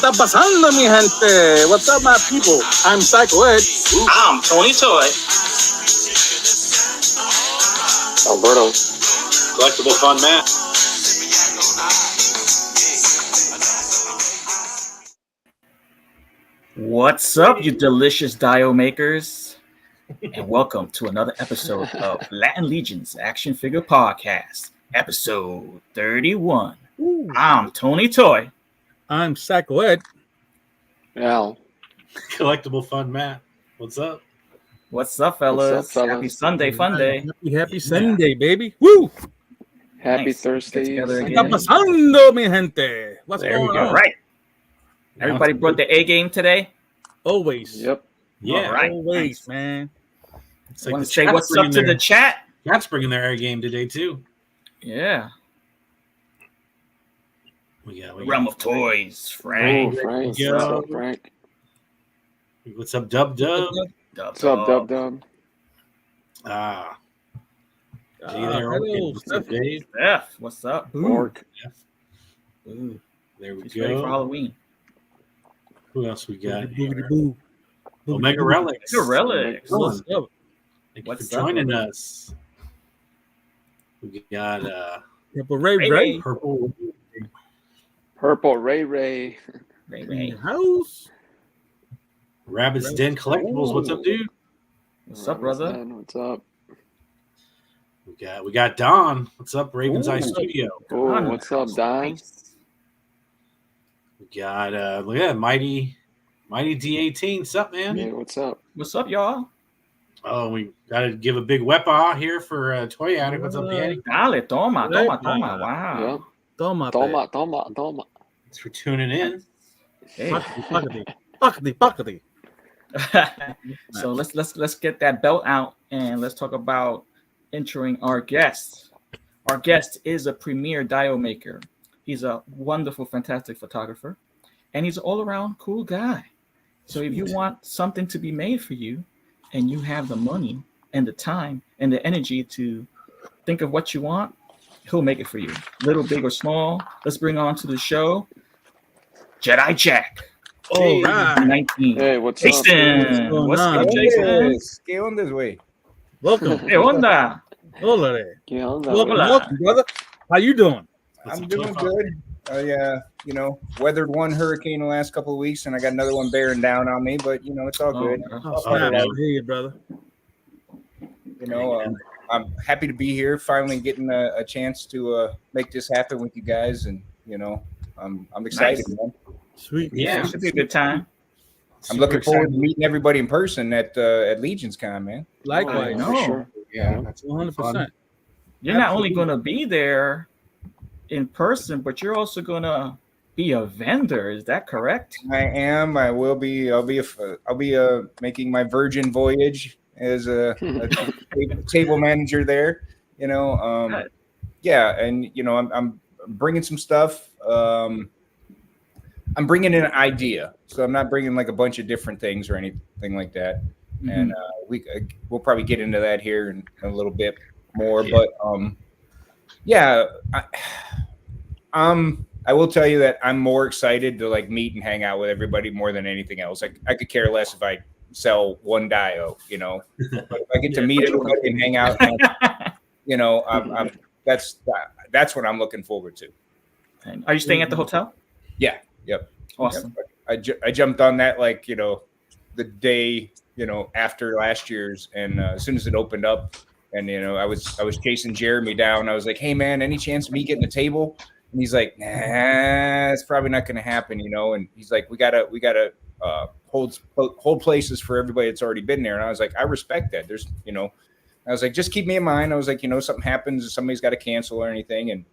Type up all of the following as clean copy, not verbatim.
está pasando, mi gente? What's up, my people? I'm Psycho Ed. I'm Tony Toy. Alberto. Collectible Fun Matt. What's up, you delicious dio makers? And welcome to another episode of Latin Legion's Action Figure Podcast, episode 31. Ooh. I'm Tony Toy. I'm Psycho Ed. Al. Collectible Fun Matt. What's up? What's up, fellas? What's up, fellas? Happy Sunday, fun day. Happy Sunday, baby. Woo! Happy Nice. Thursday. Get together Sunday. again. Está pasando, mi gente? What's There we going go. on? Right. Everybody brought the A game today? Always. Yep. Yeah. All right. Always, Nice. man. It's Want the to say chat's what's up bringing to the their- chat? Chat's bringing their air game today too. Yeah. We got Realm of Toys, Frank. Oh, Frank. What's What's up? up, Frank? What's up, Dub? What's up, Dub? Ah, Gee, Ah, there, hello, what's up, Steph. Dave? Steph, what's up? Orc. Ooh, There we she's ready for go. Halloween. Who else we got? Boogity Here? boo. Omega Relics. Good relics. What's What's up? Thank What's you for up, joining brother? us. We got Purple Ray Ray Ray. Ray. Purple Purple Ray. Ray In Ray. the house. Rabbit's Den Collectibles. What's up, dude? What's up, brother? Man, what's up? We got Don. What's up, Raven's Eye Ooh. Studio? Oh, Don. what's up, Don? Nice. We got look at that, Mighty D18. What's up, man? Hey, what's up? What's up, y'all? Oh, we got to give a big wepa here for Toy Addict. What's up, Danny? Dale, toma, toma, toma. Right. Wow. Yeah. Toma. Toma. Thanks for tuning in. Hey. Buckety. So let's get that belt out and let's talk about entering our guest. Our guest is a premier dio maker. He's a wonderful, fantastic photographer, and he's an all-around cool guy. So if you want something to be made for you, and you have the money and the time and the energy to think of what you want, he'll make it for you. Little, big, or small. Let's bring on to the show Jedi Jack. All right. 19. Hey, what's up? Jason. going What's on? up, Jason? ¿Qué onda, güey? Welcome. Hey, onda? Hola there. Yeah, Welcome, brother. How you doing? I'm doing good. Weathered one hurricane the last couple of weeks, and I got another one bearing down on me. But it's all Oh, good. yeah. Oh, snap. I hear you, brother. I'm happy to be here. Finally getting a chance to make this happen with you guys, and I'm excited. Nice. Man. Sweet. Yeah. It should be a good time. I'm looking forward to meeting everybody in person at Legion's Con, man. Likewise. Oh, For sure. Yeah, That's 100%. You're not only going to be there in person, but you're also going to be a vendor. Is that correct? I am. I will be. I'll be making my virgin voyage as a table manager there. Good. Yeah, and I'm bringing some stuff. I'm bringing in an idea, so I'm not bringing like a bunch of different things or anything like that. Mhm. And we'll probably get into that here in a little bit more. Yeah. But yeah, I will tell you that I'm more excited to like meet and hang out with everybody more than anything else. I could care less if I sell one dio, But if I get to meet everybody and hang out, that's what I'm looking forward to. And are you staying at the hotel? Yeah. Yep. Awesome. Yep. I jumped on that like the day after last year's, and as soon as it opened up, and I was chasing Jeremy down. I was like, hey man, any chance of me getting a table? And he's like, nah, it's probably not going to happen, And he's like, we gotta hold places for everybody that's already been there. And I was like, I respect that. There's I was like, just keep me in mind. I was like, something happens, somebody's got to cancel or anything,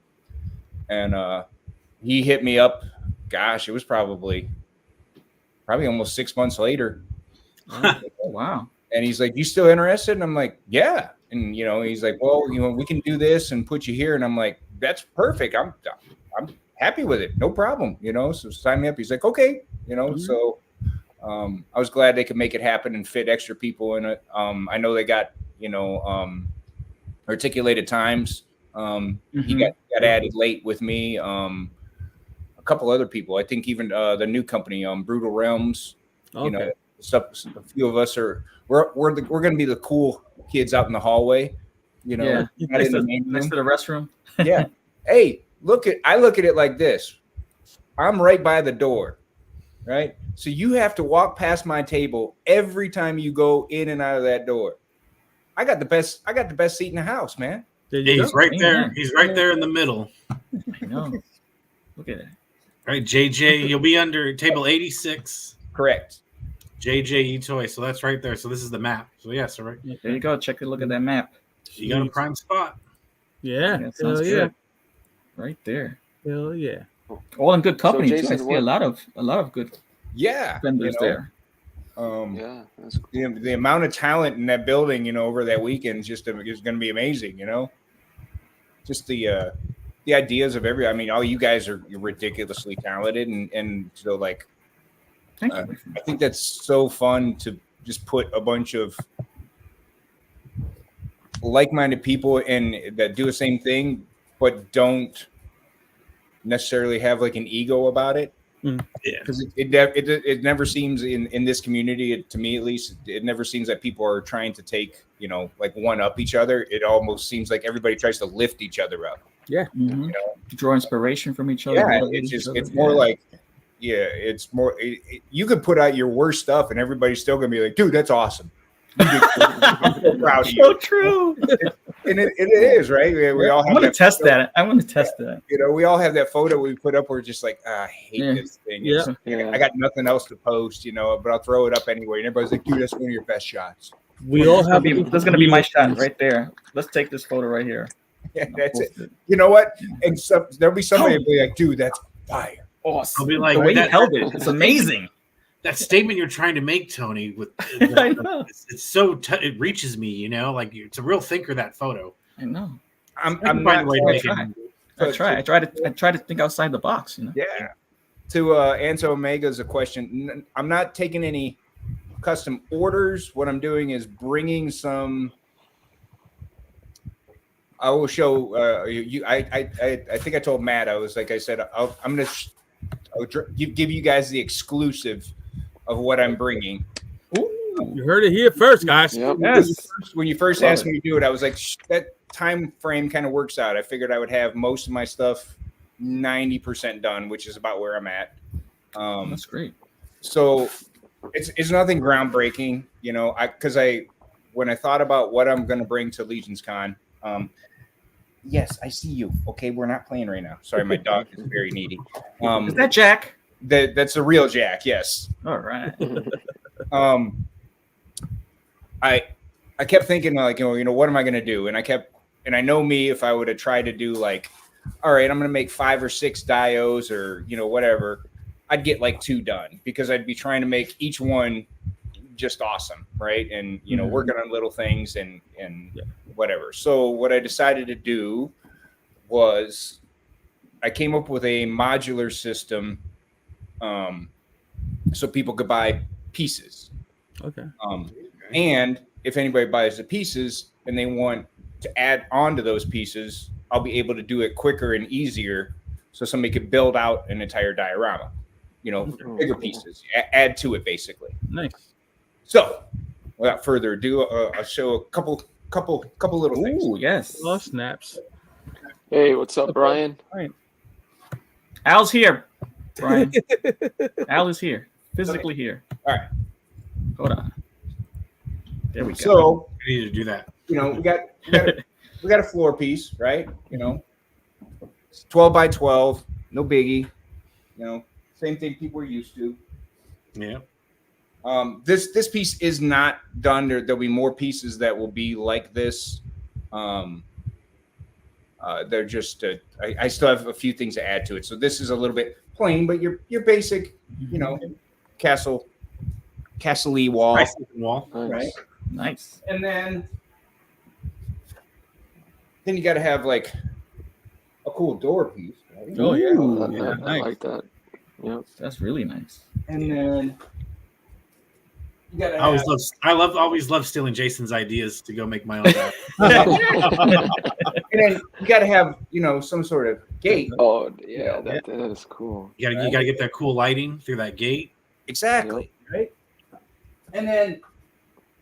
and he hit me up. Gosh, it was probably almost 6 months later. Oh, wow. And he's like, you still interested? And I'm like, yeah. And, he's like, well, we can do this and put you here. And I'm like, that's perfect. I'm happy with it. No problem. So sign me up. He's like, okay. So I was glad they could make it happen and fit extra people in it. I know they got, articulated times. He got added late with me. A couple other people. I think even the new company, Brutal Realms. Okay. You know, a few of us we're going to be the cool kids out in the hallway. You know, Yeah, not in the main next room. to the restroom. Yeah. Hey, I look at it like this. I'm right by the door, right? So you have to walk past my table every time you go in and out of that door. I got the best seat in the house, man. There Yeah, you he's go. right there. Amen. He's right there in the middle. I know. Look at that. All right, JJ, you'll be under table 86. Correct. JJ Etoy. So that's right there. So this is the map. So yeah, so right. There you go. Check a look at that map. You got a prime spot. Yeah. That sounds Hell yeah. good. Right there. Hell yeah. All in good company too. I Jason, see a lot of good Yeah. vendors there. Yeah, that's cool. The amount of talent in that building, you know, over that weekend is going to be amazing. You know, just the ideas of I mean, all you guys are ridiculously talented, and so like, Thank you. I think that's so fun to just put a bunch of like-minded people in that do the same thing, but don't necessarily have like an ego about it. Mm. Yeah. Because it never seems in this community, to me at least, it never seems that people are trying to take, you know, like one up each other. It almost seems like everybody tries to lift each other up. Yeah. Mhm. You know? To draw inspiration from each other. Yeah, motivate it's each just other. it's more like, yeah, it's more. You could put out your worst stuff, and everybody's still gonna be like, "Dude, that's awesome." I'm so proud of so you. true. And it is, right? We all I'm have gonna that test photo. that. I want to test that. You know, we all have that photo we put up. We're just like, I hate Yeah. this thing. Yeah. I got nothing else to post, you know, but I'll throw it up anyway. And everybody's like, dude, that's one of your best shots. We all have. That's gonna be my shot right there. Let's take this photo right here. Yeah, I'll that's it. post it. You know what? And there'll be somebody who'll be like, dude, that's fire. Awesome. I'll be like, the way that- you held it, it's amazing. That statement you're trying to make, Tony, with I know. it's so it reaches me, you know, like it's a real thinker, that photo. I know. I'm Find not a way to I make try. it. I try to think outside the box. You know. Yeah. To answer Omega's a question, I'm not taking any custom orders. What I'm doing is bringing some. I will show you. I think I told Matt. I said I'm gonna give you guys the exclusive of what I'm bringing. You heard it here first, guys. Yep. Yes. When you first Love asked me to do it, I was like, that time frame kind of works out. I figured I would have most of my stuff 90% done, which is about where I'm at. That's great. So it's nothing groundbreaking, you know, because when I thought about what I'm going to bring to Legion's Con, yes, I see you. Okay, we're not playing right now. Sorry, my dog is very needy. Is that Jack? That's a real Jack, yes. All right. I kept thinking like, you know, what am I going to do? And I know me, if I would have tried to do like, all right, I'm going to make 5 or 6 dios or, you know, whatever, I'd get like 2 done because I'd be trying to make each one just awesome. Right. And, you know, working on little things and whatever. So what I decided to do was I came up with a modular system so people could buy pieces. Okay. And if anybody buys the pieces and they want to add on to those pieces, I'll be able to do it quicker and easier so somebody could build out an entire diorama, you know, bigger pieces, add to it basically. Nice. So without further ado, I'll show a couple little things. Ooh, yes. Oh, snaps. Hey, what's up, Brian? Al's here, Brian. Al is here, physically here. All right. Hold on. There we go. So, I need to do that. you know, we got a floor piece, right? You know, it's 12 by 12, no biggie. You know, same thing people are used to. Yeah. This piece is not done. There'll be more pieces that will be like this. They're just I still have a few things to add to it. So this is a little bit plain, but your basic, you know, castle-y wall, Nice looking wall. Nice. right? Nice. And then you got to have like a cool door piece, right? Oh yeah. Ooh, Yeah, I nice. like that. Yep. That's really nice. And then you got to I always love stealing Jason's ideas to go make my own. and then you got to have, you know, some sort of gate. Oh yeah, Yeah. that is cool. You gotta get that cool lighting through that gate. Exactly. Right. And then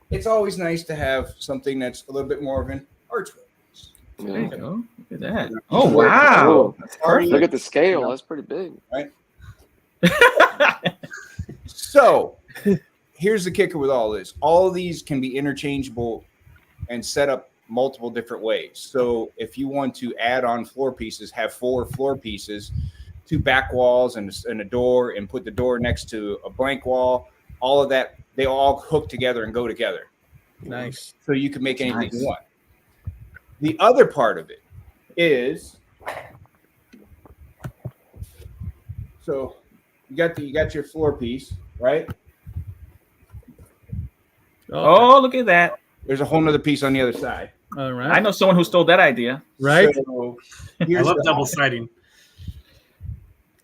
it's always nice to have something that's a little bit more of an archway. There you Yeah. go. Look at that. Oh wow, Cool. that's Already- Look perfect. at the scale. That's pretty big. So here's the kicker with all this. All of these can be interchangeable and set up multiple different ways. So if you want to add on floor pieces, have 4 floor pieces, 2 back walls and a door, and put the door next to a blank wall, all of that, they all hook together and go together. Nice. So you can make anything Nice. you want. The other part of it is, so you got your floor piece, right? Oh, look at that. There's a whole nother piece on the other side. All right. I know someone who stole that idea. Right. So I here's love the- double siding.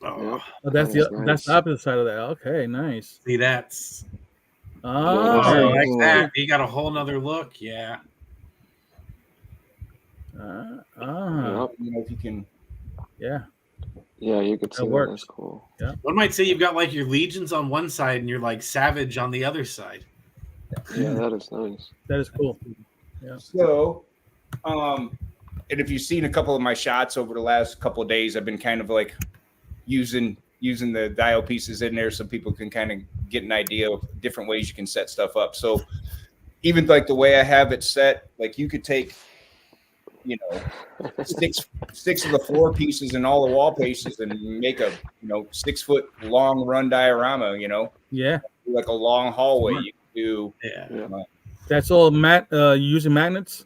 Oh, Oh, that's That is that's nice. the opposite side of that. Okay, nice. see that's Oh, oh, like Ooh. that. You got a whole nother look. Yeah. Yep. You know, if you can. Yeah. Yeah, you could see that. works. That's cool. One might say you've got like your legions on one side and you're like Savage on the other side. Yeah, that is nice. That is cool. So, and if you've seen a couple of my shots over the last couple of days, I've been kind of like using the dial pieces in there so people can kind of get an idea of different ways you can set stuff up. So even like the way I have it set, like you could take, you know, six of the floor pieces and all the wall pieces and make a, 6 foot long run diorama, Yeah. like a long hallway. You can do, Yeah. That's all using magnets.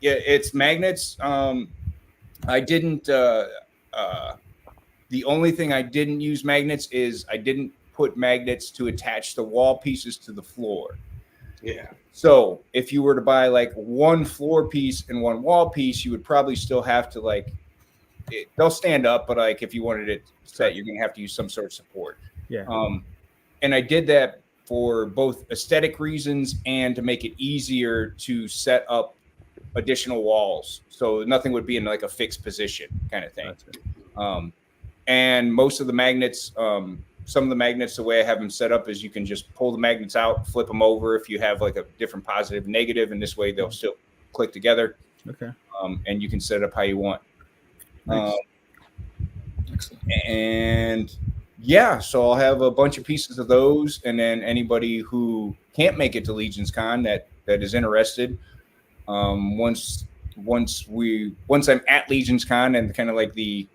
yeah, it's magnets. I didn't, the only thing I didn't use magnets is I didn't put magnets to attach the wall pieces to the floor. Yeah. So if you were to buy like one floor piece and one wall piece, you would probably still have to they'll stand up, but like if you wanted it set, you're going to have to use some sort of support. Yeah. And I did that for both aesthetic reasons and to make it easier to set up additional walls. So nothing would be in like a fixed position kind of thing. And most of the magnets, some of the magnets, the way I have them set up is you can just pull the magnets out, flip them over if you have like a different positive, negative, and this way they'll still click together. Okay. And you can set it up how you want. Nice. And yeah, so I'll have a bunch of pieces of those, and then anybody who can't make it to Legions Con that is interested, once I'm at Legions Con and kind of like the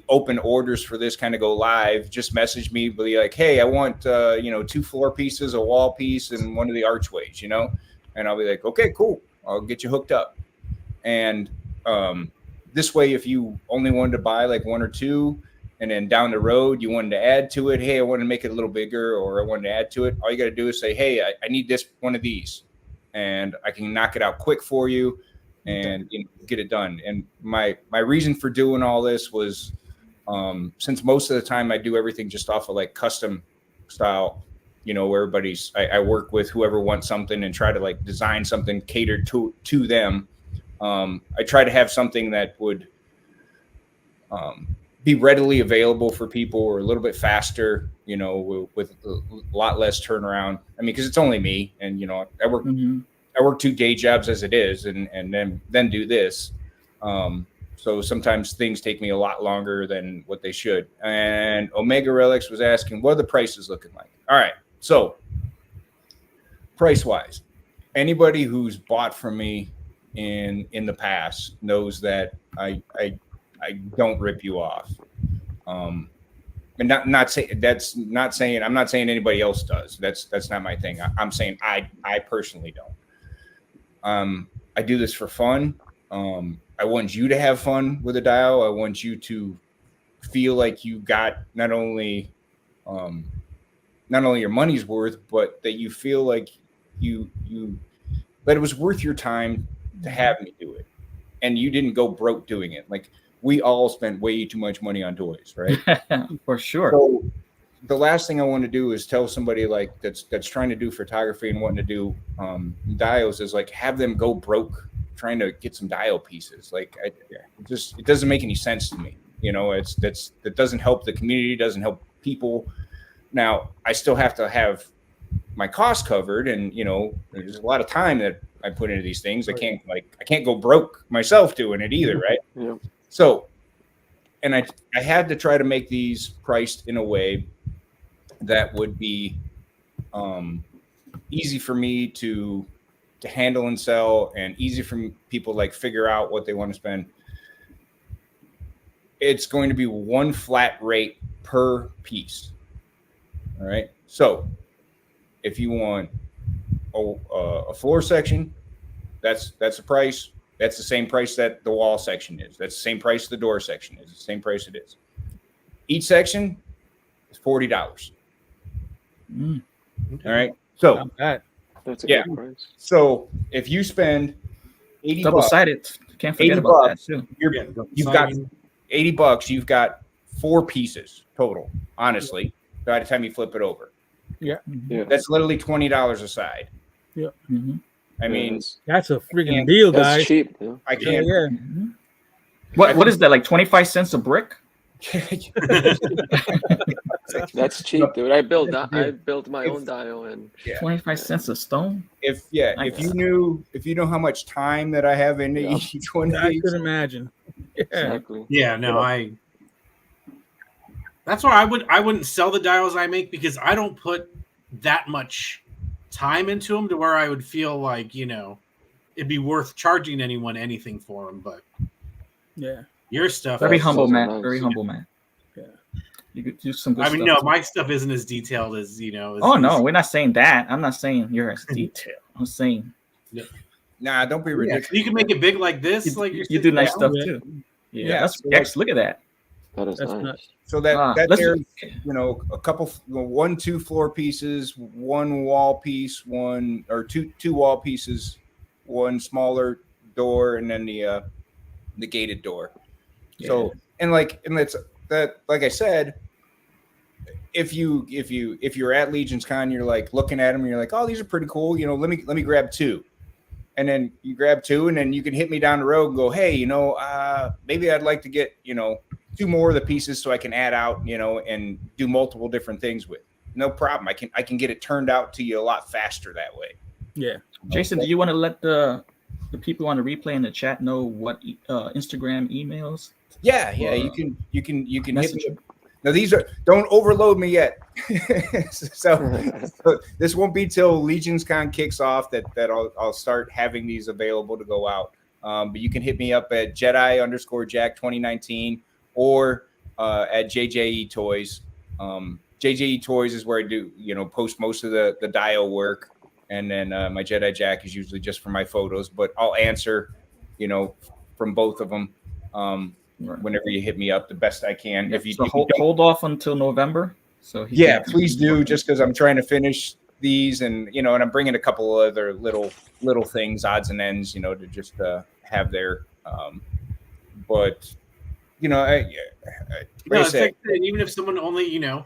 open orders for this kind of go live, just message me, be like, hey, I want 2 floor pieces, a wall piece, and one of the archways, and I'll be like, okay, cool, I'll get you hooked up. And this way, if you only wanted to buy like 1 or 2, and then down the road you wanted to add to it, hey, I want to make it a little bigger, or I wanted to add to it, all you got to do is say, hey, I need this one of these, and I can knock it out quick for you and get it done. And my reason for doing all this was, since most of the time I do everything just off of like custom style, where I work with whoever wants something and try to like design something catered to them. I try to have something that would be readily available for people, or a little bit faster, with a lot less turnaround. I mean, because it's only me, and I work. Mm-hmm. I work 2 day jobs as it is, and then do this. So sometimes things take me a lot longer than what they should. And Omega Relics was asking, what are the prices looking like? All right. So price wise, anybody who's bought from me in the past knows that I don't rip you off. And I'm not saying anybody else does. That's not my thing. I'm saying I personally don't. I do this for fun. I want you to have fun with a dial. I want you to feel like you got not only your money's worth, but that you feel like that it was worth your time to have me do it, and you didn't go broke doing it. Like, we all spent way too much money on toys, right? For sure. So the last thing I want to do is tell somebody like that's trying to do photography and wanting to do dials is like have them go broke trying to get some dial pieces. Like, it doesn't make any sense to me. You know, that doesn't help the community, doesn't help people. Now, I still have to have my costs covered, and you know, there's a lot of time that I put into these things. I can't go broke myself doing it either, right? Yeah. So, and I had to try to make these priced in a way that would be easy for me to handle and sell, and easy for people like figure out what they want to spend. It's going to be one flat rate per piece. All right. So if you want a floor section, that's the price. That's the same price that the wall section is. That's the same price the door section is. The same price it is. Each section is $40. Mm. All right. So Not bad. That's a Yeah. good price. so if you spend $80, Double sided. Can't forget 80 about that bucks. too. you've got $80. You've got 4 pieces total. Honestly, by the time you flip it over, Yeah. that's literally $20 a side. Mhm. I mean, That's a freaking And deal, that's guys. cheap. Yeah. I Yeah, can't. yeah. Mhm. What is that, like 25 cents a brick? That's cheap, dude. I built That's I good. built my own dial, and Yeah. 25 cents a stone? If Nice. you know how much time that I have into Yeah. each one of I these, could imagine. Yeah. exactly. Yeah, no, that's why I wouldn't sell the dials I make, because I don't put that much time into them to where I would feel like, you know, it'd be worth charging anyone anything for them. But Yeah. your stuff, Very is- humble, those are man. nice. Very humble, man. Yeah. You could do some good I mean, stuff. no, too. my stuff isn't as detailed as, you know. Oh no, we're not saying that. I'm not saying you're as detailed. I'm saying nah, don't be Yeah, ridiculous. you can make it big like this. you, like you're you do sitting nice down. stuff Yeah. too. Yeah, Yeah, that's so X. Look at that. That is That's nice. nuts. So that let's- there's, you know, a couple, 1-2 floor pieces, 1 wall piece, 1 or 2 wall pieces, 1 smaller door, and then the gated door. So and that's that. Like I said, if you're at Legion's Con, you're like looking at them, and you're like, oh, these are pretty cool. You know, let me grab 2, and then you grab 2, and then you can hit me down the road and go, hey, you know, maybe I'd like to get, you know, 2 more of the pieces so I can add out, you know, and do multiple different things with. No problem. I can get it turned out to you a lot faster that way. Yeah. Jason, do you want to let the people on the replay in the chat know what Instagram emails? Yeah, you can hit me. Message. Now these don't overload me yet. so this won't be till Legion's Con kicks off that I'll start having these available to go out. But you can hit me up at Jedi_Jack 2019 or at JJE Toys. JJE Toys is where I do, you know, post most of the dial work, and then my Jedi Jack is usually just for my photos. But I'll answer, you know, from both of them. Whenever you hit me up, the best I can. If you hold off until November. So please do, just because I'm trying to finish these, and you know, and I'm bringing a couple of other little things, odds and ends, you know, to just have there. But you know, even if someone only, you know,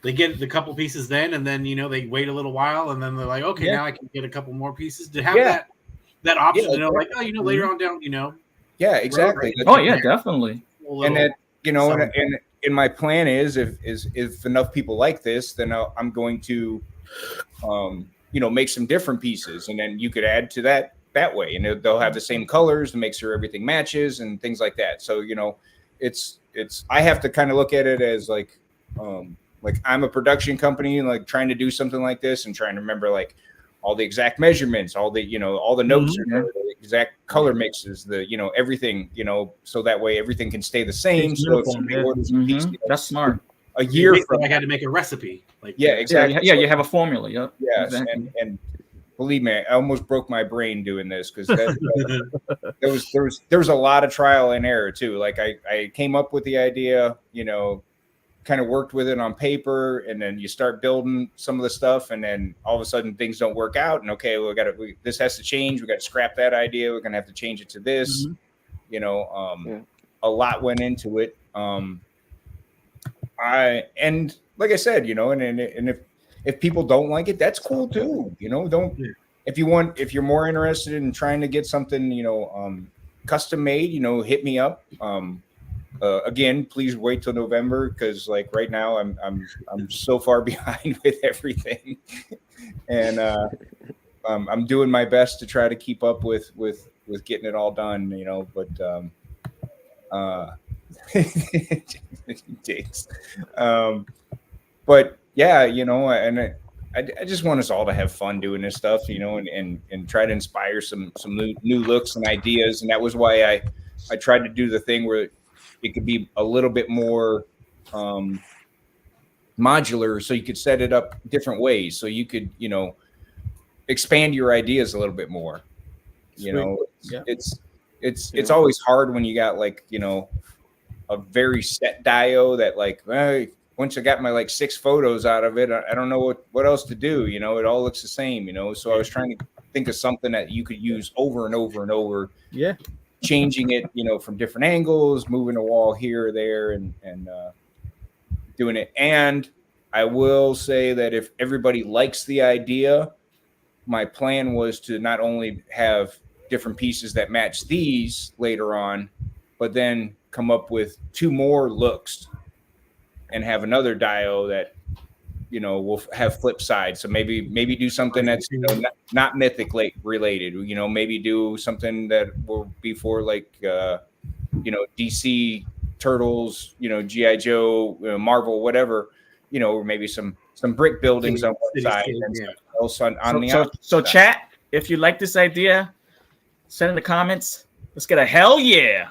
they get the couple pieces then, and then, you know, they wait a little while, and then they're like, okay, now I can get a couple more pieces. To have that option, you know, like, oh, you know, later on down, you know. Yeah, exactly. Oh yeah, definitely. And that, you know, and my plan is if enough people like this, then I'm going to, you know, make some different pieces, and then you could add to that way, and they'll have the same colors to make sure everything matches and things like that. So, you know, it's I have to kind of look at it as like I'm a production company, and like trying to do something like this and trying to remember like all the exact measurements, all the, you know, all the notes, the exact color mixes, the, you know, everything, you know, so that way everything can stay the same. So if somebody orders a piece, that's smart. A year from I had to make a recipe. Like exactly. Yeah, you have a formula. Yep. Yes, exactly. and believe me, I almost broke my brain doing this, because there was a lot of trial and error too. Like I came up with the idea, you know, kind of worked with it on paper, and then you start building some of the stuff, and then all of a sudden things don't work out, and okay, this has to change. We got to scrap that idea. We're gonna have to change it to this. You know, a lot went into it. And like I said, you know, and if people don't like it, that's cool too. You know, if you're more interested in trying to get something, you know, custom made, you know, hit me up. again, please wait till November because like right now I'm so far behind with everything, and I'm doing my best to try to keep up with getting it all done, you know. But dates. But yeah, you know, and I just want us all to have fun doing this stuff, you know, and try to inspire some new looks and ideas. And that was why I tried to do the thing where it could be a little bit more modular, so you could set it up different ways, so you could, you know, expand your ideas a little bit more. You know, it's always hard when you got like, you know, a very set dio that like, well, once I got my like 6 photos out of it, I don't know what else to do. You know, it all looks the same, you know? So I was trying to think of something that you could use over and over and over. Yeah. Changing it, you know, from different angles, moving a wall here or there and doing it. And I will say that if everybody likes the idea, my plan was to not only have different pieces that match these later on, but then come up with 2 more looks and have another dio that, you know, will have flip sides. So maybe do something that's, you know, not mythic related, you know, maybe do something that will be for like, you know, DC Turtles, you know, G.I. Joe, Marvel, whatever, you know, or maybe some brick buildings on one side and something else on the other. So chat, if you like this idea, send in the comments. Let's get a hell yeah.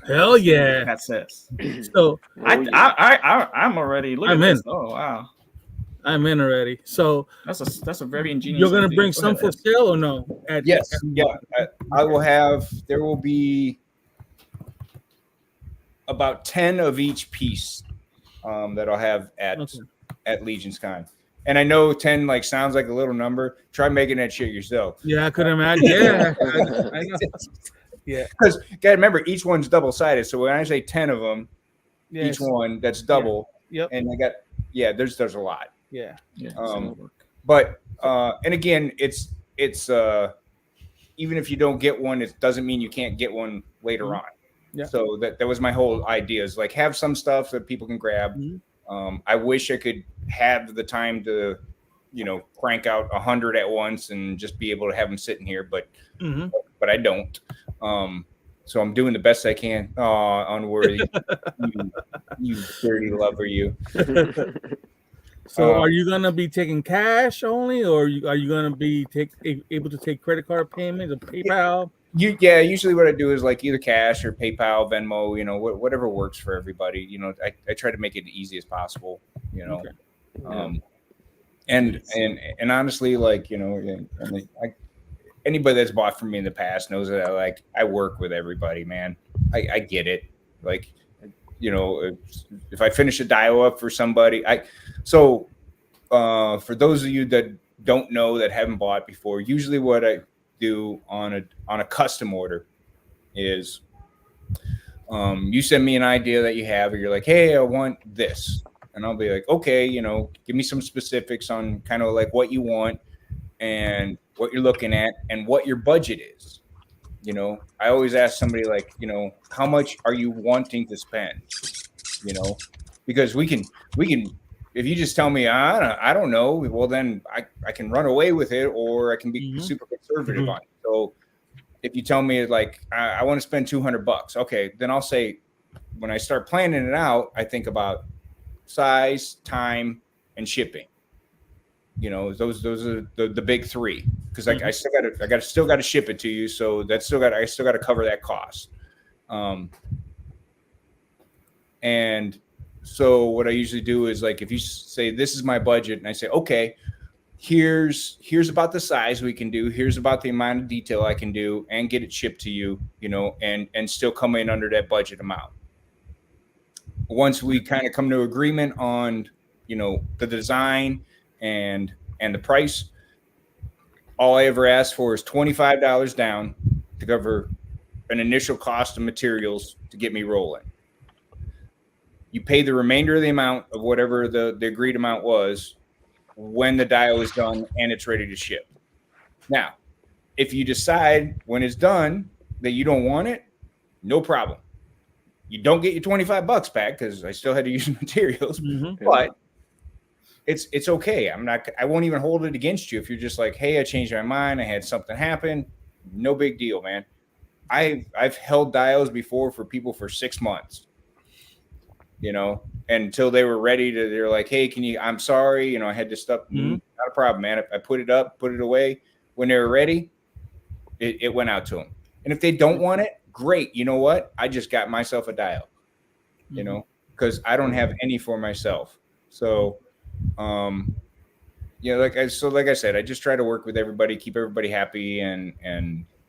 Hell yeah. That says. So I'm already looking I'm at in. this. Oh wow. I'm in already. So That's a very ingenious. you're gonna idea. bring Go some ahead, for Ed. sale or no? Yes. Yeah. I will have, there will be about 10 of each piece that I'll have at Legion's Con. And I know 10 like sounds like a little number. Try making that shit yourself. Yeah, I could imagine. Yeah, I know. Yeah, Because gotta remember, each one's double sided. So when I say 10 of them, yes. each one that's double. Yep. And I got there's a lot. Yeah. Yeah. But and again, it's even if you don't get one, it doesn't mean you can't get one later on. Yeah. So that was my whole idea, is like have some stuff that people can grab. I wish I could have the time to, you know, crank out 100 at once and just be able to have them sitting here, but I don't. So I'm doing the best I can. Oh, unworthy, you dirty lover, you. So are you gonna be taking cash only, or are you gonna be able to take credit card payments or PayPal? Usually what I do is like either cash or PayPal, Venmo, you know, whatever works for everybody. You know, I try to make it the easiest possible, you know. Okay. And honestly, like, you know, anybody that's bought from me in the past knows that I work with everybody, man. I get it. Like, you know, if I finish a dio up for somebody, for those of you that don't know, that haven't bought before, usually what I do on a custom order is you send me an idea that you have, or you're like, hey, I want this, and I'll be like, okay, you know, give me some specifics on kind of like what you want and what you're looking at and what your budget is. You know, I always ask somebody like, you know, how much are you wanting to spend? You know, because we can if you just tell me I don't know, well then I can run away with it, or I can be super conservative on it. So if you tell me like I want to spend $200, okay, then I'll say, when I start planning it out, I think about size, time, and shipping. You know, those are the big 3, because I still got to ship it to you, so I still got to cover that cost. And so what I usually do is, like, if you say this is my budget, and I say, okay, here's about the size we can do, here's about the amount of detail I can do, and get it shipped to you, you know, and still come in under that budget amount. Once we kind of come to agreement on, you know, the design and the price, all I ever ask for is $25 down to cover an initial cost of materials to get me rolling. You pay the remainder of the amount of whatever the agreed amount was when the dio is done and it's ready to ship. Now, if you decide when it's done that you don't want it, no problem. You don't get your $25 back because I still had to use the materials, Mhm. but it's okay. I won't even hold it against you if you're just like, hey, I changed my mind. I had something happen. No big deal, man. I've held dials before for people for 6 months, until they were ready to, they're like, hey, I'm sorry. I had this stuff. Mhm. Not a problem, man. I put it up, put it away. When they were ready, it went out to them. And if they don't want it, great. You know what? I just got myself a dial, because I don't have any for myself. So, like I said, I just try to work with everybody, keep everybody happy, and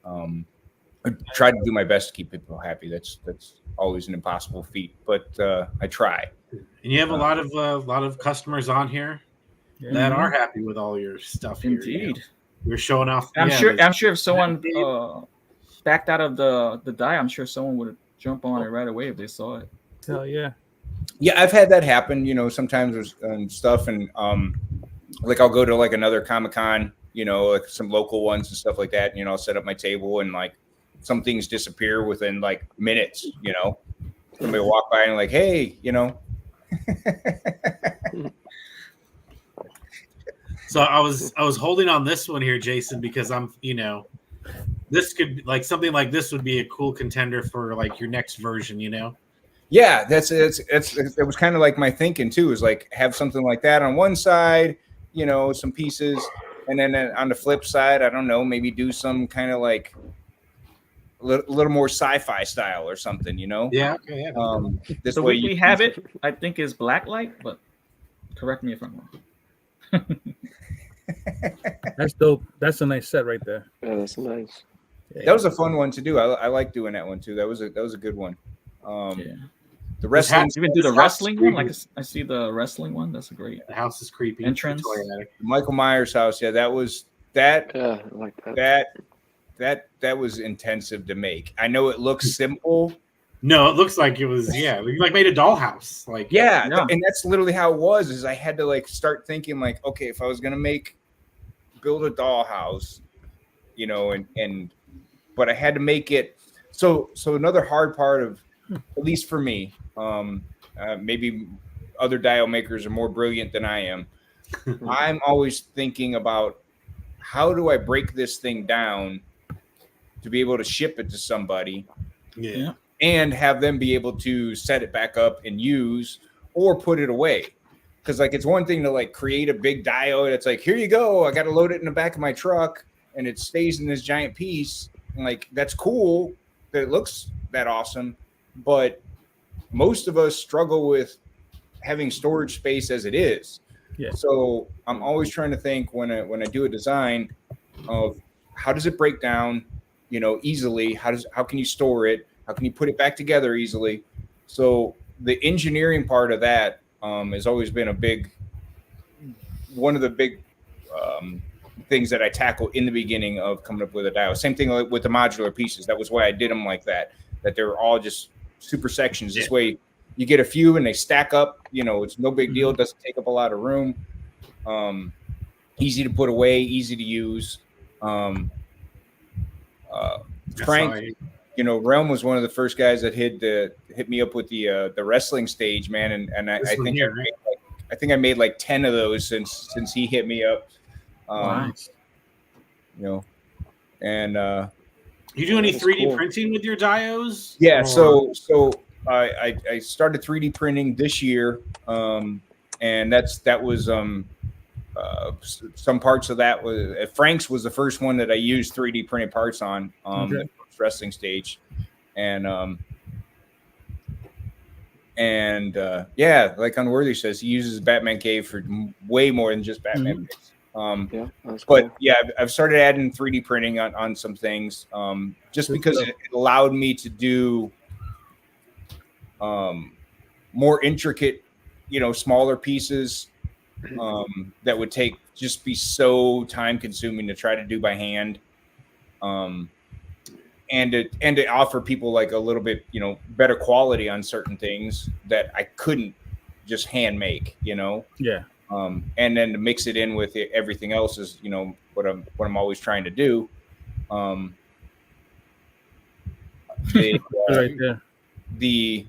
I try to do my best to keep people happy. That's always an impossible feat, but I try. And you have a lot of customers on here Yeah. that are happy with all your stuff here. Indeed. You're showing off. I'm sure if someone backed out of the die, I'm sure someone would jump on it right away if they saw it. Hell yeah. Yeah, I've had that happen, sometimes with stuff, and like I'll go to like another Comic-Con, like some local ones and stuff like that, I'll set up my table and like some things disappear within like minutes, somebody will walk by and like, hey, So I was holding on this one here, Jason, because I'm, this could like something like this would be a cool contender for like your next version, Yeah, it was kind of like my thinking too, is like have something like that on one side, some pieces, and then on the flip side, I don't know, maybe do some kind of like a little more sci-fi style or something, Yeah. Okay. Yeah. This The way way we have it, I think, is blacklight, but correct me if I'm wrong. That's dope. That's a nice set right there. Yeah, that's nice. That was a fun one to do. I like doing that one too. That was a good one. Yeah. The wrestling, Even do the wrestling one. Like I see the wrestling one. That's a great The house is creepy. entrance. Michael Myers house. Yeah, that was that. Yeah, I like that. That was intensive to make. I know it looks simple. No, it looks like it was. Yeah, you like made a dollhouse. Like Yeah, Yeah. and that's literally how it was. Is I had to like start thinking like, okay, if I was gonna build a dollhouse, but I had to make it. So another hard part of, at least for me, maybe other dial makers are more brilliant than I am. I'm always thinking about how do I break this thing down to be able to ship it to somebody, Yeah. and have them be able to set it back up and use or put it away. Because like it's one thing to like create a big diode. It's like, here you go. I got to load it in the back of my truck, and it stays in this giant piece. And like that's cool that it looks that awesome, but most of us struggle with having storage space as it is. Yeah. So I'm always trying to think when I do a design of how does it break down, easily. How can you store it? How can you put it back together easily? So the engineering part of that has always been one of the big things that I tackle in the beginning of coming up with a dial. Same thing with the modular pieces. That was why I did them like that they're all just super sections. This way you get a few and they stack up, it's no big deal. It doesn't take up a lot of room. Easy to put away, easy to use. Frank, Realm was one of the first guys that hit me up with the wrestling stage, man. And I think I think I made like 10 of those since he hit me up. Nice. And You do any That's 3D cool. printing with your diodes? yeah, Or- so I started 3D printing this year, and that was some parts of that was Frank's was the first one that I used 3D printed parts on the first wrestling stage, and yeah, like Unworthy says, he uses Batman Cave for way more than just Batman Caves. Yeah, that's But cool. yeah, I've started adding 3D printing on some things, just because it allowed me to do more intricate, smaller pieces that would just be so time consuming to try to do by hand, and to offer people like a little bit better quality on certain things that I couldn't just hand make, Yeah. and then to mix it in with everything else is what I'm always trying to do. Right there. the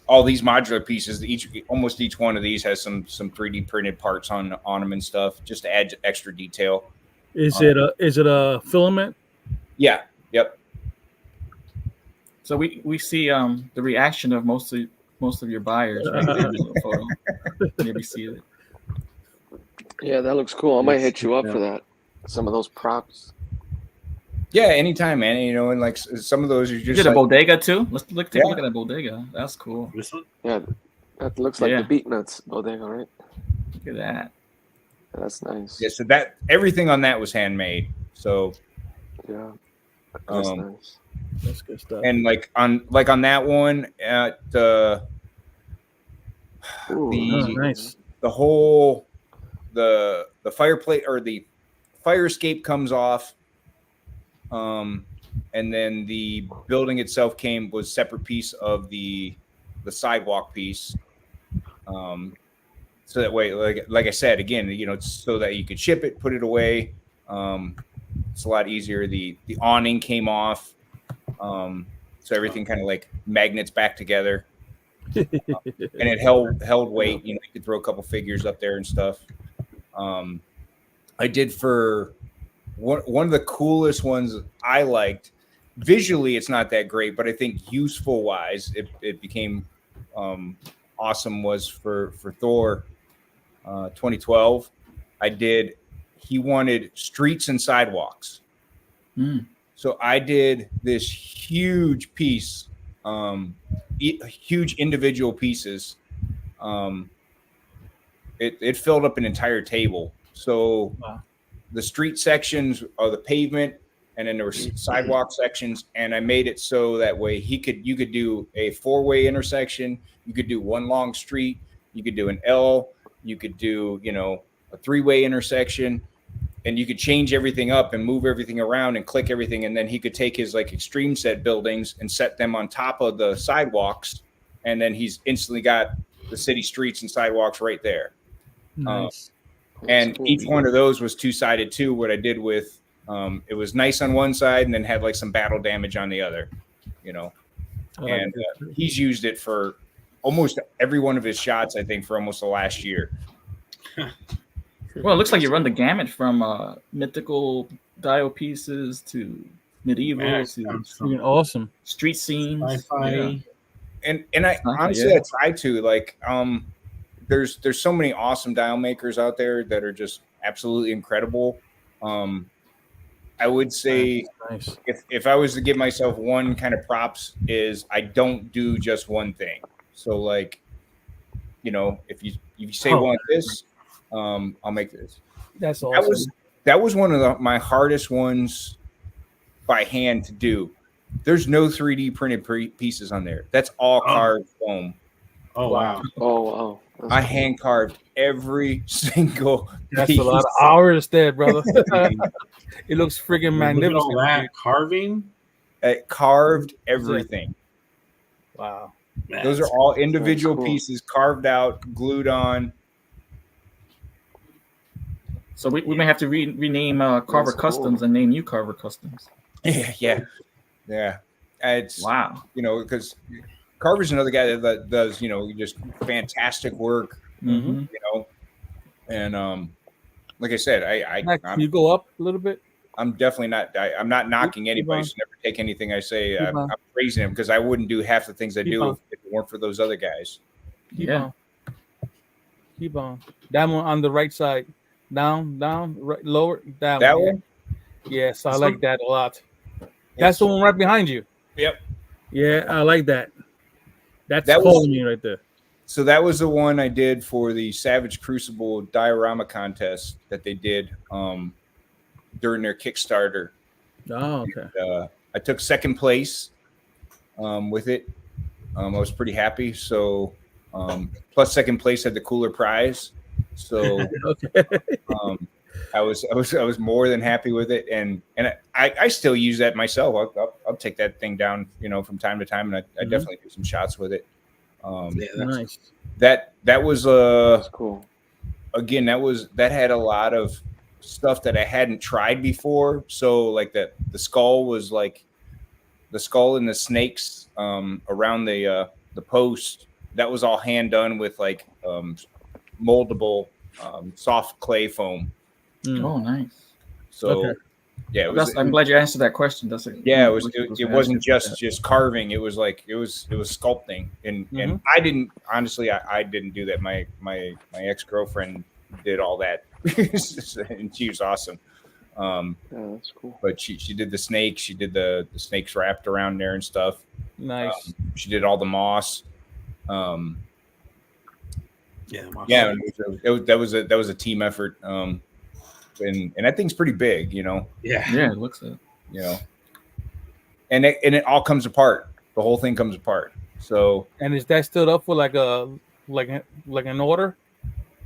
all these modular pieces, almost each one of these has some 3D printed parts on them and stuff, just to add extra detail. Is it a filament? Yeah. Yep. So we see the reaction of most of your buyers right there in the little photo. Maybe see it. Yeah, that looks cool. I might hit you up for that. Some of those props. Yeah, anytime, man. You know, and like some of those are You just did like, a bodega too. Let's take a look at that bodega. That's cool. This one? Yeah, that looks like the Beat Nuts bodega, right? Look at that. That's nice. yeah. So that everything on that was handmade. So Yeah, that's nice. That's good stuff. and like on that one at nice. the whole the fireplace or the fire escape comes off, and then the building itself was separate piece of the sidewalk piece, so that way, like I said again, you know, it's so that you could ship it, put it away. It's a lot easier. The awning came off, so everything kind of like magnets back together. And it held weight. You know, you could throw a couple figures up there and stuff. I did for one of the coolest ones I liked. Visually, it's not that great, but I think useful wise, it became awesome. Was for Thor 2012. He wanted streets and sidewalks. So I did this huge piece, huge individual pieces. It filled up an entire table. So the street sections are the pavement, and then there were sidewalk sections. And I made it so that way you could do a 4-way intersection. You could do one long street. You could do an L. You could do, you know, a 3-way intersection. And you could change everything up and move everything around and click everything. And then he could take his like extreme set buildings and set them on top of the sidewalks. And then he's instantly got the city streets and sidewalks right there. Nice. And each one of those was 2-sided too. What I did with, it was nice on one side and then had like some battle damage on the other, you know. And he's used it for almost every one of his shots, I think, for almost the last year. Well, it looks like you run the gamut from mythical dial pieces to medieval to freaking awesome street scenes. Sci-fi. And I honestly, I try to like, there's so many awesome dial makers out there that are just absolutely incredible. I would say if I was to give myself one kind of props is I don't do just one thing. So like, you know, if you say want this, I'll make this. That's awesome. That was one of my hardest ones by hand to do. There's no 3D printed pieces on there. That's all carved foam. Oh wow! Oh wow! I hand carved every single. That's a lot of hours there, brother. It looks freaking magnificent. All that carving. It carved everything. Wow! Those are all individual pieces carved out, glued on. So we may have to rename Carver Customs and name you Carver Customs. Yeah. It's wow. You know, because Carver's another guy that does, you know, just fantastic work. Mm-hmm. You know, and like I said, Can you go up a little bit? I'm definitely not. I'm not knocking anybody. So never take anything I say. I'm praising him because I wouldn't do half the things I do if it weren't for those other guys. Keep on. That one on the right side. Down, right, lower, down. That one? Yes, I like that a lot. That's the one right behind you. Yep. Yeah, I like that. That's holding me right there. So that was the one I did for the Savage Crucible diorama contest that they did during their Kickstarter. Oh, okay. And, I took second place with it. I was pretty happy. So plus second place had the cooler prize. So I was more than happy with it, and I still use that myself. I'll take that thing down, you know, from time to time, and I definitely do some shots with it. Nice. That was that's cool. Again, that had a lot of stuff that I hadn't tried before. So like the skull was like skull and the snakes around the post, that was all hand done with like moldable soft clay foam. Oh, nice. So Okay. yeah, I'm glad you answered that question. That's it wasn't just carving. It was like it was sculpting, and I didn't honestly. I didn't do that. My ex-girlfriend did all that, and she was awesome. Yeah, that's cool. But she did the snakes. She did the snakes wrapped around there and stuff. Nice. She did all the moss. Yeah, that was a team effort. And that thing's pretty big, you know. Yeah, it looks it. You know, and it all comes apart. The whole thing comes apart. So, And is that stood up for like an order,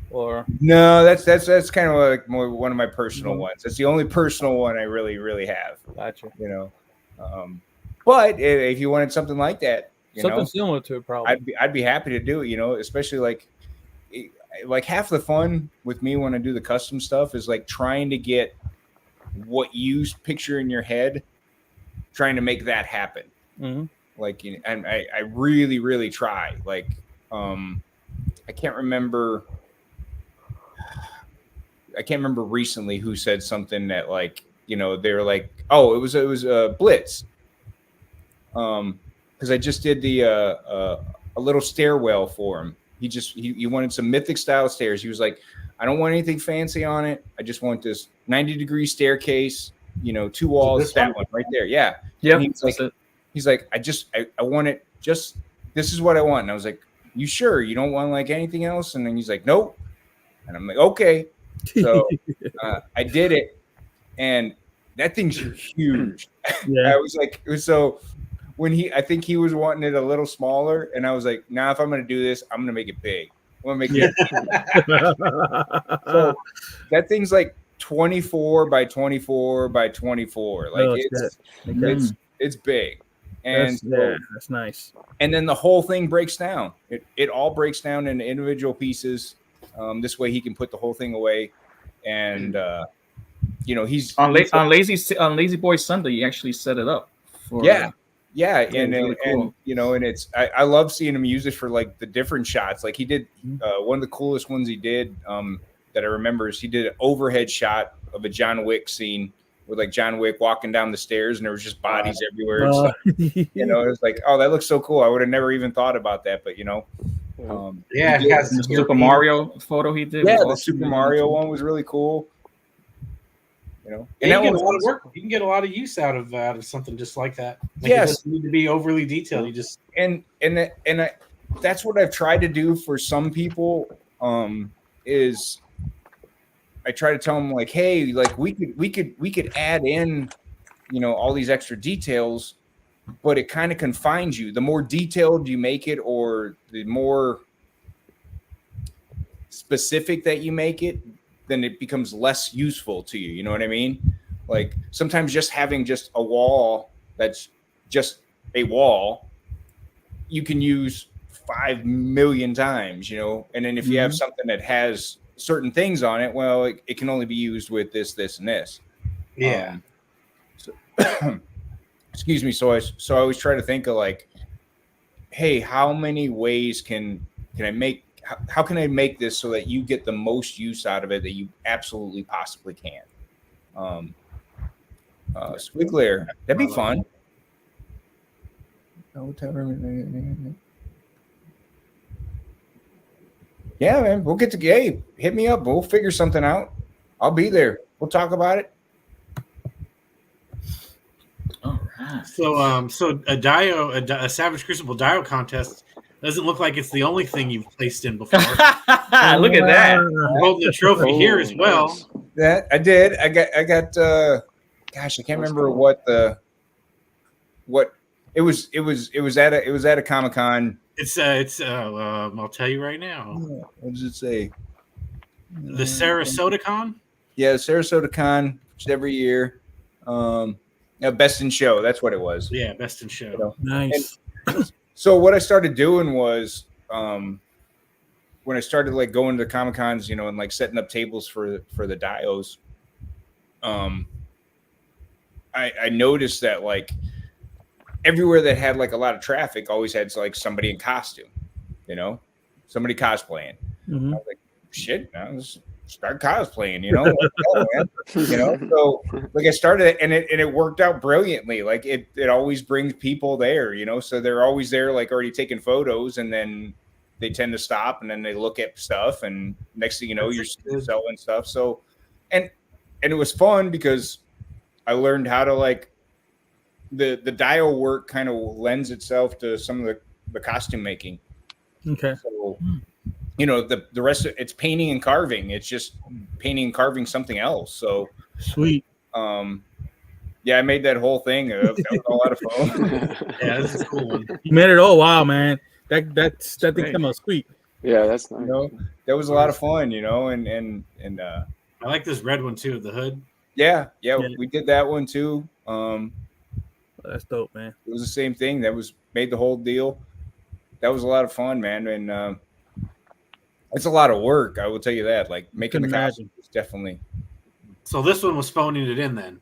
or no? That's kind of like one of my personal ones. That's the only personal one I really have. Gotcha. You know, but if you wanted something like that, something similar to it, probably, I'd be happy to do it. You know, especially like half the fun with me when I do the custom stuff is like trying to get what you picture in your head, trying to make that happen. Mm-hmm. Like, and I really try. Like, I can't remember recently who said something that, like, you know, they were like, oh, it was Blitz. Because I just did a little stairwell for him. He wanted some mythic style stairs. He was like, I don't want anything fancy on it. I just want this 90-degree staircase, you know, 2 walls, that one right there. Yeah. Yeah. He's like, I want it just, this is what I want. And I was like, you sure you don't want like anything else? And then he's like, nope. And I'm like, okay. So I did it, and that thing's huge. Yeah. I was like, so when I think he was wanting it a little smaller, and I was like, nah, if I'm going to do this, I'm going to make it big. I'm going to make it so that thing's like 24 by 24 by 24. Like it's big. And that's nice. And then the whole thing breaks down. It all breaks down into individual pieces. This way he can put the whole thing away. And you know, he's on Lazy Boy Sunday, you actually set it up for and really cool. And you know, and it's I love seeing him use it for like the different shots. Like he did one of the coolest ones he did that I remember is he did an overhead shot of a John Wick scene with like John Wick walking down the stairs and there was just bodies everywhere. And stuff. You know, it was like, oh, that looks so cool. I would have never even thought about that, but you know, the Super Mario photo he did. Yeah, the Super Mario one was really cool. You know, and you can get a lot of work. You can get a lot of use out of something just like that. Like yes, it doesn't need to be overly detailed. You just that's what I've tried to do for some people. Is I try to tell them like, hey, like we could add in, you know, all these extra details, but it kind of confines you. The more detailed you make it, or the more specific that you make it, then it becomes less useful to you. You know what I mean? Like sometimes just having just a wall that's just a wall, you can use 5 million times, you know? And then if you have something that has certain things on it, well, it can only be used with this, and this. Yeah. Excuse me. So I always try to think of like, hey, how many ways can I make, how can I make this so that you get the most use out of it that you absolutely possibly can? Squiggler, that'd be fun. Yeah, man, we'll get to hey, hit me up. We'll figure something out. I'll be there. We'll talk about it. All right. So a Savage Crucible Dio contest doesn't look like it's the only thing you've placed in before. Look at that. You're holding the trophy here as well. Nice. That I did. I got gosh, I can't remember cool. what it was at a Comic-Con. I'll tell you right now. What does it say? The Sarasota Con? Yeah, Sarasota Con, which is every year. Best in Show, that's what it was. Yeah, Best in Show. You know? Nice. So what I started doing was when I started like going to Comic-Cons, you know, and like setting up tables for the dios, I noticed that like everywhere that had like a lot of traffic always had like somebody in costume, you know, somebody cosplaying. Mhm. I was like, shit, now let's start cosplaying, you know, what the hell, man? You know. So like I started, and it worked out brilliantly. Like it always brings people there, you know. So they're always there, like already taking photos, and then they tend to stop, and then they look at stuff, and next thing you know, you're selling stuff. So, and it was fun because I learned how to like the dial work kind of lends itself to some of the costume making. Okay. So, you know, the rest of it's painting and carving. It's just painting and carving something else. So Sweet. Yeah, I made that whole thing. That was a lot of fun. Yeah, this is a cool one. You made it. Oh wow, man. That thing great. came out sweet. Yeah, that's nice. You know, that was a lot of fun. You know, and I like this red one too, the hood. yeah, we did that one too. That's dope, man. It was the same thing. That was made the whole deal. That was a lot of fun, man, and it's a lot of work. I will tell you that. Like making the costume is definitely. So this one was phoning it in then.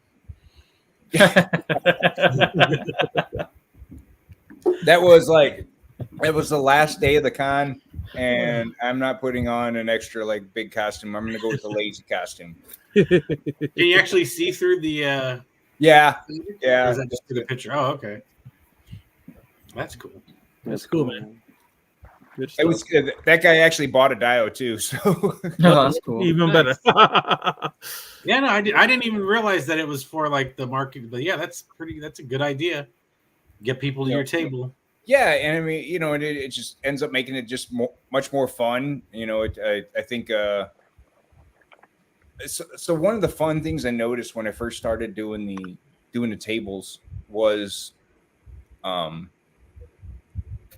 That was the last day of the con, and I'm not putting on an extra like big costume. I'm gonna go with the lazy costume. Can you actually see through the? Yeah. Or is that just through the picture? Oh, okay. That's cool. That's cool, man. Good It was that guy actually bought a Dio too, so No, that's cool. even better. Yeah, no, I didn't even realize that it was for like the market, but yeah, that's a good idea. Get people to your table. yeah, and I mean, you know, it just ends up making it just much more fun. You know, I think. So one of the fun things I noticed when I first started doing the tables was,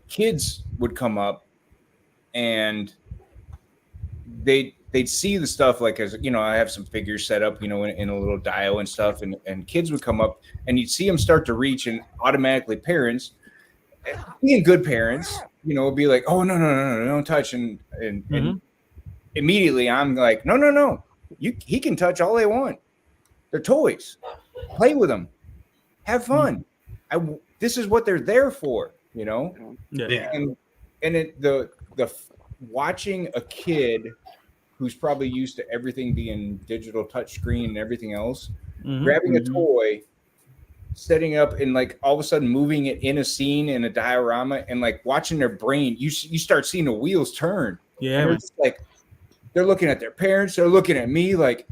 kids would come up and they'd see the stuff like, as you know, I have some figures set up, you know, in a little dial and stuff, and kids would come up and you'd see them start to reach, and automatically parents, being good parents, you know, would be like, oh no, don't touch, and immediately I'm like, no. He can touch all they want. They're toys. Play with them. Have fun. This is what they're there for, you know? Yeah. And the watching a kid who's probably used to everything being digital touch screen and everything else, grabbing a toy, setting up, and like all of a sudden moving it in a scene in a diorama, and like watching their brain, you start seeing the wheels turn. Yeah, it's like they're looking at their parents, they're looking at me like,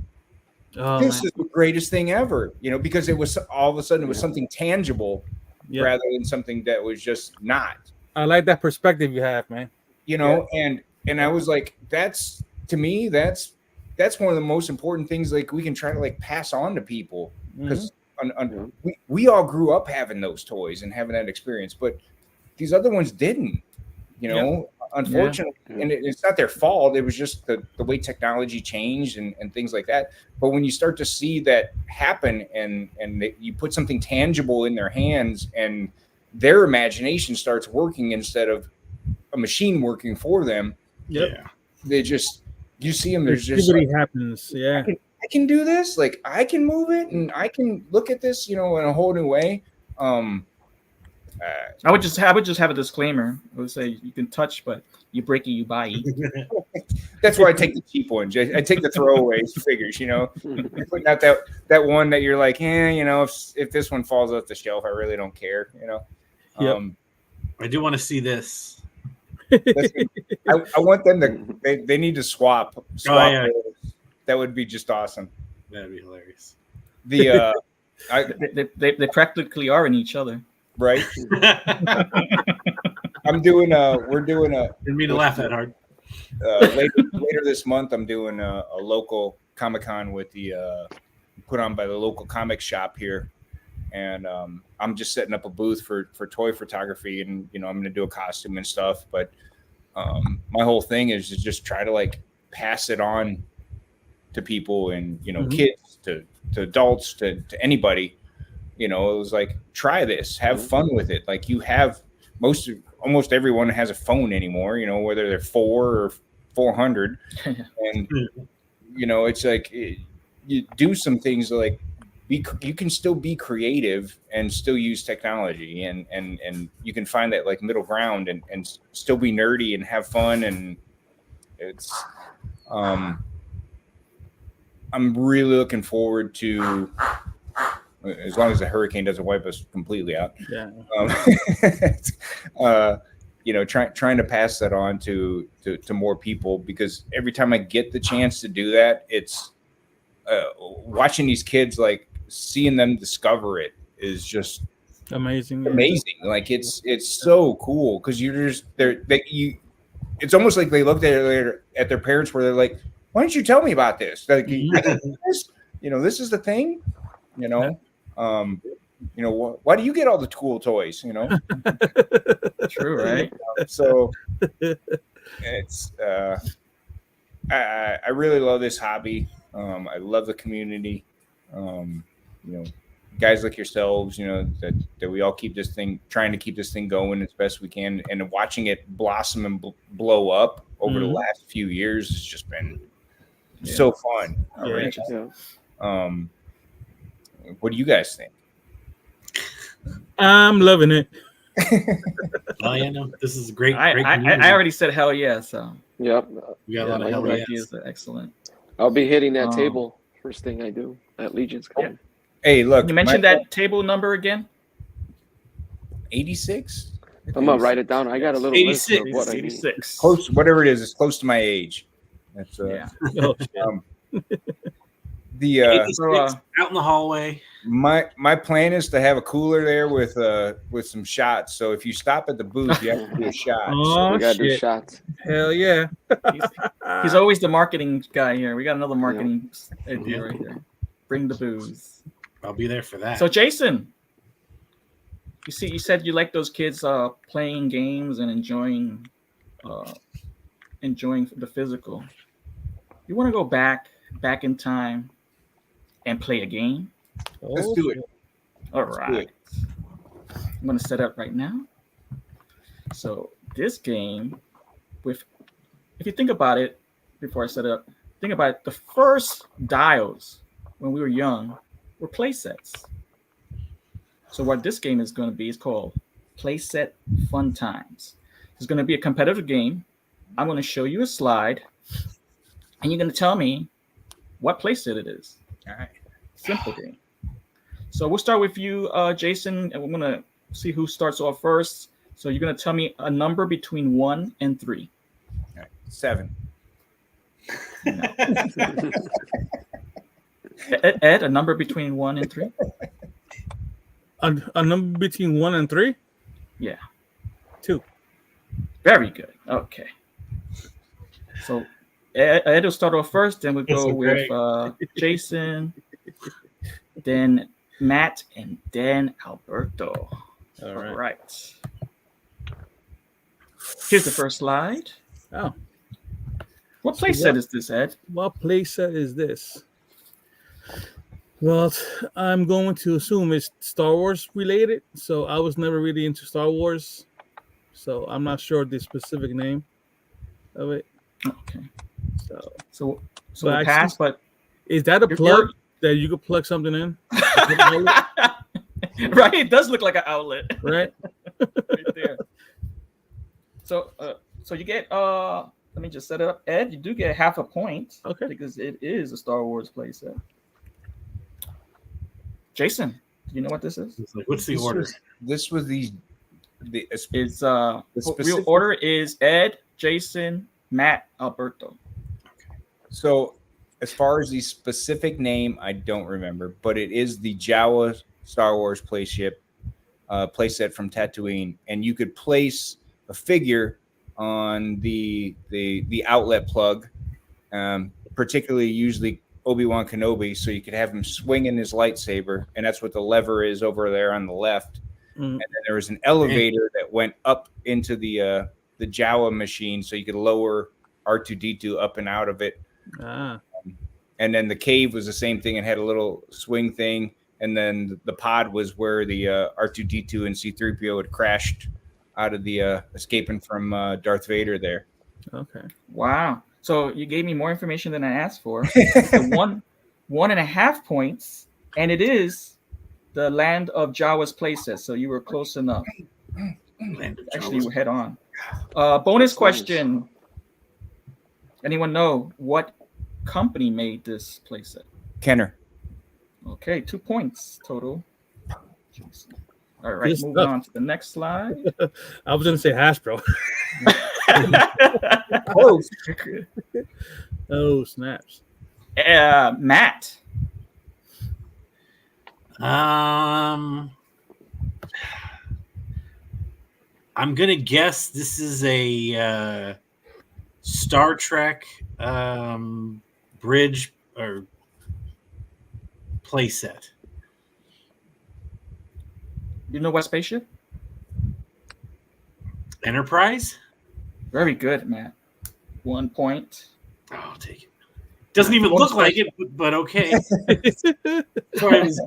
this is the greatest thing ever, you know, because it was all of a sudden it was something tangible rather than something that was just not. I like that perspective you have, man. You know, and I was like, that's, to me, that's one of the most important things like we can try to like pass on to people, because we all grew up having those toys and having that experience, but these other ones didn't, you know. Unfortunately, and it's not their fault. It was just the way technology changed and things like that. But when you start to see that happen, and you put something tangible in their hands, and their imagination starts working instead of a machine working for them, they just, you see them. There's just like, happens. Yeah, I can do this. Like I can move it, and I can look at this, you know, in a whole new way. I would just have a disclaimer. I would say you can touch, but you break it, you buy it. That's why I take the cheap ones. I take the throwaways figures, you know. You're putting out that one that you're like, you know, if this one falls off the shelf, I really don't care, you know. I do want to see this. I want them to. They need to swap. That would be just awesome. That'd be hilarious. They practically are in each other. Right. We're doing Didn't mean to laugh that hard. Later this month, I'm doing a local Comic-Con with put on by the local comic shop here, and I'm just setting up a booth for toy photography, and you know, I'm going to do a costume and stuff. But my whole thing is to just try to like pass it on to people, and you know, kids to adults to anybody. You know, it was like, try this, have fun with it. Like, you have almost everyone has a phone anymore, you know, whether they're 4 or 400. And, you know, it's like, you do some things like you can still be creative and still use technology, and you can find that like middle ground and still be nerdy and have fun. And it's I'm really looking forward to, as long as the hurricane doesn't wipe us completely out. Yeah. Trying to pass that on to more people, because every time I get the chance to do that, it's watching these kids, like seeing them discover it is just amazing. Like it's so cool, because you're just it's almost like they looked at their parents where they're like, why don't you tell me about this? Like, this is the thing, why do you get all the cool toys? True, right? So it's I really love this hobby. I love the community. Guys like yourselves, that we all trying to keep this thing going as best we can, and watching it blossom and blow up over the last few years has just been so fun. Right? What do you guys think? I'm loving it. Oh yeah, no, this is great. I already said hell yeah. So yep, we got a lot of hell yes. ideas. Excellent. I'll be hitting that table first thing I do at Legion's Con. Yeah. Hey, look, you mentioned that table number again. 86. I'm gonna write it down. I got a little 86. list of what 86. Close, whatever it is, it's close to my age. That's the 86 out in the hallway. My plan is to have a cooler there with some shots. So if you stop at the booth, you have to do a shot. So we gotta do shots. Hell yeah! He's always the marketing guy here. We got another marketing idea right there. Bring the booze. I'll be there for that. So Jason, you said you like those kids playing games and enjoying the physical. You want to go back in time and play a game? Let's do it. All right. I'm going to set up right now. So this game, if you think about it, before I set it up, think about it, the first dials when we were young were play sets. So what this game is going to be is called Playset Fun Times. It's going to be a competitive game. I'm going to show you a slide, and you're going to tell me what playset it is. All right. Simple game. So we'll start with you, Jason, and we're going to see who starts off first. So you're going to tell me a number between 1 and 3. All right. 7. No. Ed, a number between 1 and 3? A number between 1 and 3? Yeah. 2. Very good. Okay. So Ed will start off first, then we'll go with Jason, then Matt, and then Alberto. All right. Here's the first slide. Oh. What playset is this, Ed? What playset is this? Well, I'm going to assume it's Star Wars related. So I was never really into Star Wars. So I'm not sure the specific name of it. Okay. So but we'll pass, but is that a plug that you could plug something in? Right, it does look like an outlet. Right? Right there. So you get let me just set it up. Ed, you do get half a point. Okay. Because it is a Star Wars playset. Jason, do you know what this is? What's the order? This was the real order is Ed, Jason, Matt, Alberto. Okay. So as far as the specific name, I don't remember, but it is the Jawa Star Wars playset from Tatooine, and you could place a figure on the outlet plug, particularly usually Obi-Wan Kenobi, so you could have him swinging his lightsaber, and that's what the lever is over there on the left. And then there was an elevator that went up into the Jawa machine, so you could lower R2-D2 up and out of it. And then the cave was the same thing and had a little swing thing. And then the pod was where the R2-D2 and C-3PO had crashed out of the escaping from Darth Vader there. Okay. Wow. So you gave me more information than I asked for. So 1.5 points And it is the land of Jawa's playset. So you were close enough. Actually, you were head on. Bonus That's question. Anyone know what company made this playset? Kenner. Okay, 2 points total. All right, Good moving stuff. on to the next slide. I was gonna say Hasbro. Close. Oh snaps! Matt. I'm gonna guess this is a Star Trek bridge or playset. You know what spaceship? Enterprise? Very good, Matt. 1 point. Oh, I'll take it. Doesn't even Bonus look like it, but okay. Sorry, I was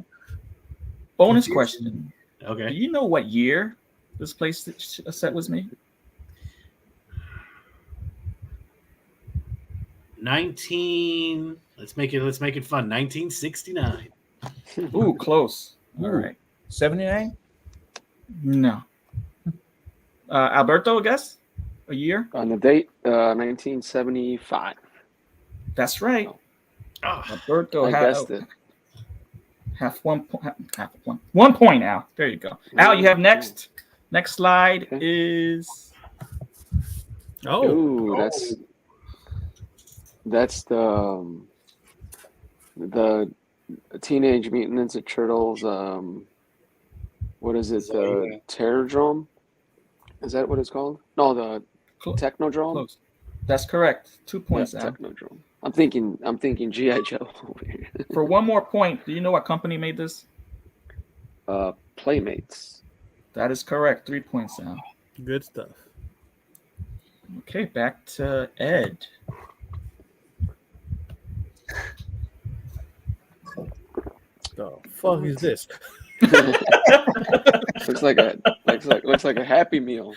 Bonus confused. question. Do Okay. you know what year this set was made? 19. Let's make it fun. 1969. Ooh, close. All Ooh. right. 79? No. Alberto, I guess? A year? On the date, 1975. That's right. Oh, Alberto I guessed it. half 1 point. Half 1 point, Al. There you go. Al, you have next. Next slide Okay. is. Oh, Ooh, that's the Teenage Mutant Ninja Turtles. What is it? The Terrordrome? Is that what it's called? No, the Technodrome. Close. That's correct. 2 points, Yeah, Al. Technodrome. I'm thinking G.I. Joe over here. For 1 more point, do you know what company made this? Playmates. That is correct. 3 points, Al. good stuff. Okay, back to Ed. The fuck is this? looks like a Happy Meal.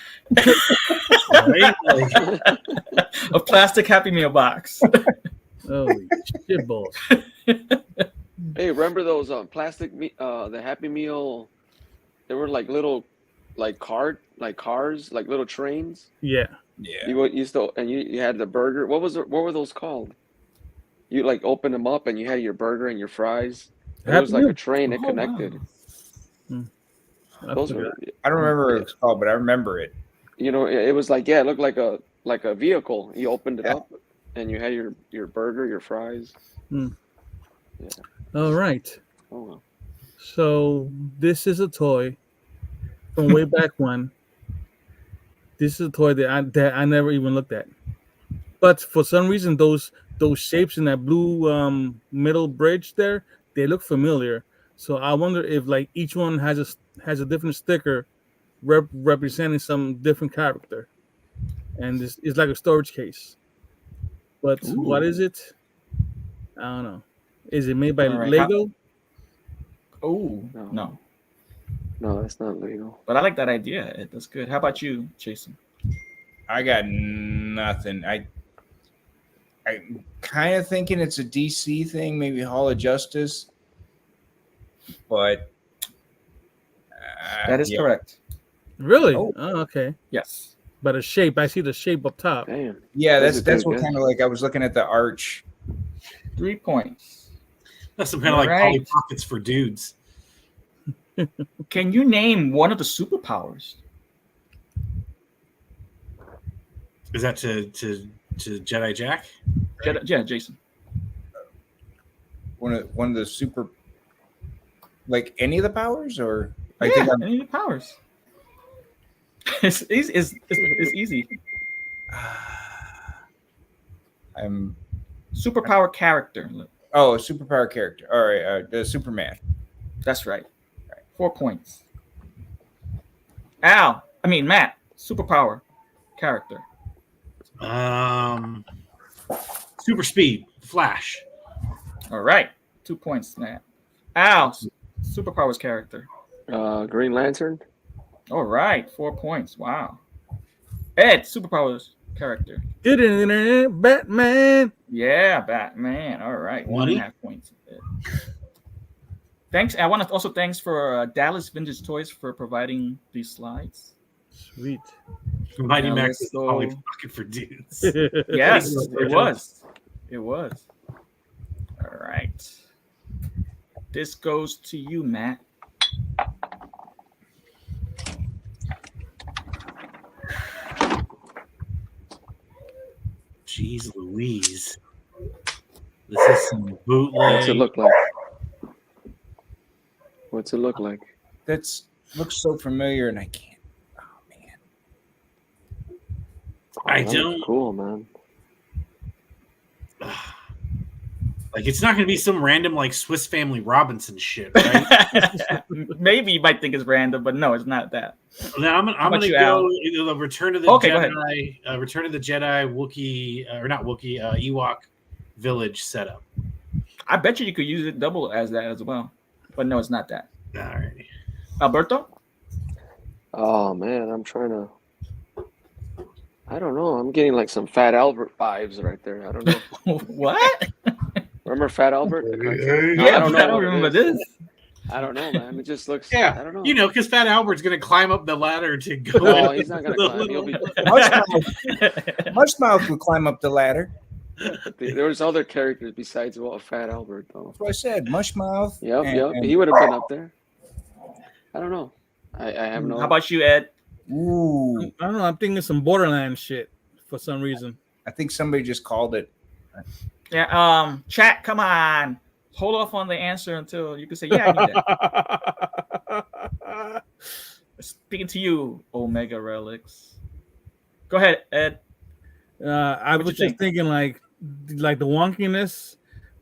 right? A plastic Happy Meal box. Holy shit balls! Hey, remember those the Happy Meal? They were like little, cars, like little trains. Yeah, Yeah. You used to, and you had the burger. What were those called? You like opened them up and you had your burger and your fries. And it was like a train that Oh, connected. wow. Those were, I don't remember what it's called, but I remember it. it was like, yeah, it looked like a vehicle. You opened it up and you had your burger, your fries. all right. Oh well. So this is a toy from way back when. This is a toy that I never even looked at, but for some reason those shapes in that blue middle bridge there, they look familiar. So I wonder if like each one has a different sticker representing some different character, and this is like a storage case. But what is it? I don't know. Is it made by All right. Lego? Oh, no. No, that's not legal. But I like that idea. That's good. How about you, Jason? I got nothing. I'm kind of thinking it's a DC thing, maybe Hall of Justice. But That is correct. Really? Oh. Oh, okay. Yes. But a shape. I see the shape up top. Damn. Yeah, That's a that's good what guess. kind of like I was looking at the arch. 3 points. That's some kind of like Right. Polly Pockets for dudes. Can you name one of the superpowers? Is that to Jedi Jack? Yeah, Jason. One of the super, like any of the powers, or I Yeah, think I'm, any of the powers. It's easy. I'm Superpower character. a superpower character. All right, the Superman. That's right. 4 points. Matt. Superpower character. Super speed, Flash. All right. 2 points, Matt. Al, superpowers character. Green Lantern. All right. 4 points. Wow. Ed, superpowers character. Good internet, Batman. Yeah, Batman. All right. 1.5 points. Thanks. I want to also thanks for Dallas Vintage Toys for providing these slides. Sweet. Mighty Now Max let's is go- probably fucking for dudes. Yes, it was. It was. All right. This goes to you, Matt. Jeez Louise. This is some bootleg. What's it look like? What's it look like? That's looks so familiar, and I can't. Oh man. I That don't looks cool, man. like. It's not going to be some random like Swiss Family Robinson shit, right? Maybe you might think it's random, but no, it's not that. Now I'm about going to you, go Al? either the Return of the Okay, go ahead. Jedi, Return of the Jedi, Wookiee or not Wookiee, Ewok village setup. I bet you could use it double as that as well, but no, it's not that. All right. Alberto? Oh man, I'm trying to. I don't know. I'm getting like some Fat Albert vibes right there. I don't know. What? Remember Fat Albert? The cartoon? Yeah, I don't know. I don't what it remember is. this. I don't know, man. It just looks. Yeah, I don't know. You know, because Fat Albert's going to climb up the ladder to go. No, in he's not gonna the climb. He'll little- be. Mushmouth would climb up the ladder. There was other characters besides Fat Albert, though. That's what I said. Mushmouth. Yep, and- yep. and- He would have been up there. I don't know. I have no. How about you, Ed? Ooh, I don't know. I'm thinking some Borderlands shit for some reason. I think somebody just called it. Yeah. Chat. Come on. Hold off on the answer until you can say, "Yeah, I need that." Speaking to you, Omega Relics. Go ahead, Ed. I What'd was you just think? thinking like the wonkiness,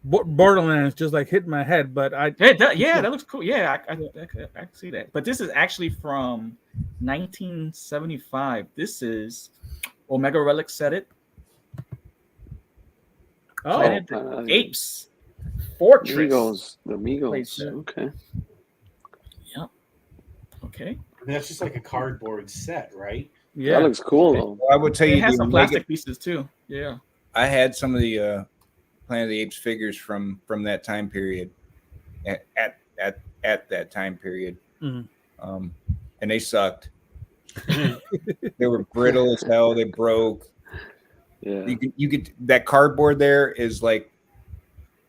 Borderlands just like hit my head, but That looks cool. Yeah, I can see that. But this is actually from 1975. This is Omega Relics said it. oh, Planet of the Apes Fortress. The Migos. Place, yeah. Okay. Yep. Okay. That's just like a cardboard set, right? yeah, That looks cool, though. Well, I would tell It you, has the some Omega- plastic pieces too. Yeah. I had some of the Planet of the Apes figures from that time period. At that time period, Mhm. And they sucked. They were brittle as hell. They broke. Yeah. You could that cardboard there is like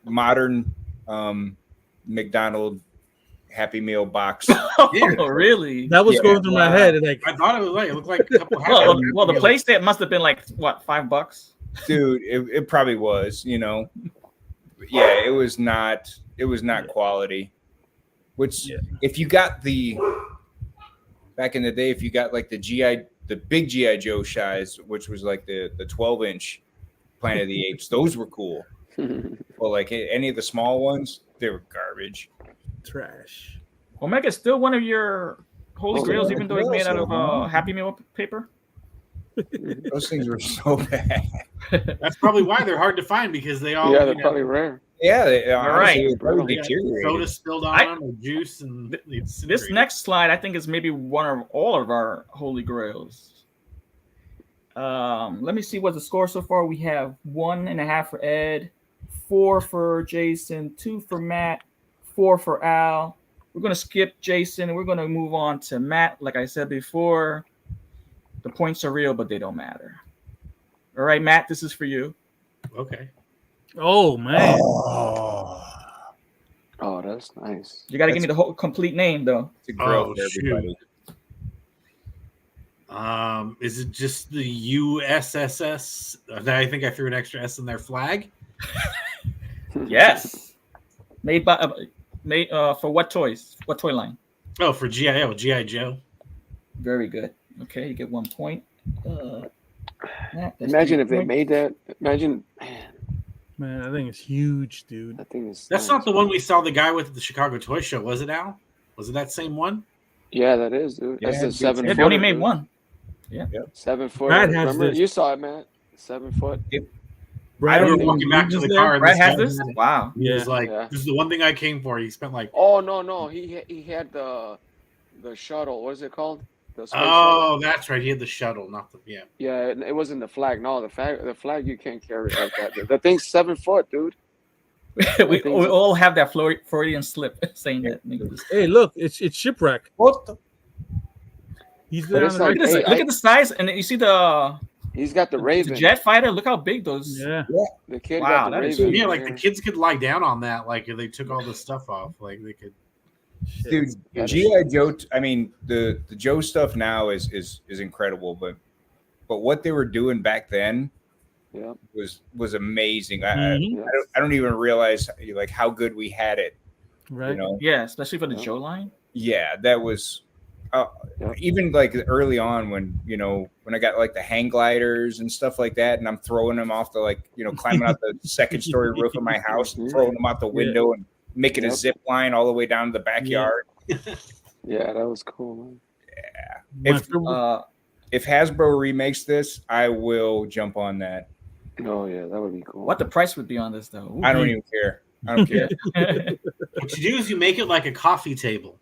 modern McDonald's Happy Meal box. Oh, really? that was Yeah, going through my wow. head. Like, I thought it looked like a couple. Well, the place that must have been like what, $5? Dude, it probably was, yeah, it was not quality. Which if you got back in the day, if you got like the big GI Joe shies, which was like the 12-inch Planet of the Apes, those were cool. Well, like any of the small ones, they were garbage. trash. Omega is still one of your holy Oh, grails, yeah. even though it's made out of Happy Meal paper. Those things were so bad. That's probably why they're hard to find because they all. Yeah, they're probably rare. Yeah, right. They probably They got deteriorated. soda spilled on them or juice, and This next slide, I think, is maybe one of all of our holy grails. Let me see what the score so far. We have 1.5 for Ed, 4 for Jason, 2 for Matt, 4 for Al. We're going to skip Jason and we're going to move on to Matt. Like I said before, the points are real, but they don't matter. All right, Matt, this is for you. Okay. Oh man, Oh, that's nice. You got to give me the whole complete name, though. It's a grill Oh, for everybody. Is it just the USSS? I think I threw an extra S in their flag. Yes. Made for what toys? What toy line? Oh, for GI Joe. Very good. Okay, you get 1 point. Matt, that's Imagine 3 if they points. made that. Imagine, man, I think it's huge, dude. that thing is. That's not the one we saw the guy with at the Chicago Toy Show, was it, Al? Was it that same one? Yeah, that is, dude. That's Yeah, the it's- 7 Yeah, foot. they only made one. 7 foot. Brad has Remember, this. you saw it, Matt. 7 foot. Brad, We were think walking back to he the was car. there? And Brad this has guy this? had it. Wow. He was like, Yeah. "This is the one thing I came for." He spent like, Oh no! He had the shuttle. What is it called? The space shuttle. oh, that's right. He had the shuttle, not the Yeah, it wasn't the flag. No, the flag you can't carry it like that. The thing's 7 foot, dude. we all have that Freudian slip saying that. Hey, look, it's shipwreck. What the? He's But there on it's the like, right. hey, Look at the size, and you see the he's got the Raven. jet fighter. Look how big those. Yeah. The kid Wow, got the that is Raven. Yeah, in like there. the kids could lie down on that. Like if they took all the stuff off, like they could. Dude, That GI Joe. I mean, the Joe stuff now is incredible, but what they were doing back then Yeah. was amazing. Mhm. I don't even realize like how good we had it. Right. You know? Yeah, especially for the Yeah. Joe line. Yeah, that was even like early on when when I got like the hang gliders and stuff like that, and I'm throwing them off the climbing out the second story roof of my house, and throwing them out the window and making a zip line all the way down to the backyard. Yeah, that was cool, man. Yeah. My If Hasbro remakes this, I will jump on that. Oh yeah, that would be cool. What the price would be on this though? Ooh. I don't even care. I don't care. What you do is you make it like a coffee table.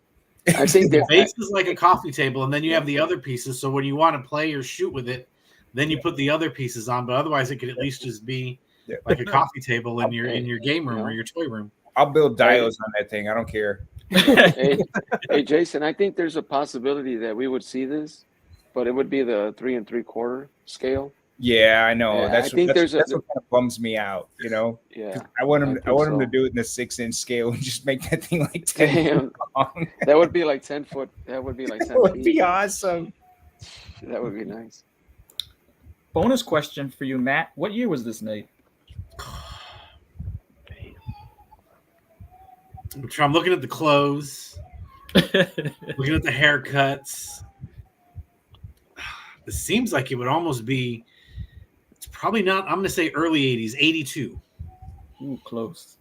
I think The that base is like a coffee table, and then you have the other pieces. So when you want to play or shoot with it, then you put the other pieces on. But otherwise, it could at least just be like a coffee table in your game room or your toy room. I'll build dials on that thing. I don't care. hey, Jason, I think there's a possibility that we would see this, but it would be the 3 3/4 scale. Yeah, I know. Yeah, that's I think that's there's what kind of bums me out. Yeah, I want him. I think want him to so. do it in the 6-inch scale and just make that thing like 10 feet Damn, long. that would be like 10 foot. That would be like 10 That would feet. be awesome. That would be nice. Bonus question for you, Matt. What year was this made? I'm looking at the clothes, looking at the haircuts. It seems like it would almost be. It's probably not. I'm going to say early 80s, 82. Ooh, close.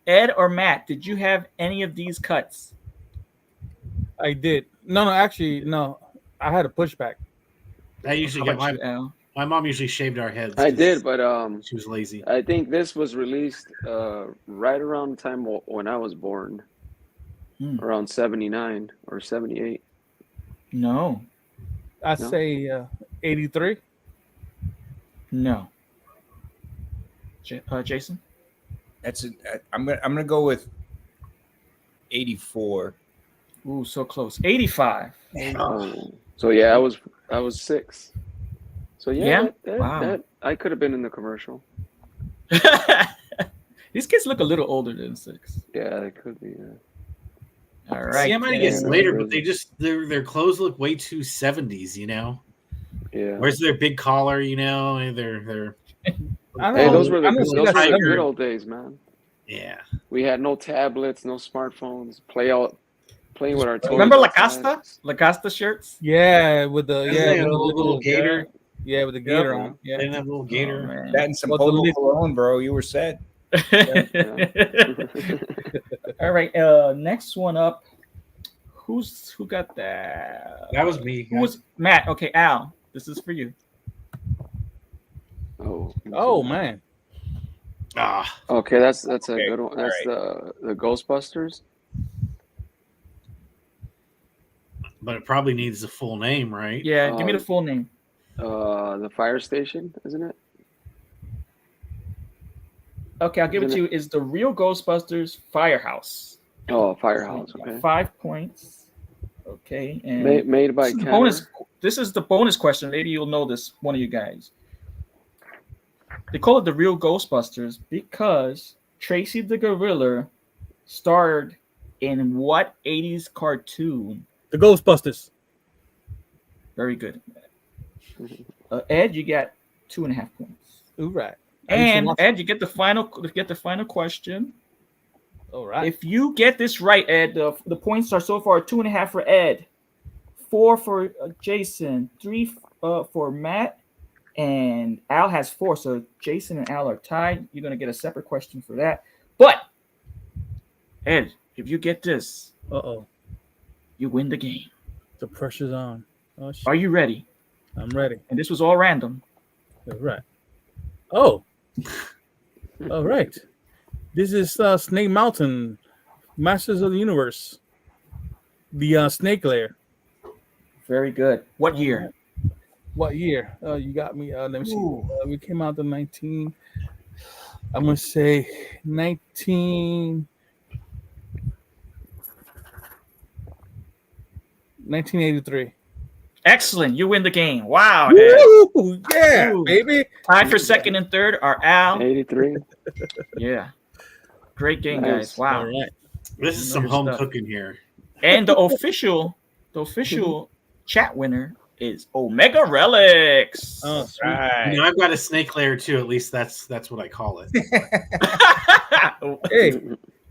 Ed or Matt, did you have any of these cuts? I did. No, actually, no. I had a pushback. I usually How get about you, Al? my mom usually shaved our heads. I 'cause did, but she was lazy. I think this was released right around the time when I was born, around 79 or 78. No. I'd No? say 83. No. Jason? I'm gonna go with 84. Ooh, so close. 85. Oh, so yeah, I was 6. So Yeah? that, Wow. that I could have been in the commercial. These kids look a little older than 6. Yeah, it could be. All right. See, I might guess Yeah, later, no, but their clothes look way too 70s. Yeah. Where's their big collar? And they're I don't Hey, know. those were I don't see that the 70. good old days, man. yeah. We had no tablets, no smartphones. Playing with our toys. Remember La outside. Costa? La Costa shirts? Yeah, with the Yeah, with the little gator. Yeah, with the gator on. Yeah, and that little gator. Oh, man. That and some Well, the Polo list- cologne, bro. You were set. All right. Next one up. Who got that? That was me. Who was Matt? Okay, Al. This is for you. Oh man. Ah, Okay, that's a Okay, good one. That's all the Ghostbusters. but it probably needs the full name, right? Yeah, give me the full name. The fire station, isn't it? Okay, I'll give it to you. Is the real Ghostbusters Firehouse? Oh, Firehouse. Okay. 5 points. Okay, and Made by this is the Kenner. bonus. This is the bonus question. Maybe you'll know this. One of you guys. They call it the real Ghostbusters because Tracy the Gorilla starred in what 80s cartoon? The Ghostbusters. Very good. Ed, you got 2.5 points. All right. And Ed, you get the final question. All right. If you get this right, Ed, the points are so far 2.5 for Ed, 4 for Jason, 3 for Matt, and Al has 4. So Jason and Al are tied. You're gonna get a separate question for that. But Ed, if you get this, you win the game. The pressure's on. Oh, shit. Are you ready? I'm ready. And this was all random. All right. Oh. All right. This is Snake Mountain, Masters of the Universe. The Snake Lair. Very good. What year? What year? You got me. Let me see. We came out in I'm gonna say 1983. Excellent. You win the game. Wow, Ed. Woo! Yeah, Ooh. baby. Tied for second and third are Al. 83. Yeah. Great game, Nice. guys. Wow. All right. This is some Good home stuff. cooking here. And the official chat winner is Omega Relics. Oh, sweet. You know, I've got a snake layer too. At least that's what I call it.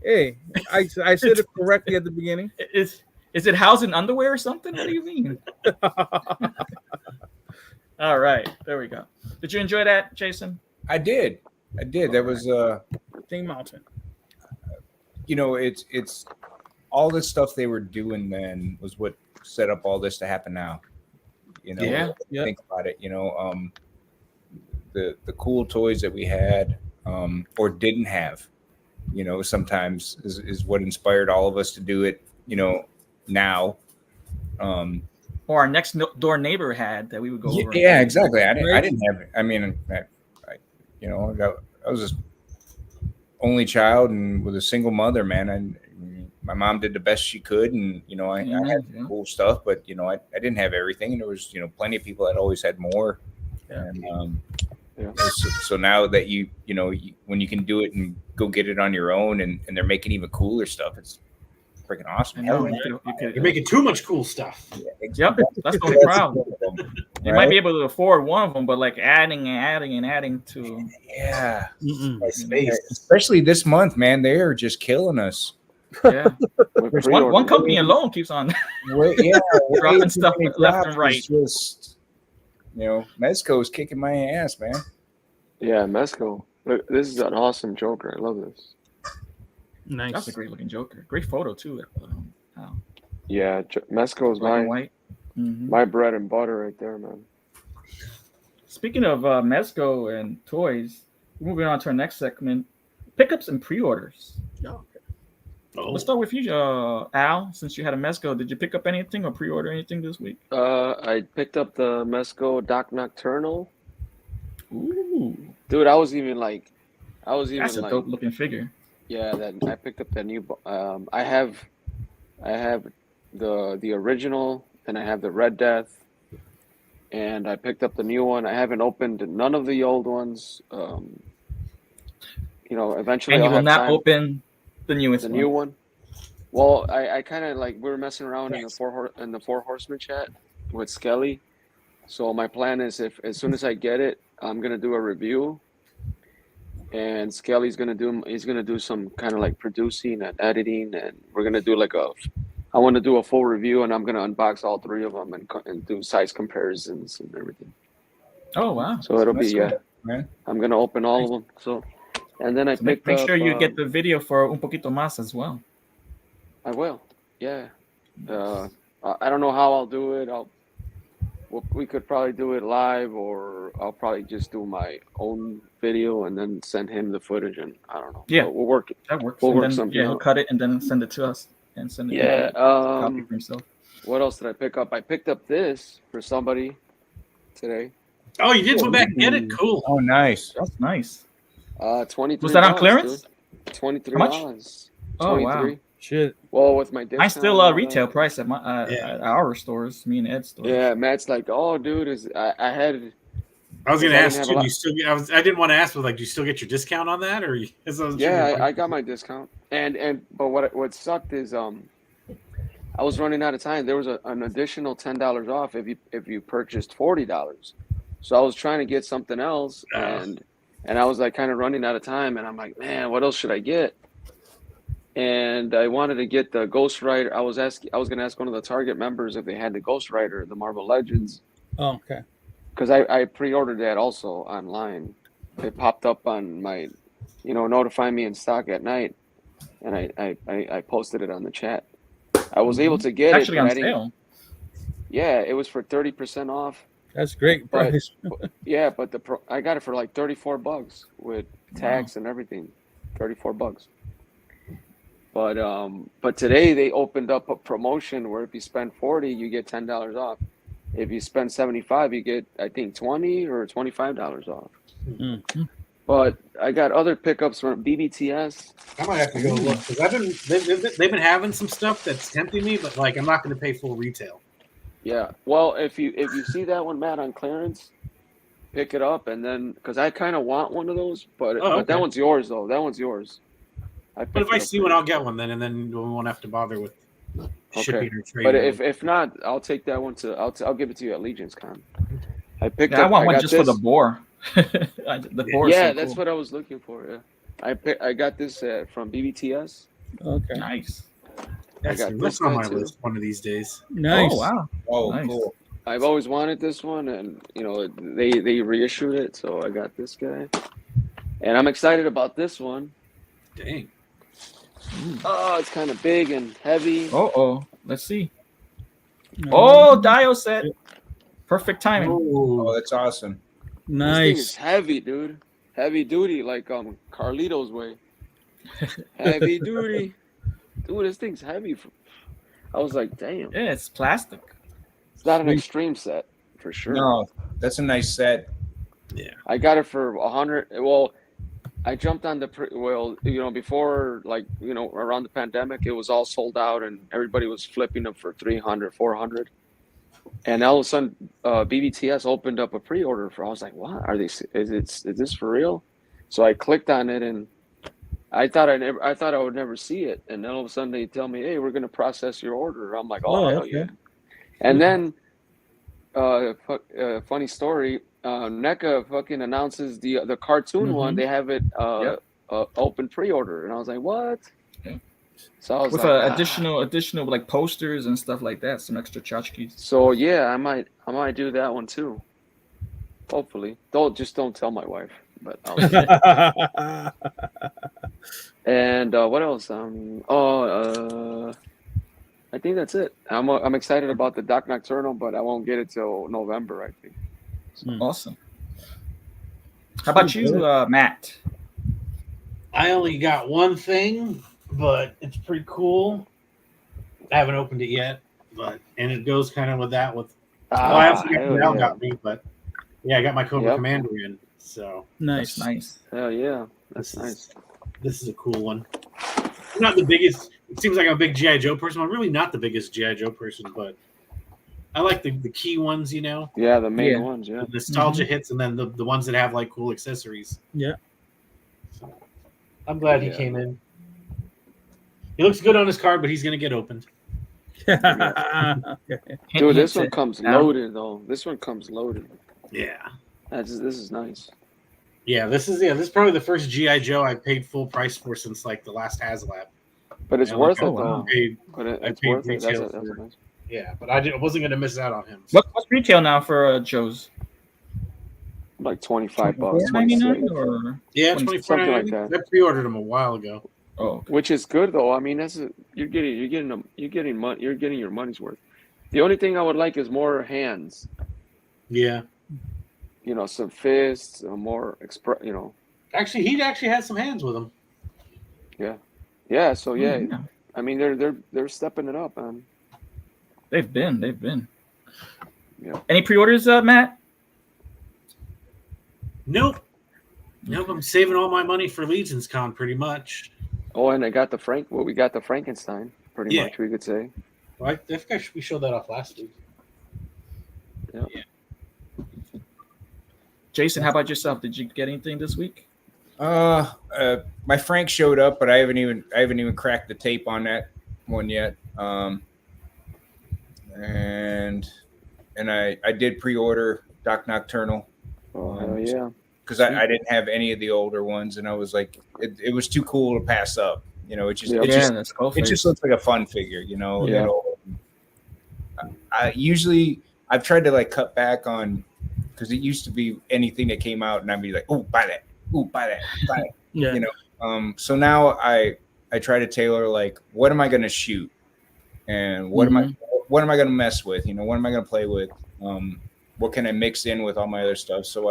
Hey, I said it correctly at the beginning. Is it housed in underwear or something? What do you mean? All right, there we go. Did you enjoy that, Jason? I did. That was Thing Mountain. you know, it's all this stuff they were doing then was what set up all this to happen now. You know, Yeah. think about it. You know, the cool toys that we had or didn't have, you know, sometimes is what inspired all of us to do it. You know, now. Or our next door neighbor had that we would go over. Yeah, exactly. I didn't have it. I mean, I I was an only child and with a single mother, man. And my mom did the best she could, and you know, I had cool stuff, but you know, I didn't have everything, and there was, you know, plenty of people that always had more. Yeah. And so now that you know, when you can do it and go get it on your own, and they're making even cooler stuff, it's freaking awesome. I know, You're making too much cool stuff. Yep, that's the only problem. You might be able to afford one of them, but like adding to space, especially this month, man, they are just killing us. Yeah, one company alone keeps on dropping stuff left and right. Just, you know, Mezco's kicking my ass, man. Yeah, Mezco. Look, this is an awesome Joker. I love this. Nice. That's a great looking Joker. Great photo too. Yeah, Mezco is my bread and butter right there, man. Speaking of Mezco and toys, moving on to our next segment, pickups and pre-orders. Let's start with you, Al. Since you had a Mezco, did you pick up anything or pre-order anything this week? I picked up the Mezco Doc Nocturnal. Ooh, dude, I was even that's a dope looking figure. Yeah, that I picked up that new. I have the original, and I have the Red Death, and I picked up the new one. I haven't opened none of the old ones. You know, eventually. And you will not open the newest one. New one. Well, I kind of like, we were messing around in the Four Horsemen chat with Skelly. So my plan is, as soon as I get it, I'm gonna do a review. And Skelly's gonna do some kind of like producing and editing, and we're gonna do I want to do a full review, and I'm gonna unbox all three of them and do size comparisons and everything. Oh wow! So it'll be man. I'm gonna open all of them. So, and then make sure you get the video for Un Poquito Más as well. I will. Yeah. I don't know how I'll do it. We could probably do it live, or I'll probably just do my own video and then send him the footage, and I don't know. Yeah, we'll work it. That works. We'll work then, something. He'll cut it and then send it to us and send it. Yeah. Copy for himself. What else did I pick up? I picked up this for somebody today. Oh, you did go back and get it? Cool. Oh, nice. That's nice. $23. Was that on clearance? Dude. $23. How much? Oh wow. Shit. Well, with my discount, I still retail price at my at our stores, me and Ed's stores. Yeah, Matt's like, oh, dude, I had. I was gonna ask you. Do you still? I didn't want to ask, but like, do you still get your discount on that, or? I got my discount, but what sucked is I was running out of time. There was an additional $10 off if you purchased $40. So I was trying to get something else, and I was like kind of running out of time, and I'm like, man, what else should I get? And I wanted to get the Ghost Rider. I was going to ask one of the Target members if they had the Ghost Rider, the Marvel Legends. Oh, okay. Because I pre-ordered that also online. It popped up on my, notify me in stock at night, and I posted it on the chat. I was able to get actually on sale. Yeah, it was for 30% off. That's great price. But I got it for like $34 with tax and everything. $34. But today they opened up a promotion where if you spend $40, you get $10 off. If you spend $75, you get, I think, $20 or $25 off. Mm-hmm. But I got other pickups from BBTS. I might have to go look because they've been having some stuff that's tempting me, but like I'm not going to pay full retail. Yeah. Well, if you see that one, Matt, on clearance, pick it up, and then because I kind of want one of those, but okay. that one's yours though. That one's yours. But if I see one, I'll get one then, and then we won't have to bother with shipping or trading. But if not, I'll take that one to. I'll give it to you at Legion's Con. I picked Yeah, up. I want one got just this. for the boar. The boar. Yeah, so that's cool. what I was looking for. Yeah, I got this from BBTS. Okay. Nice. That's I got this on guy my too. list one of these days. Nice. Oh wow. Oh, Nice. cool. I've always wanted this one, and they reissued it, so I got this guy, and I'm excited about this one. Dang. Oh, it's kind of big and heavy. Oh, let's see. No. Oh, Dio set. Perfect timing. Oh, that's awesome. This thing is Nice. heavy, dude. Heavy duty, like Carlito's way. Heavy duty, dude. This thing's heavy. I was like, damn. Yeah, it's plastic. It's not an extreme set for sure. No, that's a nice set. Yeah. I got it for 100. Well, I jumped on before, around the pandemic, it was all sold out and everybody was flipping them for 300, 400. And all of a sudden, BBTS opened up a pre-order I was like, what are they? Is this for real? So I clicked on it and I thought I would never see it. And then all of a sudden they tell me, hey, we're going to process your order. I'm like, oh, hell okay. yeah. And then, funny story, NECA fucking announces the cartoon one. They have it open pre-order, and I was like, "What?" Okay. So I was With like, additional like posters and stuff like that, some extra tchotchkes. So yeah, I might do that one too. Hopefully, don't tell my wife. But and what else? I think that's it. I'm excited about the Doc Nocturnal, but I won't get it till November, I think. Awesome. How about you, Matt? I only got one thing, but it's pretty cool. I haven't opened it yet, and it goes kind of with that. I also got me, but yeah, I got my Cobra Commander in. So nice. That's nice. Hell yeah, that's nice. This is a cool one. I'm not the biggest. It seems like I'm a big G.I. Joe person. I'm really not the biggest G.I. Joe person, but I like the key ones, Yeah, the main ones, yeah. The nostalgia hits, and then the ones that have like cool accessories. Yeah. So, I'm glad he came in. He looks good on his card, but he's going to get opened. Dude, this one comes loaded, though. This one comes loaded. Yeah. This is nice. Yeah, this is probably the first G.I. Joe I paid full price for since like the last HasLab. But it's worth it, though. Wow. It's worth it. That's nice. Yeah, but I wasn't going to miss out on him. So. What's retail now for Joe's? Like $25, $24.99 or yeah, something like that. I pre-ordered them a while ago. Oh, okay. Which is good though. I mean, you're getting your money's worth. The only thing I would like is more hands. Yeah. Some fists, more Actually, he had some hands with him. Yeah. Yeah. So yeah. Yeah. I mean, they're stepping it up, man. They've been. Yeah. Any pre-orders, Matt? Nope. I'm saving all my money for Legion's Con pretty much. Oh, and I got we got the Frankenstein, pretty much, we could say. Well, I think we showed that off last week. Yeah. Jason, how about yourself? Did you get anything this week? My Frank showed up, but I haven't even cracked the tape on that one yet. And I did pre-order Doc Nocturnal. Oh, hell yeah. Because I didn't have any of the older ones, and I was like, it was too cool to pass up. It just looks like a fun figure. Yeah. I've tried to like cut back on, because it used to be anything that came out, and I'd be like, oh, buy that, buy that. Yeah. So now I try to tailor like, what am I going to shoot, and what am I going to mess with? What am I going to play with? What can I mix in with all my other stuff? So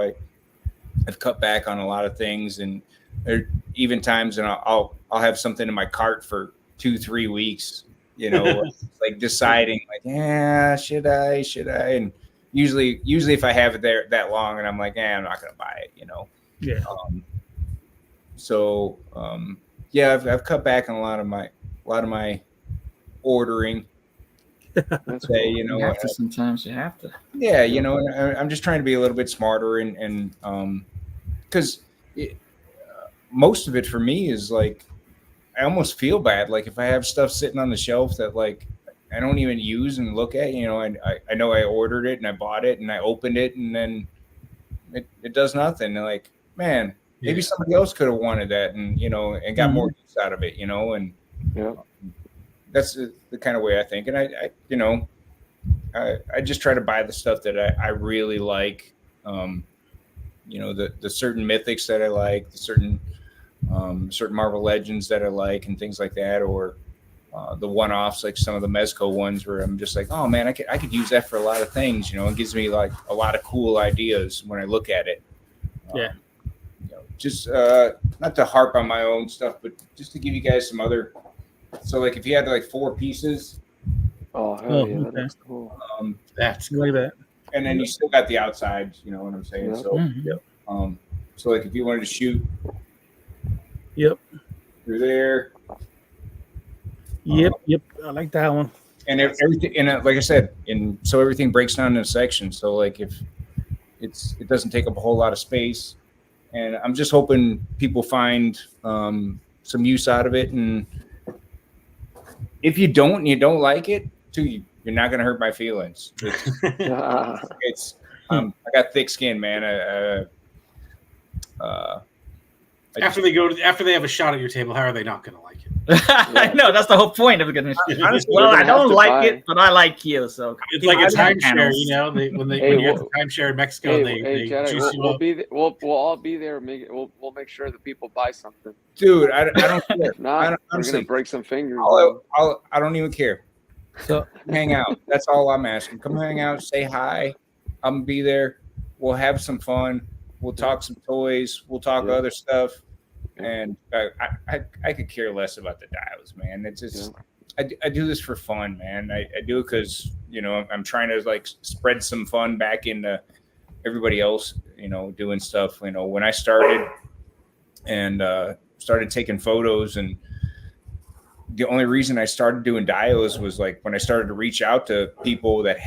I've cut back on a lot of things, and there are even times, and I'll have something in my cart for 2-3 weeks, like deciding like, yeah, should I? And usually if I have it there that long, and I'm like, I'm not gonna buy it, Yeah. So yeah, I've cut back on a lot of my ordering. That's Say, cool. you You know, have to sometimes. You have to. yeah, you know, and I'm just trying to be a little bit smarter and because most of it for me is like I almost feel bad. Like if I have stuff sitting on the shelf that like I don't even use and look at, you know, and I know I ordered it and I bought it and I opened it and then it does nothing. And like, man, maybe somebody else could have wanted that and, you know, and got more use out of it, you know, and Yeah. that's the kind of way I think. And I you know, I just try to buy the stuff that I really like. You know, the certain mythics that I like, the certain Marvel Legends that I like and things like that, or the one-offs like some of the Mezco ones where I'm just like, oh man, I could use that for a lot of things. You know, it gives me like a lot of cool ideas when I look at it. Yeah. You know, just not to harp on my own stuff, but just to give you guys some other. So like if you had like 4 pieces, Oh hell yeah, okay. that's cool. That's Like that. and then you still got the outside. You know what I'm saying? Yeah. So so like if you wanted to shoot. Yep. Through there. Yep. I like that one. And everything, and like I said, and so everything breaks down into sections. So like if it doesn't take up a whole lot of space, and I'm just hoping people find some use out of it. And if you don't and you don't like it, too, you're not going to hurt my feelings. It's I got thick skin, man. after they have a shot at your table, how are they not going to like it? I know that's the whole point of it. Honestly, Well, I have don't to like buy. it, but I like you. So It's like a timeshare, panels. you know. When Hey, you're at the timeshare in Mexico, they Jedi, juice you we'll up. be we'll all be there. We'll make sure that people buy something. dude, I don't care. If not, we're honestly, gonna break some fingers. I don't even care. So Hang out. That's all I'm asking. Come hang out, say hi. I'm gonna be there. We'll have some fun. We'll talk some toys. We'll talk other stuff. And I could care less about the dials, man. It's just I do this for fun, man. I do it because you know I'm trying to like spread some fun back into everybody else. You know, doing stuff. You know, when I started and started taking photos, and the only reason I started doing dials was like when I started to reach out to people that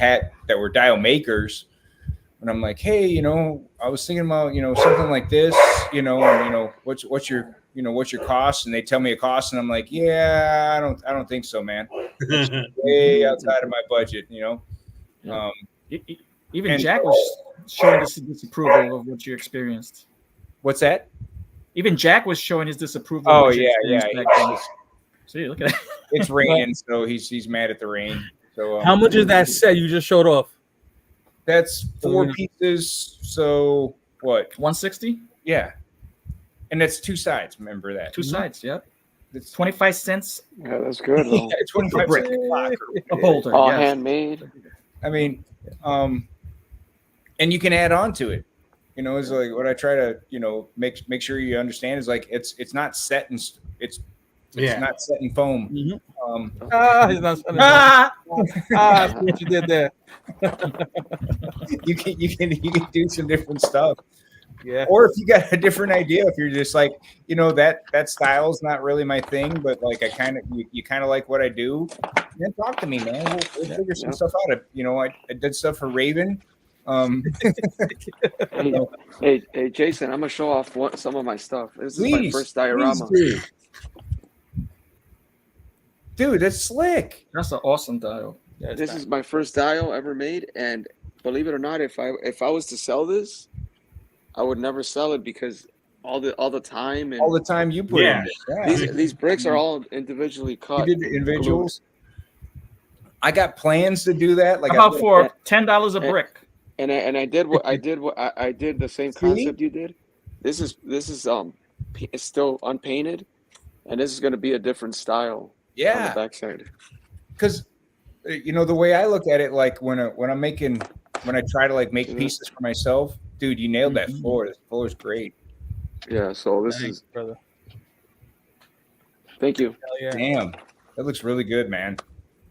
were dial makers. And I'm like, hey, you know, I was thinking about, you know, something like this, you know, and you know, what's your cost? And they tell me a cost, and I'm like, yeah, I don't think so, man. Way outside of my budget, you know. Even Jack was showing his disapproval of what you experienced. What's that? Even Jack was showing his disapproval. Oh of what you yeah. experienced back then. See, look at that. It's raining, so he's mad at the rain. So how much is that set you just showed off? That's 4 pieces. So what? 160. Yeah, and that's 2 sides. Remember that? 2 sides. Yep. It's 25 cents. Yeah, that's good. Yeah, 25 brick. cents a clock. A holder. All yes. handmade. I mean, and you can add on to it. You know, it's like what I try to, you know, make sure you understand is like it's not set in it's not set in foam. Mm-hmm. He's not set in foam. What you did there. You can do some different stuff. Yeah. Or if you got a different idea, if you're just like, you know, that style is not really my thing, but like you kind of like what I do, then talk to me, man. We'll figure some stuff out. You know, I did stuff for Raven. Hey, Jason, I'm gonna show off some of my stuff. This is my first diorama. Dude, that's slick. That's an awesome dial. Yeah, This is my first dial ever made, and believe it or not, if I was to sell this, I would never sell it because all the time and all the time you put in. Yeah. These bricks are all individually cut. You did the individuals. I got plans to do that. Like how about for $10 a brick? And I did what I did the same concept you did. This is it's still unpainted, and this is going to be a different style. Yeah, on the backside. Because you know the way I look at it, like when I try to like make pieces for myself, dude, you nailed that floor. This floor is great. Yeah. So this Thanks, is brother. Thank you. Yeah. Damn, that looks really good, man.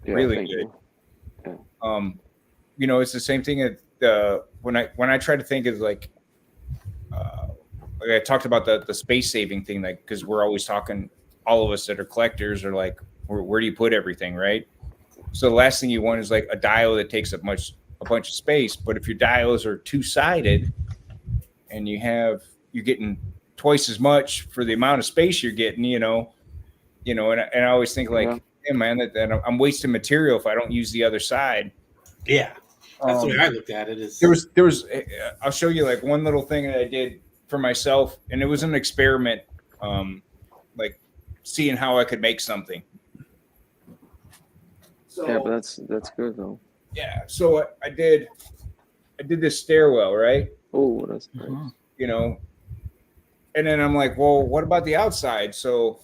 Yeah, really good. Yeah. You know, it's the same thing at when I try to think of like I talked about the space saving thing, like because we're always talking. All of us that are collectors are like, where do you put everything, right? So the last thing you want is like a dial that takes up a bunch of space. But if your dials are two-sided and you're getting twice as much for the amount of space you're getting, and I always think like, hey man, that I'm wasting material if I don't use the other side. Yeah, that's the way I looked at it. Is there was I'll show you like one little thing that I did for myself, and it was an experiment, like seeing how I could make something. So, yeah, but that's good though. Yeah, so I did this stairwell, right? Oh, that's nice. And then I'm like, well, what about the outside? So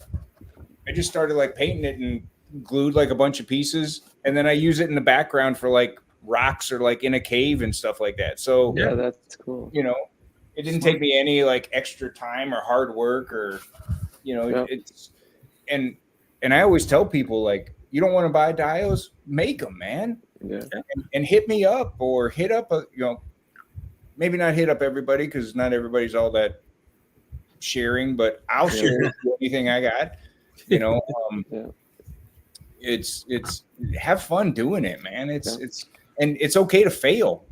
I just started like painting it and glued like a bunch of pieces, and then I use it in the background for like rocks or like in a cave and stuff like that. So yeah, that's cool. It didn't take me any like extra time or hard work or it's and I always tell people like, you don't want to buy dials, make them, man. Yeah. And hit me up or hit up maybe not hit up everybody because not everybody's all that sharing, but I'll share anything I got. It's have fun doing it, man. It's and it's okay to fail.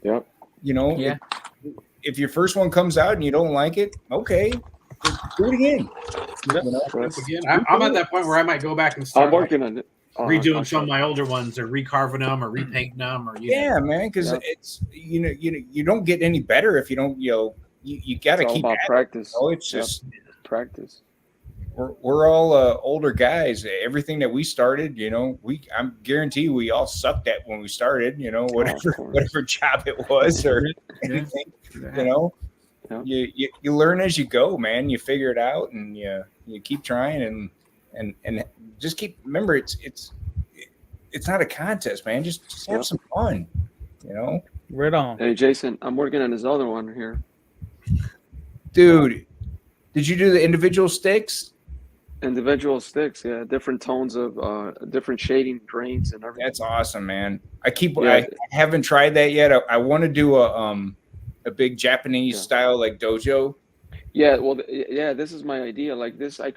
Yeah. If your first one comes out and you don't like it, okay, do it again. I'm at that point where I might go back and start. I'm working on it. Redoing some of my older ones, or recarving them, or repainting them, or man, because it's you don't get any better if you don't you got to keep about practice. It's just practice. We're all older guys. Everything that we started, I'm guarantee we all sucked at when we started. Whatever job it was or anything. You learn as you go, man. You figure it out, and you keep trying, and just remember it's not a contest, man. Just have some fun, Right on. Hey Jason, I'm working on this other one here, dude. Did you do the individual sticks? Individual sticks, yeah, different tones of different shading, grains, and everything. That's awesome, man. I haven't tried that yet. I want to do a big Japanese style like dojo. Yeah, well, this is my idea. Like this, I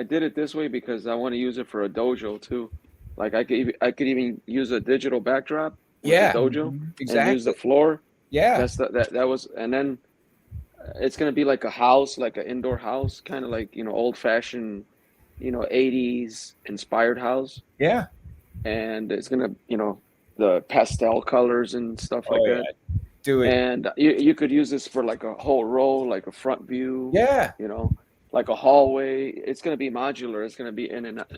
did it this way because I want to use it for a dojo too. Like I could even use a digital backdrop. With the dojo, exactly. And use the floor. Yeah, that was, and then it's gonna be like a house, like an indoor house, kind of like old fashioned, 80s inspired house. Yeah, and it's gonna the pastel colors and stuff like that. Do it. And you could use this for like a whole row, like a front view. Yeah. Like a hallway. It's going to be modular. It's going to be in and out.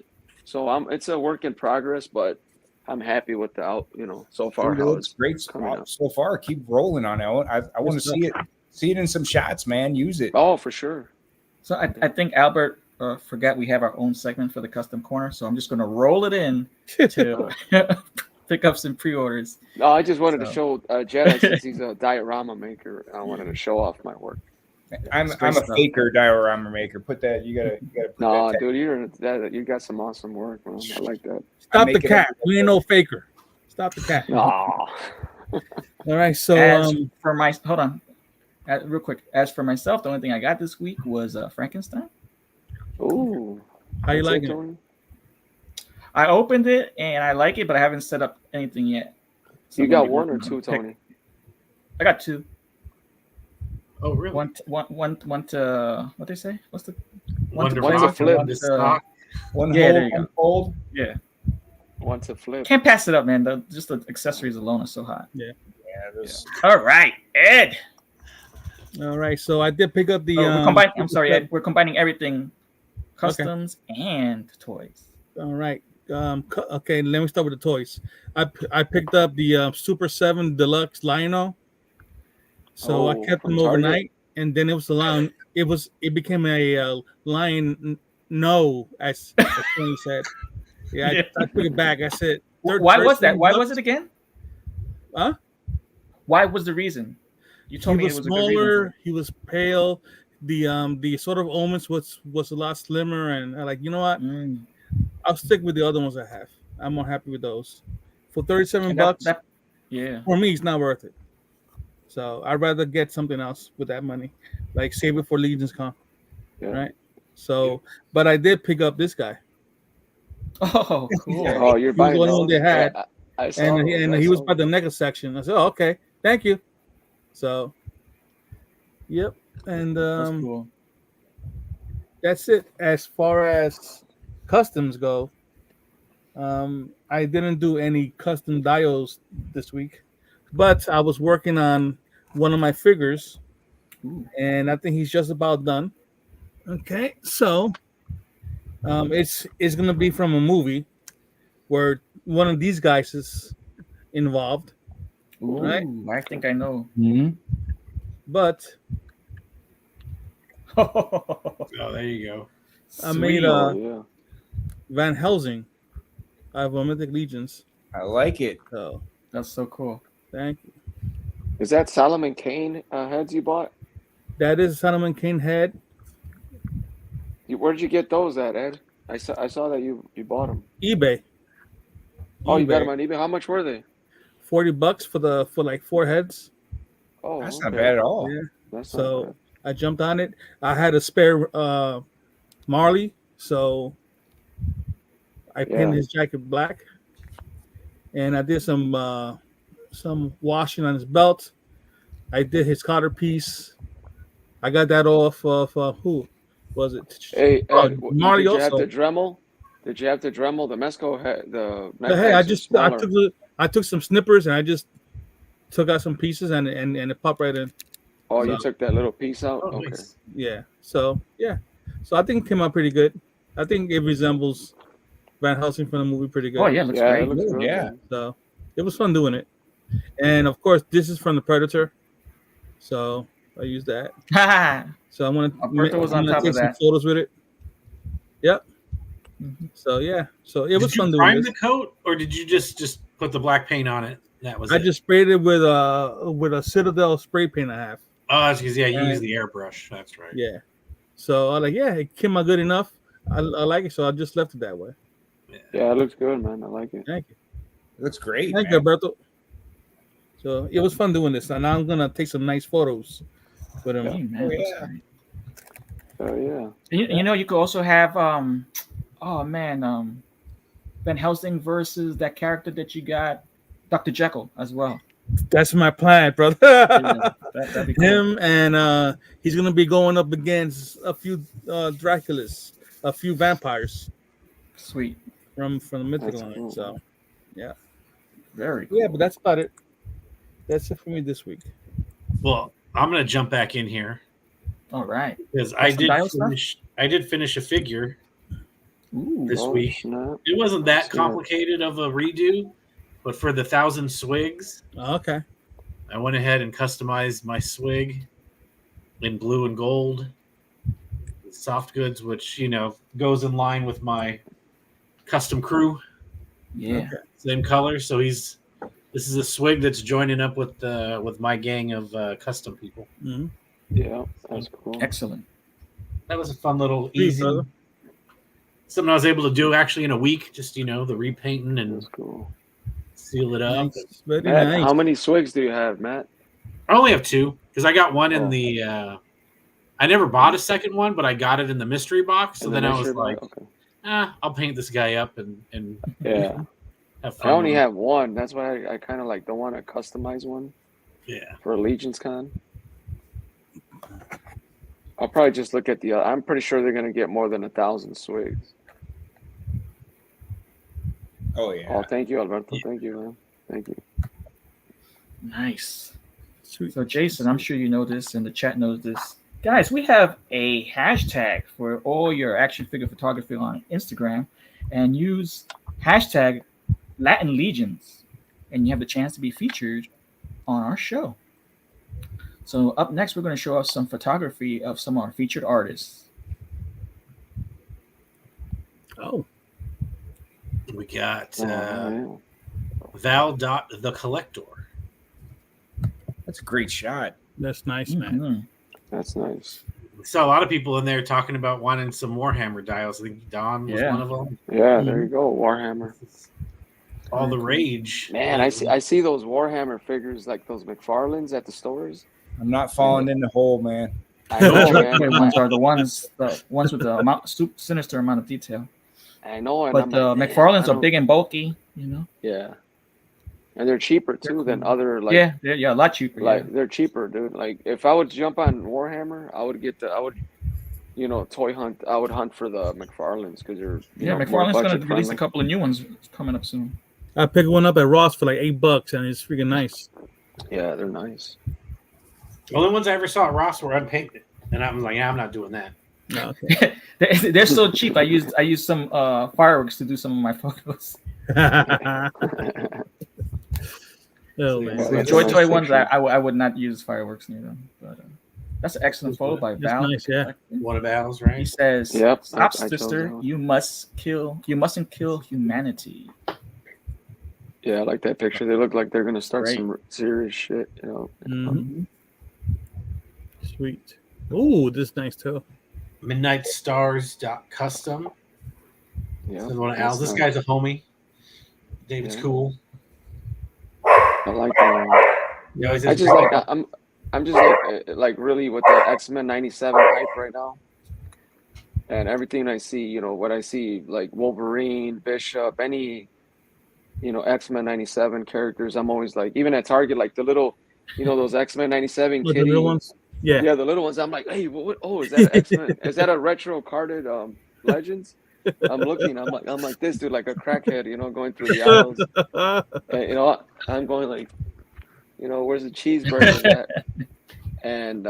So it's a work in progress, but I'm happy with the so far. Dude, it's great so far. Keep rolling on it. I want to see it in some shots, man. Use it. Oh, for sure. So I think Albert forgot we have our own segment for the custom corner. So I'm just going to roll it in to pick up some pre-orders. No, I just wanted to show Jedi, since he's a diorama maker. I wanted to show off my work. I'm a faker diorama maker. Put that. You gotta. No, dude, you got some awesome work, man. I like that. Stop the cat. We ain't no faker. Stop the cat. No. All right. So hold on, real quick. As for myself, the only thing I got this week was Frankenstein. Ooh. How you like it? I opened it and I like it, but I haven't set up anything yet. So you got one or two, Tony? I got two. Oh, really? One to what they say? What's the one to flip? One hold. Yeah. One to flip. Can't pass it up, man. Just the accessories alone are so hot. Yeah. All right, Ed. All right. So I did pick up the. I'm sorry, Ed. We're combining everything, customs and toys. All right. Okay. Let me start with the toys. I picked up the Super 7 Deluxe Lionel. So I kept them overnight, and then it was a lion. It became a lion. No, as Tony said. Yeah, I took it back. I said, why was that? Why was it again? Huh? Why was the reason? You told me it was smaller. A good reason. He was pale. The sort of omens was a lot slimmer, and I like, you know what? I'll stick with the other ones I have. I'm more happy with those. For $37, yeah. For me, it's not worth it. So I'd rather get something else with that money, like save it for Legion's Con, Yeah. right? So, but I did pick up this guy. Oh, cool. Oh, you're He was the buying only one those? they had, Yeah, I saw and those. he was by the NECA section. I said, "Oh, okay, thank you." So, yep, and That's cool. that's it. As far as customs go, I didn't do any custom dials this week, but I was working on one of my figures, Ooh. and I think he's just about done. Okay, so it's gonna be from a movie where one of these guys is involved, right? Ooh, I think I know. Mm-hmm. But Oh, there you go. I made Sweet. Oh yeah. Van Helsing of Mythic Legions. I like it. So That's so cool. thank you. Is that Solomon Kane heads you bought? That is Solomon Kane head. Where did you get those at, Ed? I saw that you bought them. eBay. Oh, you got them on eBay. How much were they? $40 for like 4 heads. Oh, That's okay. not bad at all. Yeah. That's not So bad. I jumped on it. I had a spare Marley, so I pinned Yeah. his jacket black, and I did some washing on his belt. I did his collar piece. I got that off of who was it? Hey, Oh, Ed, Marley did you have also. to Dremel? Did you have to Dremel the Mesco head? The neck Hey, bags are smaller. I took some snippers and I just took out some pieces and it popped right in. Oh, you So- took that little piece out? Oh, Okay. nice. Yeah. So I think it came out pretty good. I think it resembles Van Helsing from the movie pretty good. Oh yeah, looks Yeah, great. it looks good. Yeah. Man. So it was fun doing it. And of course, this is from the Predator. So I used that. Ha! So I'm gonna, Alberto was on top of take some that. photos with it. Yep. Mhm. So yeah. So it was Did you fun doing prime this. the coat, or did you just put the black paint on it? That was I it. just sprayed it with a Citadel spray paint I have. Oh, that's because you Right. use the airbrush. That's right. Yeah. So I like, yeah, it came out good enough. I like it, so I just left it that way. Yeah, it looks good, man. I like it. Thank you. It looks great. Thank you, Alberto. So it was fun doing this, and now I'm gonna take some nice photos with him. Hey, man, Oh, looks yeah. great. Oh yeah. You know, you could also have Van Helsing versus that character that you got, Dr. Jekyll as well. That's my plan, brother. Yeah, that'd be cool. Him and he's gonna be going up against a few Draculas, a few vampires Sweet. from the Mythic That's line. cool. So Very cool. yeah, but that's about it. That's it for me this week. Well, I'm gonna jump back in here All right. because Got some dial stuff? I did finish a figure Ooh. this Oh, week. snap. It wasn't that See that. complicated of a redo, but for the 1,000 swigs, Okay. I went ahead and customized my swig in blue and gold, soft goods, which goes in line with my custom crew, Yeah. same color. So this is a swig that's joining up with my gang of custom people. Mm-hmm. Yeah, that's cool. Excellent. That was a fun little Sweet, easy brother. something I was able to do actually in a week. Just the repainting and That's cool. seal it up. Nice. Very Matt, nice. how many swigs do you have, Matt? I only have 2 because I got one in Oh. the. I never bought a second one, but I got it in the mystery box. So In then the I was mystery like, box? Okay. I'll paint this guy up and Yeah. have I fun. only with it. have one. That's why I kind of like don't want to customize one Yeah. for Legion's Con. I'll probably just look at the. I'm pretty sure they're gonna get more than 1,000 swigs. Oh yeah. Oh, thank you, Alberto. Thank you, man. Thank you. Nice. Sweet. So, Jason, I'm sure you know this, and the chat knows this. Guys, we have a hashtag for all your action figure photography on Instagram, and use hashtag Latin Legions, and you have the chance to be featured on our show. So, up next, we're going to show off some photography of some of our featured artists. Oh, We got Oh, yeah. Val the Collector. That's a great shot. that's nice, man. Mhm. That's nice. We saw a lot of people in there talking about wanting some Warhammer dials. I think Don was Yeah. one of them. Yeah, there you go, Warhammer. all the rage. Man, I see those Warhammer figures like those McFarlanes at the stores. I'm not falling in the hole, man. I know, man. The ones are the ones with the sinister amount of detail. I know, and But I'm the like, McFarlanes are big and bulky, you know. Yeah, and they're cheaper too than other like. Yeah, a lot cheaper. Like they're cheaper, dude. Like if I would jump on Warhammer, I would toy hunt. I would hunt for the McFarlanes because they're McFarlane's gonna release a couple of new ones coming up soon. I picked one up at Ross for like $8, and it's freaking nice. Yeah, they're nice. The only ones I ever saw at Ross were unpainted, and I was like, yeah, I'm not doing that. No, okay. They're so cheap. I used some fireworks to do some of my photos. Oh man, The Joy Toy ones, I would not use fireworks near them. But that's an excellent photo by Val. Nice, yeah. One of Val's, right? He says, Yep, "Stop, I sister. You mustn't kill humanity." Yeah, I like that picture. They look like they're gonna start Great. some serious shit. You know. Mm-hmm. Sweet. Oh, this is nice too. MidnightStars.custom. Yeah. This is one of Al's. This guy's a homie. David's cool. I like that. Yeah, I just like I'm just like really with the X-Men 97 hype right now. And everything I see, you know, what I see like Wolverine, Bishop, any X-Men 97 characters, I'm always like, even at Target, like the little, those X-Men 97 The kitty little ones. Yeah, the little ones. I'm like, hey, what? Oh, is that an X-Men? Is that a retro carded Legends? I'm looking. I'm like this dude, like a crackhead, going through the aisles. And, I'm going like, where's the cheeseburger at? And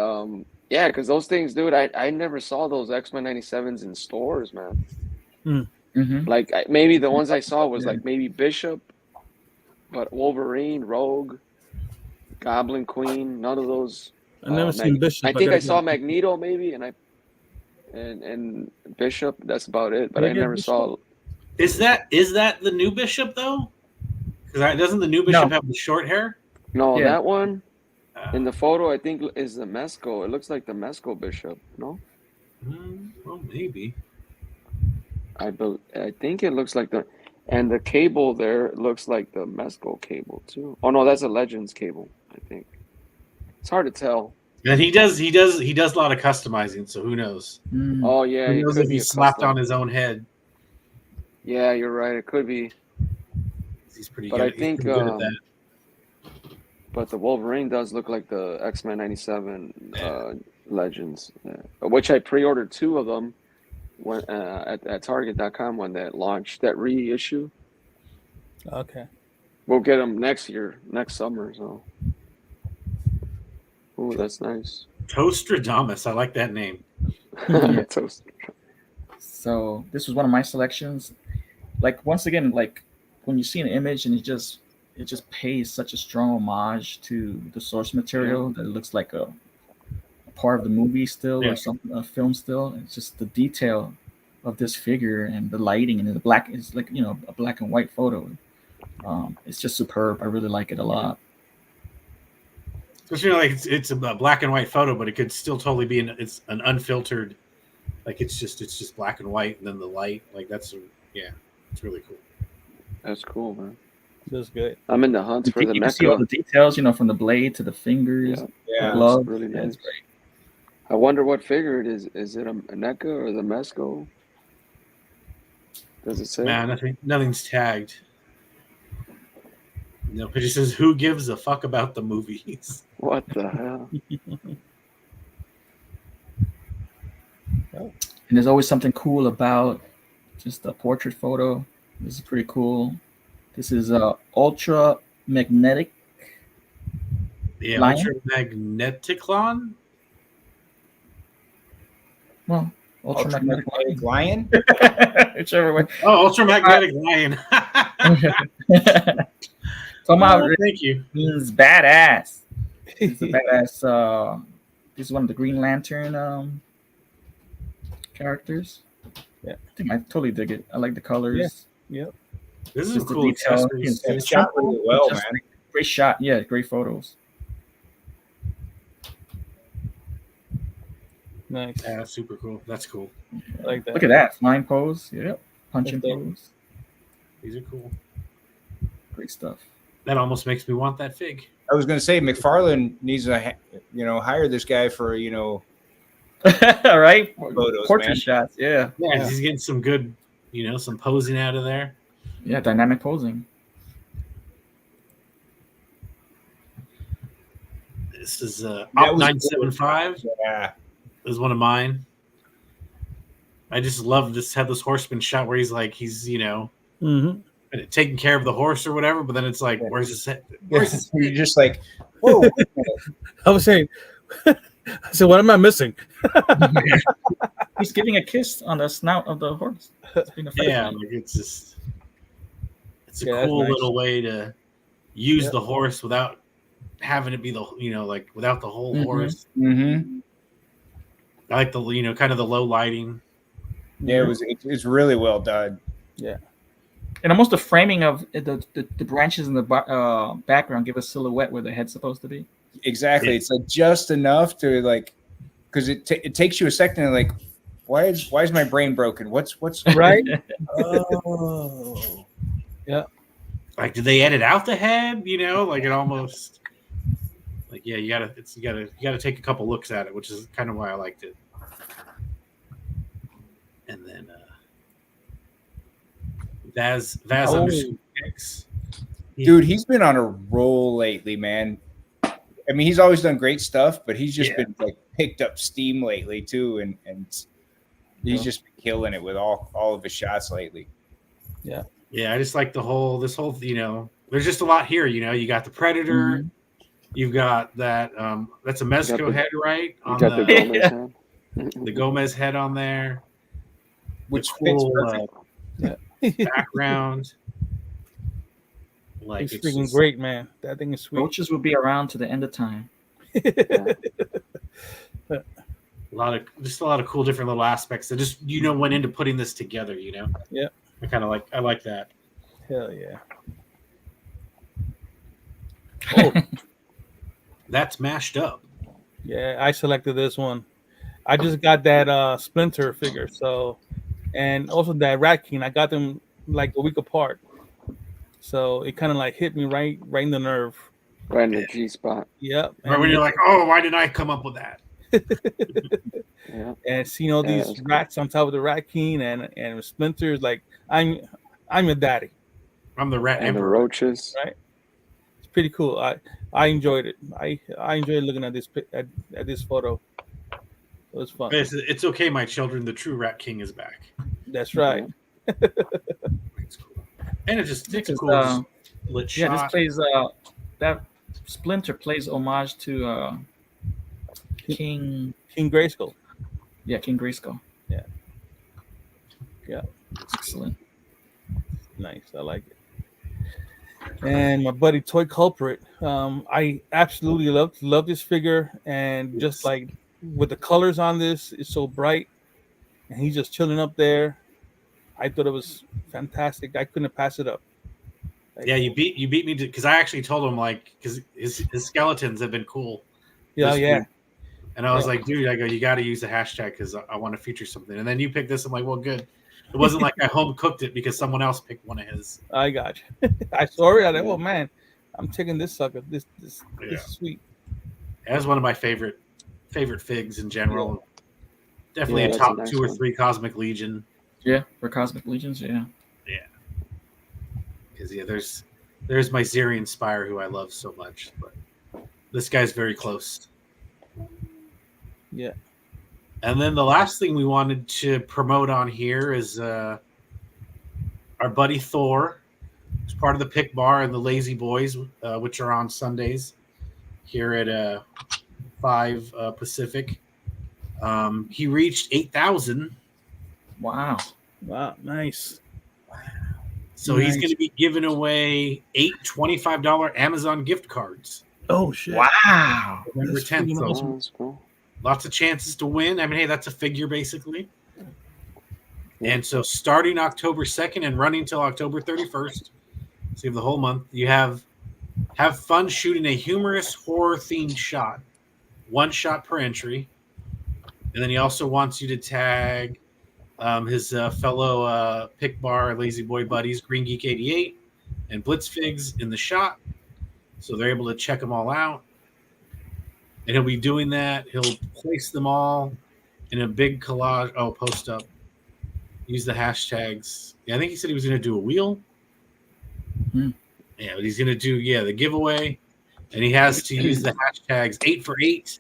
yeah, because those things, dude, I never saw those X-Men 97s in stores, man. Mm-hmm. Like maybe the ones I saw was like maybe Bishop, but Wolverine, Rogue, Goblin Queen, none of those. I never seen Bishop. I think I saw Magneto maybe, and Bishop. That's about it. But I never saw. Is that the new Bishop though? Because doesn't the new Bishop have the short hair? No, that one in the photo I think is the Mesco. It looks like the Mesco Bishop. No. Well, maybe. I think it looks like and the cable there looks like the Mesco cable too. Oh no, that's a Legends cable. I think. It's hard to tell. And he does a lot of customizing, so who knows? Oh yeah, Who knows if he slapped on his own head? Yeah, you're right. It could be. He's pretty but good. I think, good at that. But the Wolverine does look like the X-Men 97 Legends, which I pre-ordered 2 of them when at Target.com when that launched, that reissue. Okay. We'll get them next summer. So. Oh, that's nice. Toastradamus. I like that name. Toast. So this was one of my selections. Like once again, like when you see an image and it just pays such a strong homage to the source material that it looks like a part of the movie still or something, a film still. It's just the detail of this figure and the lighting and the black is like a black and white photo. It's just superb. I really like it a lot. Especially like it's a black and white photo, but it could still totally be it's an unfiltered, like it's just black and white, and then the light, like it's really cool. That's cool, man. That's good. I'm in the hunt for the You can see all the details, from the blade to the fingers, the glove. Really nice. It's great. I wonder what figure it is. Is it a NECA or the Mesco? Does it say? Man, nothing's tagged. No, it just says, "Who gives a fuck about the movies?" What the hell? And there's always something cool about just a portrait photo. This is pretty cool. This is ultra magnetic. Yeah, lion? ultra magneticlon. Well, ultramagnetic lion. Whichever way. Oh, ultramagnetic lion. Somehow, thank you. Means badass. It's a badass. This is one of the Green Lantern characters. Yeah, I think I totally dig it. I like the colors. Yeah. This is just cool. It's shot really well, man. Great shot. Yeah, great photos. Nice. Yeah, super cool. That's cool. I like that. Look at that flying pose. Yep, punching That's dope. pose. These are cool. Great stuff. That almost makes me want that fig. I was going to say McFarlane needs to, hire this guy for, All right, photos, portrait man. shots. Yeah, Yeah, he's getting some good, some posing out of there. yeah, dynamic posing. This is That Op was 975. Yeah. Is one of mine. I just love this. Have this horseman shot where he's Mhm. taking care of the horse or whatever, but then it's like, where's his head? Where's his You're just like, whoa. I was saying, I said, what am I missing? He's giving a kiss on the snout of the horse. Yeah, like it's a Yeah, that's cool nice. little way to use Yep. the horse without having it be without the whole Mhm. horse. Mm-hmm. I like the kind of the low lighting. Yeah, it's really well done. And almost the framing of the branches in the background give a silhouette where the head's supposed to be. Exactly. Yeah. It's like just enough to because it takes you a second to like, why is my brain broken? What's Right? oh. Like, did they edit out the head? Like it almost like you gotta take a couple looks at it, which is kind of why I liked it. And then Vaz underscore X. Dude, he's been on a roll lately, man. I mean, he's always done great stuff, but he's just been like picked up steam lately too, and he's just been killing it with all of his shots lately. Yeah. Yeah, I just like this whole there's just a lot here. You got the Predator, Mhm. you've got that that's a Mezco head, right? You On got the Gomez Yeah. head. the Gomez head on there, Which the cool fits background. Like It's it's freaking just, great, man. That thing is sweet. Roaches will be around to the end of time. a lot of cool different little aspects that just went into putting this together. Yeah. I like that. Hell yeah. Oh, that's mashed up. Yeah, I selected this one. I just got that Splinter figure, and also that Rat King. I got them like a week apart, so it kind of like hit me right in the nerve. Right in the G spot. Yep. Right when you're like, oh, why didn't I come up with that? Yeah. and seeing all these that's rats on top of the Rat King and Splinters, like I'm a daddy. I'm the rat And the emperor. roaches. Right. It's pretty cool. I enjoyed it. I enjoyed looking at this photo. It was fun. It's okay, my children. The true Rat King is back. That's right. It's cool. And it's a Because, cool lit Yeah, shot. this plays that Splinter plays homage to King. King Grayskull. Yeah, King Grayskull. Yeah. Yeah. Excellent. Nice. I like it. And my buddy Toy Culprit. I absolutely love this figure, and just like with the colors on this, it's so bright, and he's just chilling up there. I thought it was fantastic. I couldn't pass it up. Yeah, you beat me because I actually told him because his skeletons have been cool. Yeah, this yeah. week. And I was like, dude, you got to use the hashtag because I want to feature something. And then you picked this. I'm like, well, good. It wasn't like I home cooked it because someone else picked one of his. I got you. I saw it. I like, oh man, I'm taking this sucker. This is sweet. That's one of my favorite figs in general. Definitely Yeah, a that's top a nice 2 or one. 3 Cosmic Legion. Yeah, for Cosmic Legions. Yeah. Because there's my Zerian Spire who I love so much, but this guy's very close. Yeah. And then the last thing we wanted to promote on here is our buddy Thor, who's part of the Pick Bar and the Lazy Boys, which are on Sundays here at 5 Pacific. He reached 8,000. Wow. Wow. Nice. So he's Nice. going to be giving away 8 $25 Amazon gift cards. Oh shit. Wow. November That's 10th. freaking So awesome. Oh, that's cool. lots of chances to win. I mean, hey, that's a figure basically. And so starting October 2nd and running till October 31st, so you have the whole month, you have fun shooting a humorous horror themed shot, 1 shot per entry. And then he also wants you to tag his fellow Pick Bar Lazy Boy buddies, Green Geek 88 and Blitzfigs in the shop, so they're able to check them all out. And he'll be doing that. He'll place them all in a big collage. Oh, post up. Use the hashtags. Yeah, I think he said he was going to do a wheel. Yeah, but he's going to do the giveaway, and he has to use the hashtags 8for8,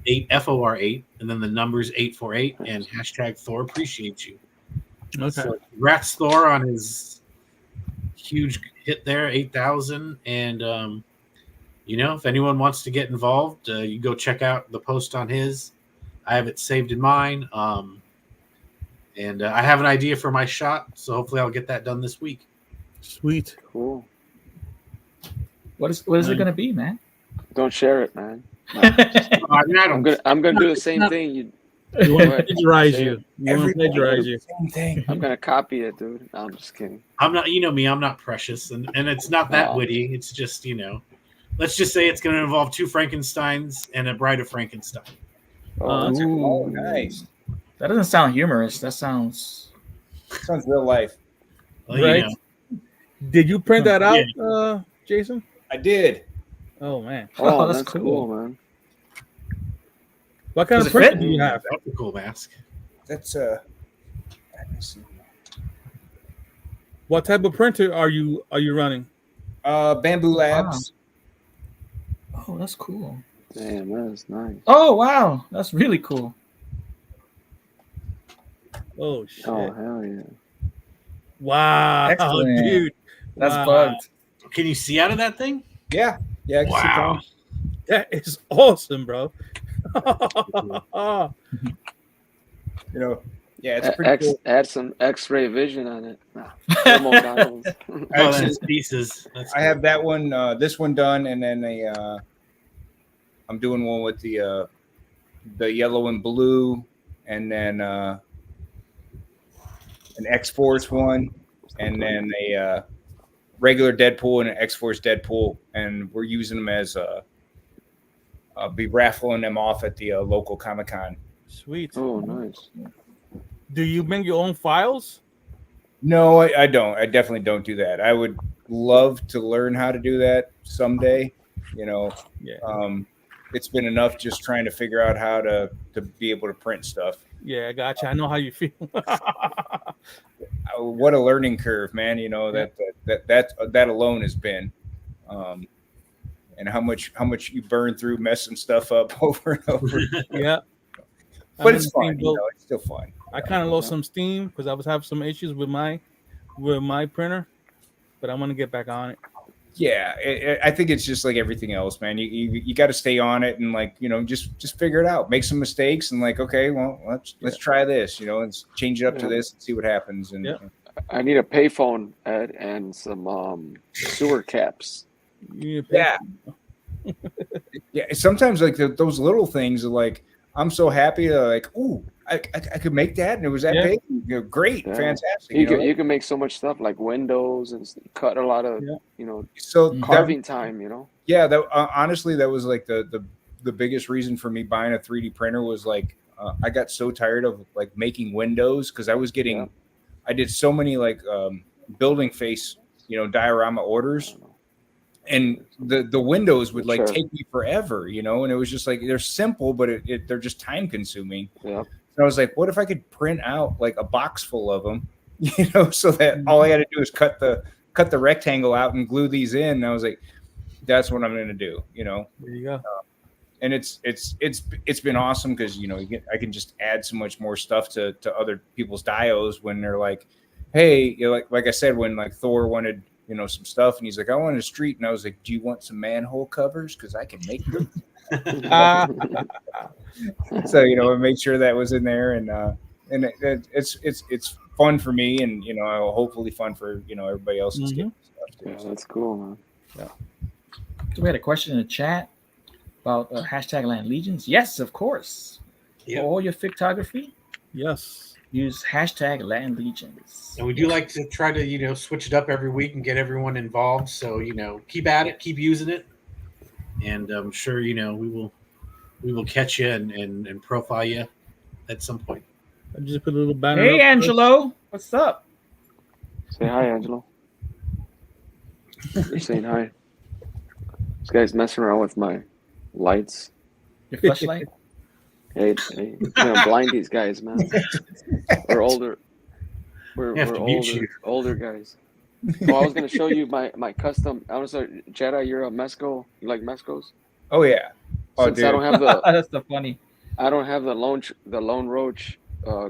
8FOR8, and then the numbers 848 and hashtag Thor appreciates you. Okay. So congrats Thor on his huge hit there, 8,000. And if anyone wants to get involved, you go check out the post on his. I have it saved in mine. And I have an idea for my shot, so hopefully I'll get that done this week. Sweet. Cool. What is it going to be, man? Don't share it, man. No. I'm gonna do the same thing. You want to plagiarize you. You want to plagiarize you. Same thing. I'm gonna copy it, dude. No, I'm just kidding. I'm not. You know me. I'm not precious, and it's not that witty. It's just let's just say it's going to involve 2 Frankensteins and a Bride of Frankenstein. Oh, nice. That doesn't sound humorous. That sounds real life. Well, right. Did you print that out, Jason? I did. Oh man. Oh, that's cool, man. What kind of printer do you have? That's a cool mask. That's What type of printer are you running? Bamboo Labs. Wow. Oh, that's cool. Damn, that's nice. Oh wow, that's really cool. Oh shit. Oh hell yeah. Wow. Excellent. Dude. That's Wow. bugged. Can you see out of that thing? Yeah. I can see Wow. That is awesome, bro. It's pretty cool. Add some X-ray vision on it. Thermal goggles. Oh, that's pieces. That's I have that one, this one done, and then I'm doing one with the yellow and blue, and then an X-Force one, and then a regular Deadpool and an X-Force Deadpool, and we're using them as I'll be raffling them off at the local Comic-Con. Sweet. Oh, nice. Do you make your own files? No, I don't. I definitely don't do that. I would love to learn how to do that someday. It's been enough just trying to figure out how to be able to print stuff. Yeah, I gotcha. I know how you feel. What a learning curve, man. That alone has been, and how much you burn through messing stuff up over and over. Yeah, but it's fun. It's still fun. I kind of lost some steam because I was having some issues with my printer, but I'm gonna get back on it. Yeah, I think it's just like everything else, man. You got to stay on it and just figure it out. Make some mistakes and okay, well let's try this. Let's change it up to this and see what happens. And I need a payphone, Ed, and some sewer caps. Yeah. Yeah. Sometimes those little things are I'm so happy ooh, I could make that, and it was that big. Great, fantastic. You can make so much stuff like windows and cut a lot of so carving time. Yeah, that honestly, that was the biggest reason for me buying a 3D printer was I got so tired of making windows because I was getting, I did so many building face diorama orders. And the windows would take me forever, and it was just they're simple, but they're just time consuming. Yeah. So I was like, what if I could print out a box full of them, so that all I had to do is cut the rectangle out and glue these in. And I was like, that's what I'm going to do, There you go. And it's been awesome because I can just add so much more stuff to other people's dios when they're like, hey, like I said, when Thor wanted some stuff, and he's like, I want a street, and I was like, do you want some manhole covers? Because I can make them. So I made sure that was in there, and it's fun for me, and hopefully fun for everybody else. Mm-hmm. Yeah, that's cool, man. Yeah. So we had a question in the chat about hashtag Land Legions. Yes, of course. Yep. For all your photography, Yes. use hashtag Land Legions. And we do like to try to, switch it up every week and get everyone involved. So, keep at it, keep using it. And I'm sure, we will catch you and profile you at some point. I just put a little banner. Hey, up Angelo. What's up? Say hi, Angelo. They're saying hi. This guy's messing around with my lights. Your flashlight? Hey, we're gonna blind these guys, man. We're older. We're have to mute you. older guys. Oh, I was gonna show you my custom. I was Jedi. You're a Mesco. You like Mescos? Oh yeah. Oh, Since dude. I don't have the That's so funny. lone roach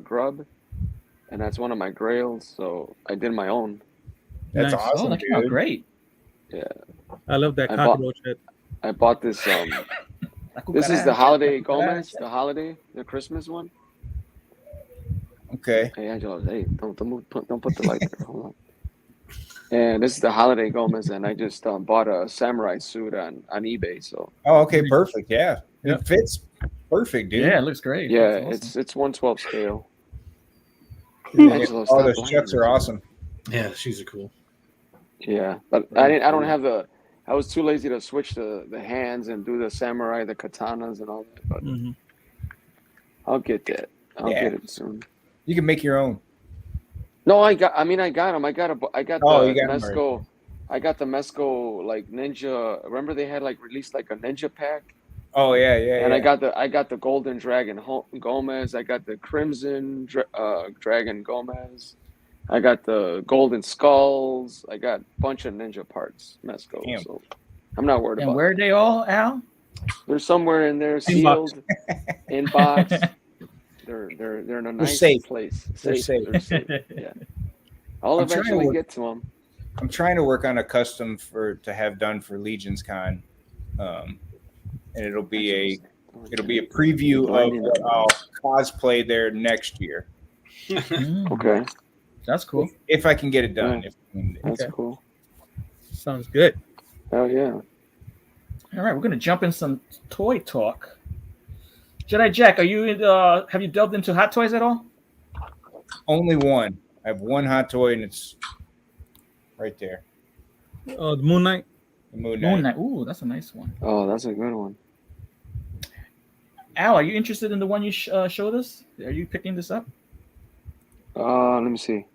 grub, and that's one of my grails. So I did my own. That's Nice. awesome, Oh, that came out dude. great. Yeah, I love that I bought- cockroach head. I bought this. This is the holiday Gomez, the Christmas one. Okay. Hey Angelo, hey, don't put the light there. Hold on. And this is the holiday Gomez, and I just bought a samurai suit on eBay. So Oh, okay, perfect. Yeah. Yep. It fits perfect, dude. Yeah, it looks great. yeah, That's awesome. it's 1/12 scale. Yeah. Angelo, Oh, stop those blinding chucks me. are awesome. Yeah, shoes are cool. Yeah, but I don't have the. I was too lazy to switch the hands and do the samurai, the katanas, and all that. But Mhm. I'll get that. I'll Yeah. get it soon. You can make your own. No, I got them. I got Oh, the you got 'em Mesco. already. I got the Mesco like Ninja. Remember they had like released like a Ninja pack, Oh yeah, yeah, and yeah. I got the Golden Dragon Gomez. I got the Crimson Dragon Gomez. I got the Golden Skulls. I got a bunch of Ninja parts Mesco. Damn. So I'm not worried And about where it. are they all, Al? They're somewhere in there, sealed, in box. They're in a nice safe. place. They're safe. They're safe. Yeah. I'll I'm trying to eventually work- get to them. I'm trying to work on a custom to have done for Legion's Con, and it'll be a preview of what I'll cosplay there next year Mm, Okay, that's cool. if I can get it done. that's Okay. cool. Sounds good. Oh yeah. All right, we're gonna jump in some toy talk. Jedi Jack, are you have you delved into hot toys at all? Only one. I have one hot toy, and it's right there. Oh, the Moon Knight. The Moon Knight. Moon Knight. Ooh, that's a nice one. Oh, that's a good one. Al, are you interested in the one you showed us? Are you picking this up? Let me see.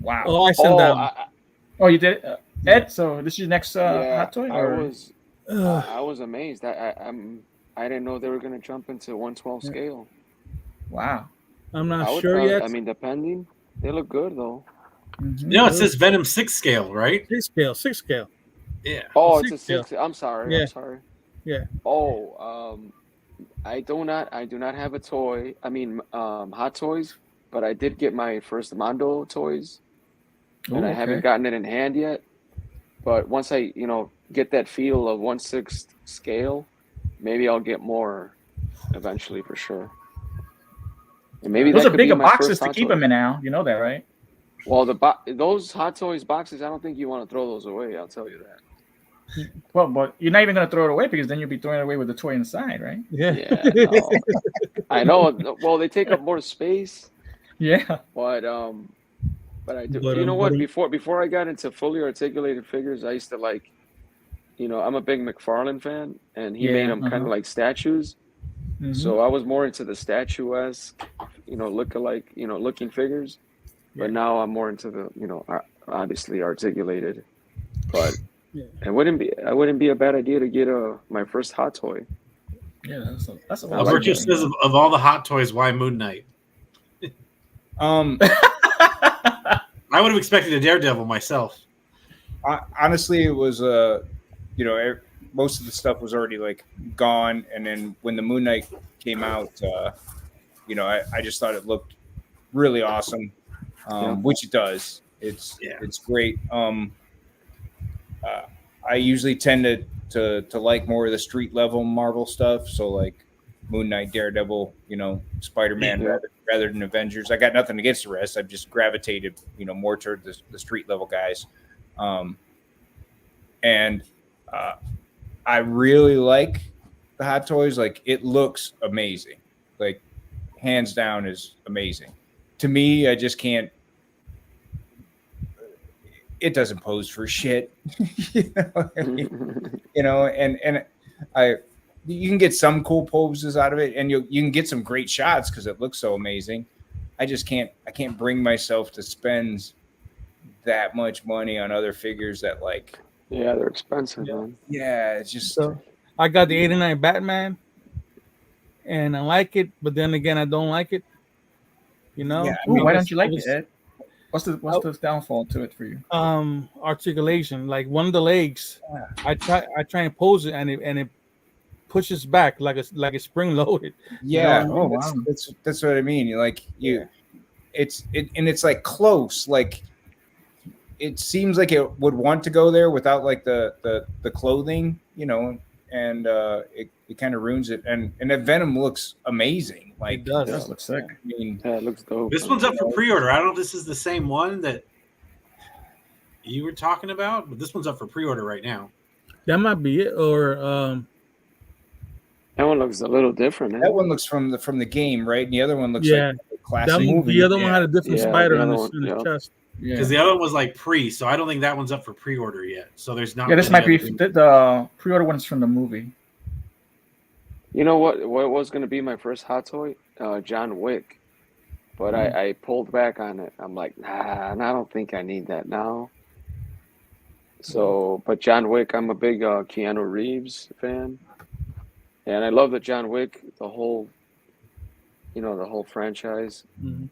Wow. Oh, I sent that. Oh, you did it, Ed. So this is your next Yeah, hot toy? I Or? was amazed. I didn't know they were gonna jump into 1/12 scale. Wow. I'm not I would sure probably- yet. I mean, depending, they look good though. Mhm. No, it says Venom 6 scale, right? 6 scale. Yeah. Oh, Six it's a 6. I'm sorry. Yeah. I'm sorry. Yeah. Oh, I do not have a toy. I mean, hot toys, but I did get my first Mondo toys, and Ooh, I haven't gotten it in hand yet. But once I, get that feel of 1/6 scale, maybe I'll get more eventually for sure. And maybe Those that are could be bigger my boxes first to hot keep toy. them in, Al. You know that, right? Well, those Hot Toys boxes, I don't think you want to throw those away. I'll tell you that. Well, but you're not even going to throw it away because then you'll be throwing it away with the toy inside, right? Yeah. Yeah, no. I know. Well, they take up more space, Yeah. but I do. But, You know what? but- Before I got into fully articulated figures, I used to like, I'm a big McFarlane fan, and he made them kind of like statues. Mhm. So I was more into the statuesque, looking figures. But now I'm more into the, obviously articulated. But Yeah. it wouldn't be a bad idea to get my first hot toy. Yeah, that's a Alberto says of all the hot toys, why Moon Knight? I would have expected a Daredevil myself. Honestly, it was most of the stuff was already like gone, and then when the Moon Knight came out, I just thought it looked really awesome, which it does. It's great. I usually tend to like more of the street level Marvel stuff, so like Moon Knight, Daredevil, Spider-Man rather than Avengers. I got nothing against the rest. I've just gravitated, more toward the street level guys. And I really like the Hot Toys. Like, it looks amazing. Like, hands down is amazing. To me, I just can't. It doesn't pose for shit. And you can get some cool poses out of it, and you can get some great shots because it looks so amazing. I can't bring myself to spend that much money on other figures that like. Yeah, they're expensive, man. Yeah, it's just. So I got the '89 Batman, and I like it, but then again, I don't like it. You know, Yeah, Ooh, why don't Because you like it it, was, Ed? What's the downfall to it for you? articulation. Like one of the legs, I try and pose it, and it pushes back like a spring loaded. You know Yeah, what I Oh mean? wow. that's what I mean. You're like Yeah. it's like close. Like it seems like it would want to go there without like the clothing, and it kind of ruins it. And that Venom looks amazing. It Like It does. does look sick. I mean, Yeah, it looks dope. This one's up for pre-order. I don't know if this is the same one that you were talking about, but this one's up for pre-order right now. That might be it. Or That one looks a little different. that one looks from the game, right? And the other one looks yeah, like a classic that movie. the other one had a different Yeah, spider the on other his, one, in his yeah. chest. Yeah. Because the other one was like pre, so I don't think that one's up for pre-order yet. So there's not. Yeah, this many might be other- the pre-order one is from the movie. You know what? What was going to be my first hot toy? John Wick. But I pulled back on it. I'm like, nah, and I don't think I need that now. So, but John Wick, I'm a big Keanu Reeves fan, and I love the John Wick, the whole franchise. Mhm.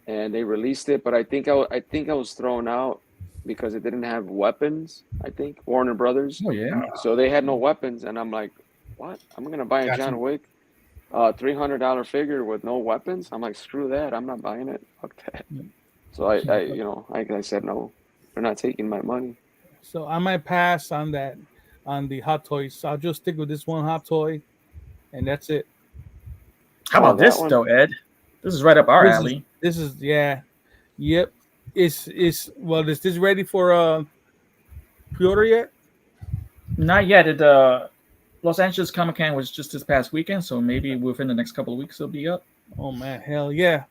And they released it, but I think I was thrown out because it didn't have weapons. I think Warner Brothers, Oh yeah. so they had no weapons, and I'm like, what? I'm gonna buy a Gotcha. John Wick, $300 figure with no weapons. I'm like, screw that. I'm not buying it. Fuck that. So I said no. They're not taking my money. So I might pass on that, on the hot toys. I'll just stick with this one hot toy, and that's it. How Oh, about that this one? though, Ed? This is right up our This is- alley. This is yep. Is well, is this ready for pre-order yet? Not yet. Los Angeles Comic Con was just this past weekend, so maybe within the next couple of weeks it'll be up. Oh man, hell yeah!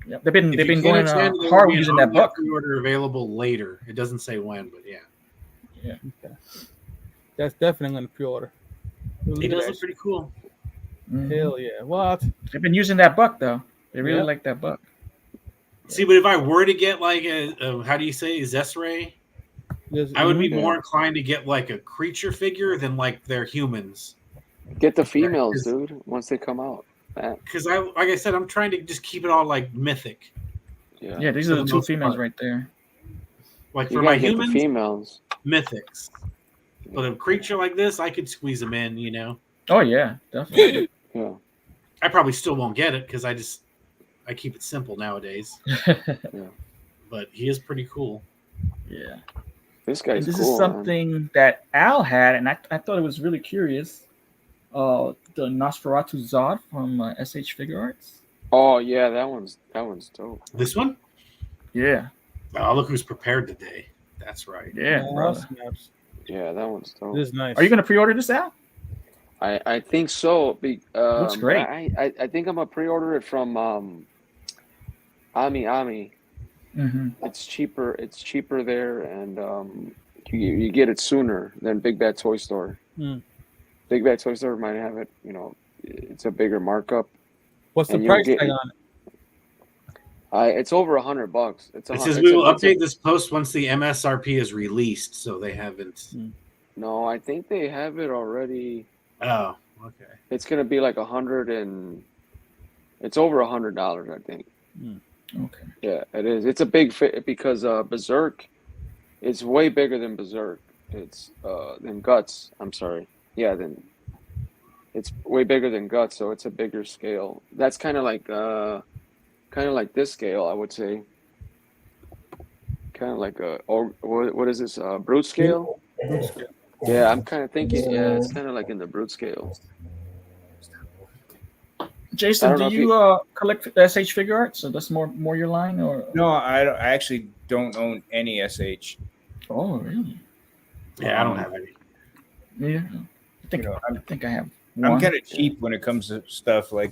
Yep. They've been If you going can't attend, there will hard be an using that online book. Pre-order available later. It doesn't say when, but yeah, That's definitely gonna pre-order. Look it at does that look pretty cool. Mhm. Hell yeah! What? They've been using that buck though. They really Yep. like that buck. See, but if I were to get like a how do you say Zesray, I would be Mhm. more inclined to get like a creature figure than like their humans. Get the females, dude. Once they come out. Because like I said, I'm trying to just keep it all like mythic. Yeah, these For are the the two most females part. right there. Like You for gotta my get humans, the females. mythics. But a creature like this, I could squeeze them in. You know, Oh yeah, definitely. Yeah. I probably still won't get it because I keep it simple nowadays. But he is pretty cool. Yeah. This And guy's this cool. is something that Al had, and I thought it was really curious. The Nosferatu Zod from SH Figure Arts. Oh yeah, that one's dope. This one? Yeah, Oh, look who's prepared today. That's right. yeah, Oh, brother. snaps. Yeah, that one's dope. This is nice. Are you gonna pre-order this, Al? I think so. Looks great. I think I'm gonna pre-order it from Ami. Mm-hmm. It's cheaper. It's cheaper there, and you get it sooner than Big Bad Toy Store. Hmm. Big Bad Toy Store might have it. It's a bigger markup. What's the and you'll price get- tag on it? It's over $100. It says we will update this post once the MSRP is released, so they haven't. No, I think they have it already. Oh, okay. It's gonna be like it's over $100, I think. Okay. Yeah, it is. It's a big fit because Berserk is way bigger than Berserk. It's than Guts. I'm sorry. Yeah, then it's way bigger than Guts, so it's a bigger scale. That's kind of like this scale, I would say. Kind of like what is this? Brute scale? Yeah, I'm kind of thinking. Yeah, it's kind of like in the brute scale. Jason, I don't do know if you collect SH Figure Arts? So that's more your line, or? No, I actually don't own any SH. Oh, really? Yeah, I don't have any. Yeah. I think I I have. I'm one. kind of cheap when it comes to stuff like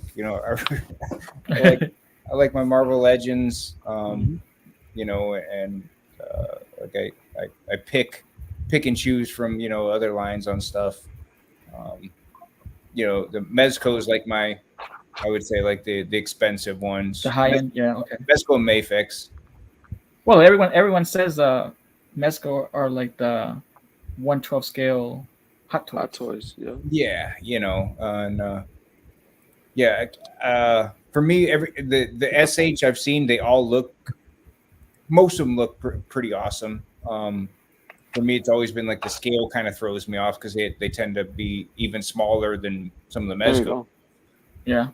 I like my Marvel Legends, and like I pick and choose from other lines on stuff. The Mezco is like I would say like the expensive ones. The high end, yeah. Okay. Mezco and Mafex. Well, everyone says Mezco are like the 1/12 scale hot toys. Hot toys. Yeah. Yeah, you know, and yeah, for me, the SH I've seen, they all look, most of them look pretty awesome. For me, it's always been like the scale kind of throws me off because they tend to be even smaller than some of the There you Mezco. go. Yeah.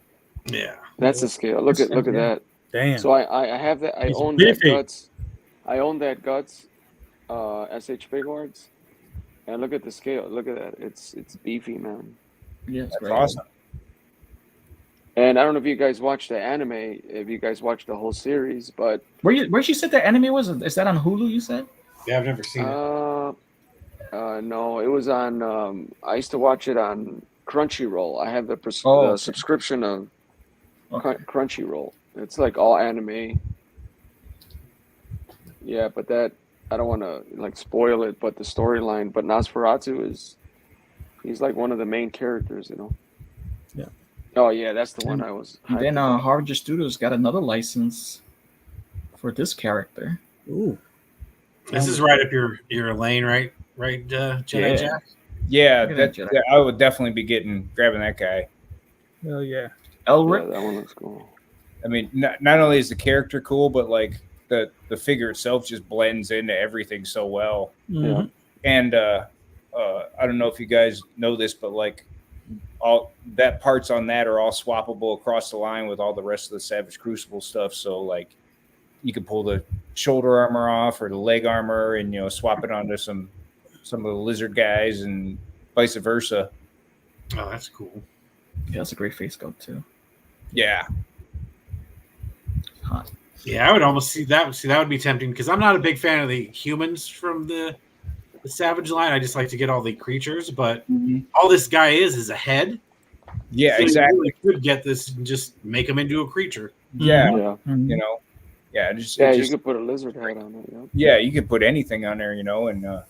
Yeah. That's the scale. Look at Yeah. that. Damn. So I have that. I It's own that beefy. guts. I own that guts. SH Figuarts. And look at the scale. Look at that. It's beefy, man. Yeah, it's That's great. awesome. And I don't know if you guys watched the anime, if you guys watched the whole series, but Where you said the anime was? Is that on Hulu? You said? Yeah, I've never seen it. no, it was on. I used to watch it on Crunchyroll. I have the Okay. subscription of Okay. Crunchyroll. It's like all anime. Yeah, but that I don't want to like spoil it. But the storyline, but Nosferatu he's like one of the main characters, you know. Yeah. Oh yeah, that's the one I was. And then Harvard Studios got another license for this character. Ooh. This is right up your lane, right? Right, Jedi Yeah. Jack? Yeah, Look at that Jedi. I would definitely be grabbing that guy. Hell yeah. Yeah, Elric. that one looks cool. I mean, not only is the character cool, but like the figure itself just blends into everything so well. Mhm. And I don't know if you guys know this, but like all that parts on that are all swappable across the line with all the rest of the Savage Crucible stuff. So like you can pull the shoulder armor off or the leg armor and swap it onto some of the lizard guys and vice versa. Oh, that's cool. Yeah, that's a great face sculpt too. Yeah. Hot. Yeah, I would almost see that. See, that would be tempting because I'm not a big fan of the humans from the Savage line. I just like to get all the creatures, but all this guy is a head. Yeah, So exactly. You really could get this and just make him into a creature. Yeah. Yeah, Mhm. you could put a lizard head on it. Yeah. Yeah, you could put anything on there, and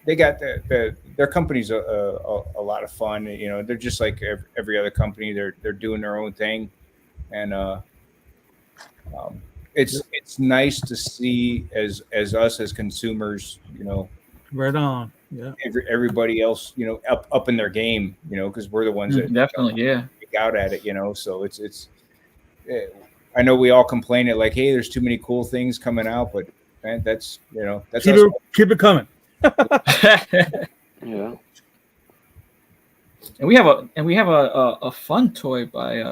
they got their company's a lot of fun. They're just like every other company. They're doing their own thing, and it's nice to see as us as consumers, Right on. Yeah. everybody else, up in their game, because we're the ones that Definitely, yeah. speak out at it, So it's. I know we all complain it like, hey, there's too many cool things coming out, but man, that's that's us. Keep it coming. Yeah. And we have a fun toy by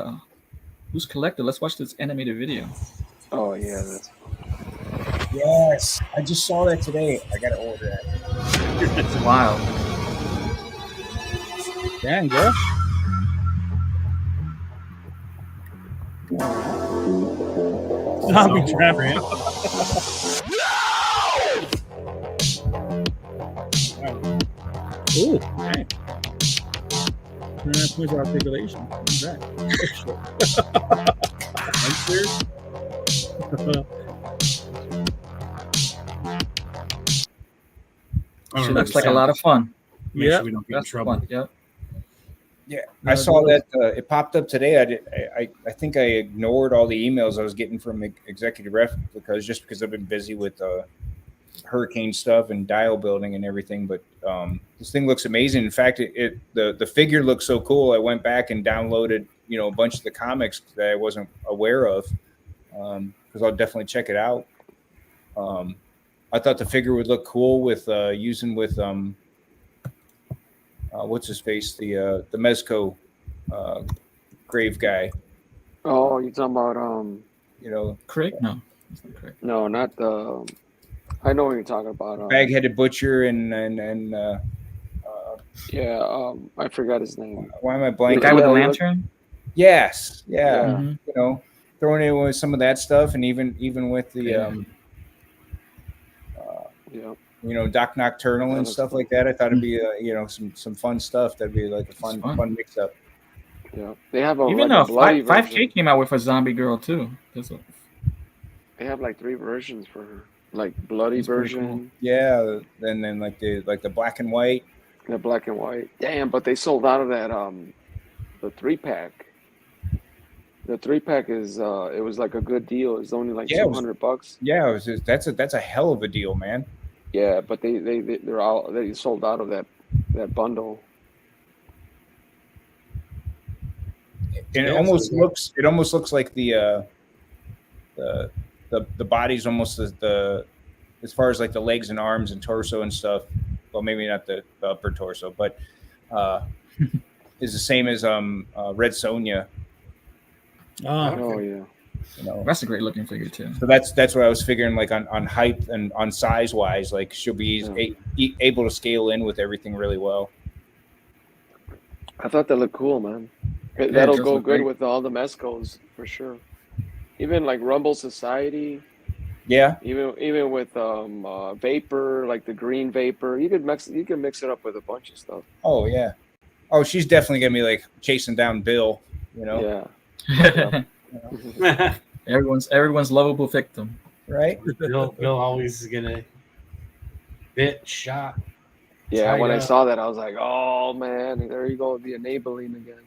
Who's Collected. Let's watch this animated video. Oh yeah, that's Yes, I just saw that today. I gotta order that. It's wild. Dang, girl. Zombie trap. Ooh, dang. 29 points of articulation. What's that? She looks like a lot of fun. Make Yeah. sure we don't get in That's trouble. fun. Yep. Yeah, I saw that it popped up today. I think I ignored all the emails I was getting from executive ref because I've been busy with hurricane stuff and dial building and everything. But this thing looks amazing. In fact, the figure looks so cool. I went back and downloaded a bunch of the comics that I wasn't aware of because I'll definitely check it out. I thought the figure would look cool with using with what's his face, the Mezco grave guy. Oh, you're talking about Craig? No. It's not Craig. no, not the. I know what you're talking about. Bag-headed butcher and Yeah, I forgot his name. why am I The blanking? guy with the Yeah, lantern? Yes, yeah. Mhm. Throwing in with some of that stuff, and even with the Yeah. Doc Nocturnal and Yeah, stuff like that. I thought it'd be some fun stuff. That'd be like a fun mix up. Yeah, they have a Even like a bloody 5K version. came out with a zombie girl too. They have like 3 versions for her, like bloody That's pretty version, Yeah, and then like the black and white. the black and white. Damn, but they sold out of that the 3-pack. The 3-pack is it was like a good deal. It's only like Yeah, it was- $200. Yeah, that's a hell of a deal, man. Yeah, but they sold out of that bundle. And Yeah, it almost looks like the body's almost as far as like the legs and arms and torso and stuff. Well, maybe not the upper torso, but is the same as Red Sonja. Oh, Oh yeah. You know, That's a great looking figure too. so that's what I was figuring, like on height and on size wise, like she'll be able to scale in with everything really well. I thought that looked cool, man. it That'll does go look good great. with all the Mezcos for sure. Even like Rumble Society, Yeah, even with Vapor, like the green Vapor, you can mix it up with a bunch of stuff. oh yeah, oh she's definitely gonna be like chasing down Bill, you know. Yeah. everyone's lovable victim. Right? Bill always gonna bit shot. Yeah, when I up. saw that, I was like, "Oh man, there you go, the enabling again."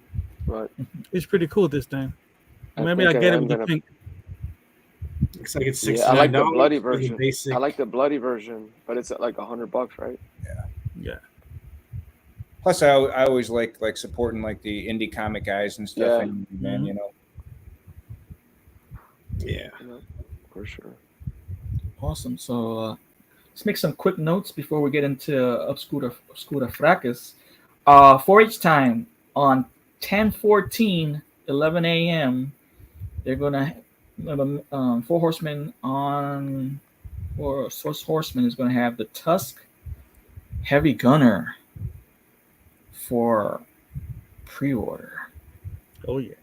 But it's pretty cool this time. I Maybe I think get I it am with the gonna- pink. Looks like it's $69. yeah, I like the bloody for the version. basic. I like the bloody version, but it's at like $100, right? Yeah. Plus, I always like supporting like the indie comic guys and stuff. Yeah. And man, you know, Yeah. Yeah, for sure. Awesome. So let's make some quick notes before we get into Obscura Fracas. 4-H time on 10/14, 11 a.m. They're gonna Four Horsemen on, or Source Horseman is gonna have the Tusk Heavy Gunner for pre-order, Oh yeah.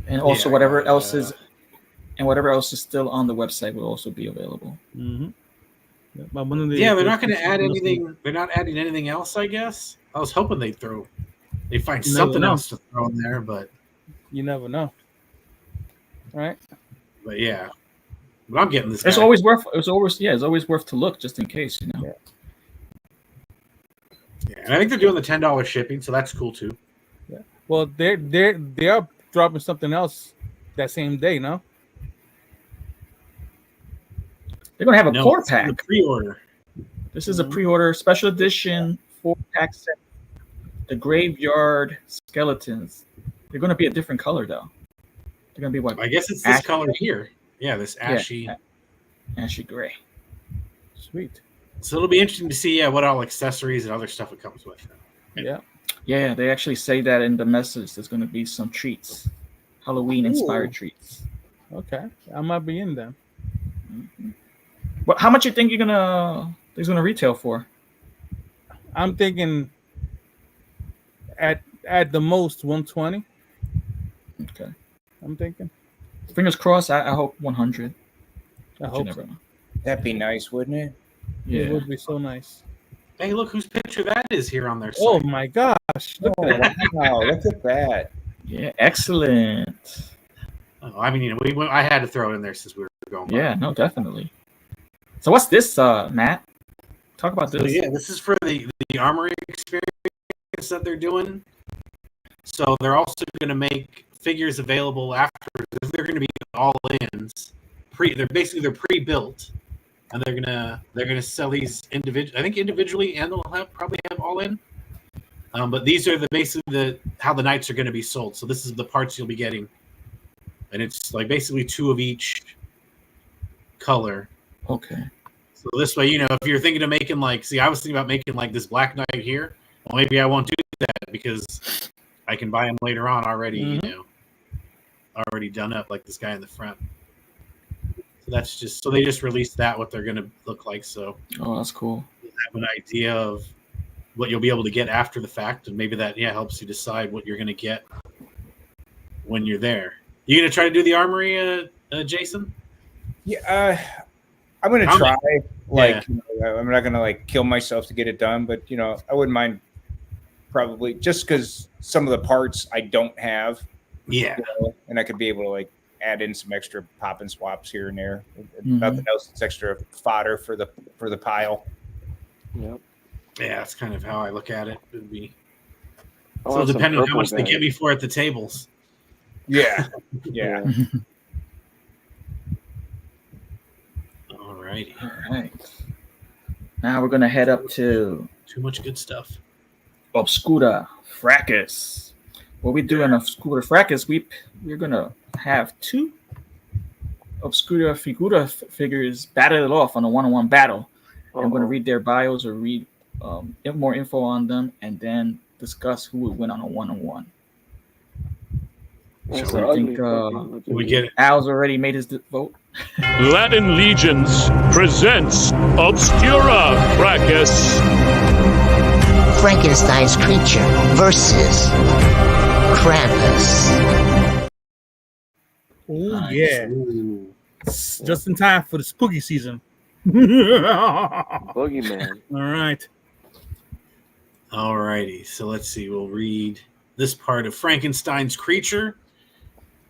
and also Yeah, whatever else is still on the website will also be available. Mm-hmm. Yeah, they're not going to add anything. They're not adding anything else, I guess. I was hoping they'd find You never something know. else to throw in there, but You never know. Right? yeah. But I'm getting this. It's guy. always worth to look just in case, you know. Yeah, and I think they're doing the $10 shipping, so that's cool too. Well, they are dropping something else that same day, no? They're gonna have a core it's the pack. pre-order. This is a pre-order special edition 4-pack set. The Graveyard Skeletons. They're gonna be a different color though. They're gonna be what? I guess it's this Ashy. color here. Yeah, this ashy. Ashy gray. Sweet. So it'll be interesting to see what all accessories and other stuff it comes with. Yeah. Yeah, they actually say that in the message. There's gonna be some treats, Halloween-inspired Ooh. treats. Okay. I might be in them. Mm-hmm. But how much you think it's gonna retail for? I'm thinking at the most 120. Okay. I'm thinking. Fingers crossed. I hope 100. I But you hope never so. know. that'd be nice, wouldn't it? It Yeah. would be so nice. Hey, look whose picture that is here on their site. Oh my gosh. Look Oh, at that. wow, look at that. Yeah. Excellent. Oh, I mean, I had to throw it in there since we were going. by. Yeah. No, definitely. So what's this, Matt? Talk about So this. yeah, this is for the armory experience that they're doing. So they're also going to make figures available after. They're going to be all ins. They're pre-built, and they're gonna sell these individually, and they'll probably have all in. But these are basically how the knights are going to be sold. So this is the parts you'll be getting, and it's like basically 2 of each color. Okay. So this way, if you're thinking of making I was thinking about making like this Black Knight here. Well, maybe I won't do that because I can buy them later on already, already done up, like this guy in the front. So they just released that, what they're going to look like. So Oh, that's cool. you'll have an idea of what you'll be able to get after the fact, and maybe that helps you decide what you're going to get when you're there. You going to try to do the armory, Jason? Yeah, I'm gonna How try. Yeah. I'm not gonna kill myself to get it done, but I wouldn't mind probably just because some of the parts I don't have, Yeah. and I could be able to add in some extra pop and swaps here and there. Mhm. Nothing else. It's extra fodder for the pile. Yep. Yeah, that's kind of how I look at it. It'd be I so want some depending on how purple much they guy. get me for at the tables. Yeah. Yeah. All righty. All right. Now we're gonna head up to Too much good stuff. Obscura Fracas. What we do in Obscura Fracas, we're gonna have two Obscura Figura figures battle it off on a one-on-one battle. I'm going to read their bios or read more info on them, and then discuss who would win on a one-on-one. Shall we get it? Al's already made his vote. Latin Legions presents Obscura Fracas. Frankenstein's creature versus Krampus. Oh Nice. yeah. Ooh. Just in time for the spooky season. Boogeyman. All right. All righty. So let's see. We'll read this part of Frankenstein's creature.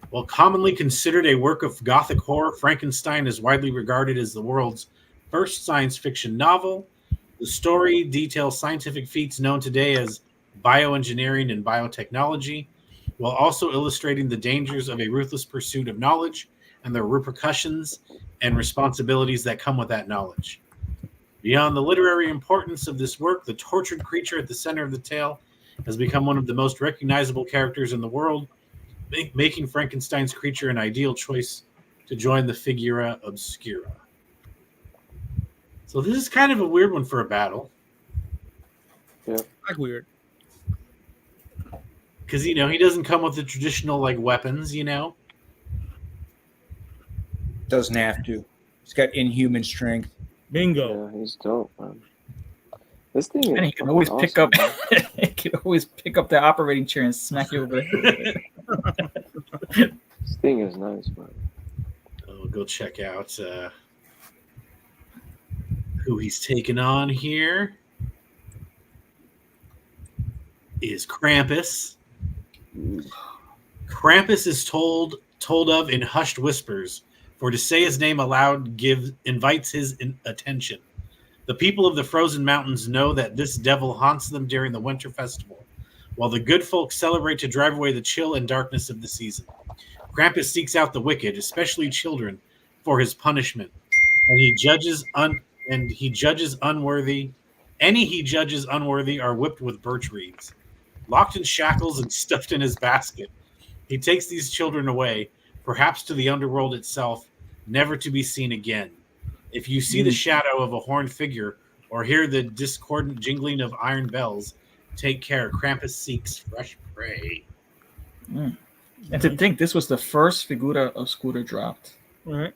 While commonly considered a work of Gothic horror, Frankenstein is widely regarded as the world's first science fiction novel. The story details scientific feats known today as bioengineering and biotechnology, while also illustrating the dangers of a ruthless pursuit of knowledge and the repercussions and responsibilities that come with that knowledge. Beyond the literary importance of this work, the tortured creature at the center of the tale has become one of the most recognizable characters in the world, making Frankenstein's creature an ideal choice to join the Figura Obscura. So this is kind of a weird one for a battle. Like weird. Because, he doesn't come with the traditional, weapons, Doesn't have to. He's got inhuman strength. Bingo. Yeah, he's dope, man. This thing is And he can always awesome, pick up. man. He can always pick up the operating chair and smack you over the head. This thing is nice, man. We'll go check out who he's taken on here. Is Krampus. Krampus is told of in hushed whispers, for to say his name aloud invites his attention. The people of the frozen mountains know that this devil haunts them during the winter festival, while the good folk celebrate to drive away the chill and darkness of the season. Krampus seeks out the wicked, especially children, for his punishment, and he judges unworthy. Any he judges unworthy are whipped with birch reeds. Locked in shackles and stuffed in his basket, he takes these children away, perhaps to the underworld itself, never to be seen again. If you see the shadow of a horned figure or hear the discordant jingling of iron bells, take care. Krampus seeks fresh prey. And to think this was the first Figura Obscura dropped. All right.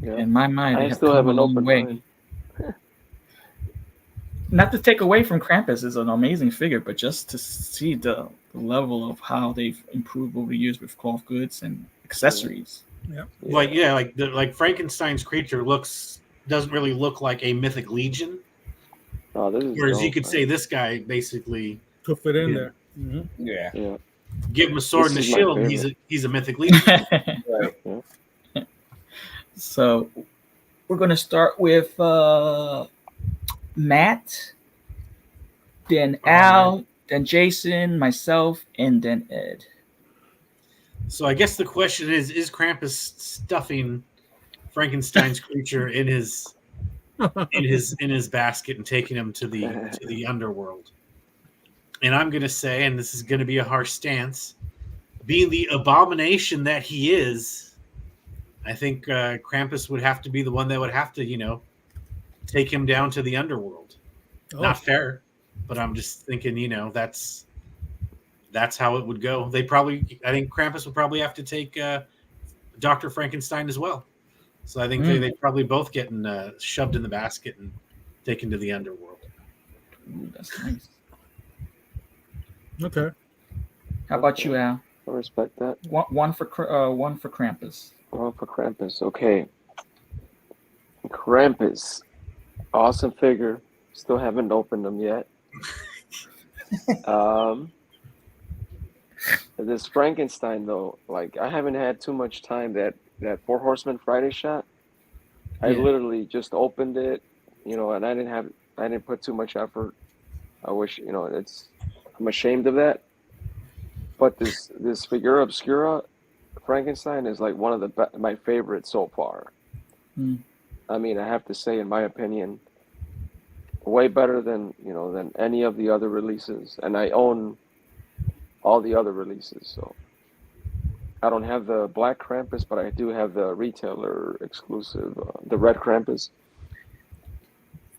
Yeah. In my mind, I they have still have come a an long open way. mind. Not to take away from Krampus is an amazing figure, but just to see the level of how they've improved over the years with cloth goods and accessories. Like Frankenstein's creature doesn't really look like a mythic legion. Oh, this is Whereas dope, you could man. say this guy basically To fit in there. Mm-hmm. Yeah. Yeah. give him a sword This and a is my shield, and favorite. he's a mythic legion. Right. So we're going to start with Matt, then Al, then Jason, myself, and then Ed. So I guess the question is Krampus stuffing Frankenstein's creature in his basket and taking him to the underworld? And I'm going to say, and this is going to be a harsh stance, being the abomination that he is, I think Krampus would have to be the one that would have to, take him down to the underworld. Oh. Not fair, but I'm just thinking, that's how it would go. I think Krampus would probably have to take Dr. Frankenstein as well. So I think they probably both getting shoved in the basket and taken to the underworld. Ooh, that's nice. Okay. How about you, Al? I respect that. One for Krampus. One for Krampus. Okay. Krampus. Awesome figure. Still haven't opened them yet. This Frankenstein though, I haven't had too much time. That Four Horsemen Friday shot, I literally just opened it, and I didn't put too much effort. I wish, I'm ashamed of that. But this figura obscura Frankenstein is like one of my favorites so far. I mean, I have to say, in my opinion, way better than than any of the other releases, and I own all the other releases. So I don't have the black Krampus, but I do have the retailer exclusive, the red Krampus.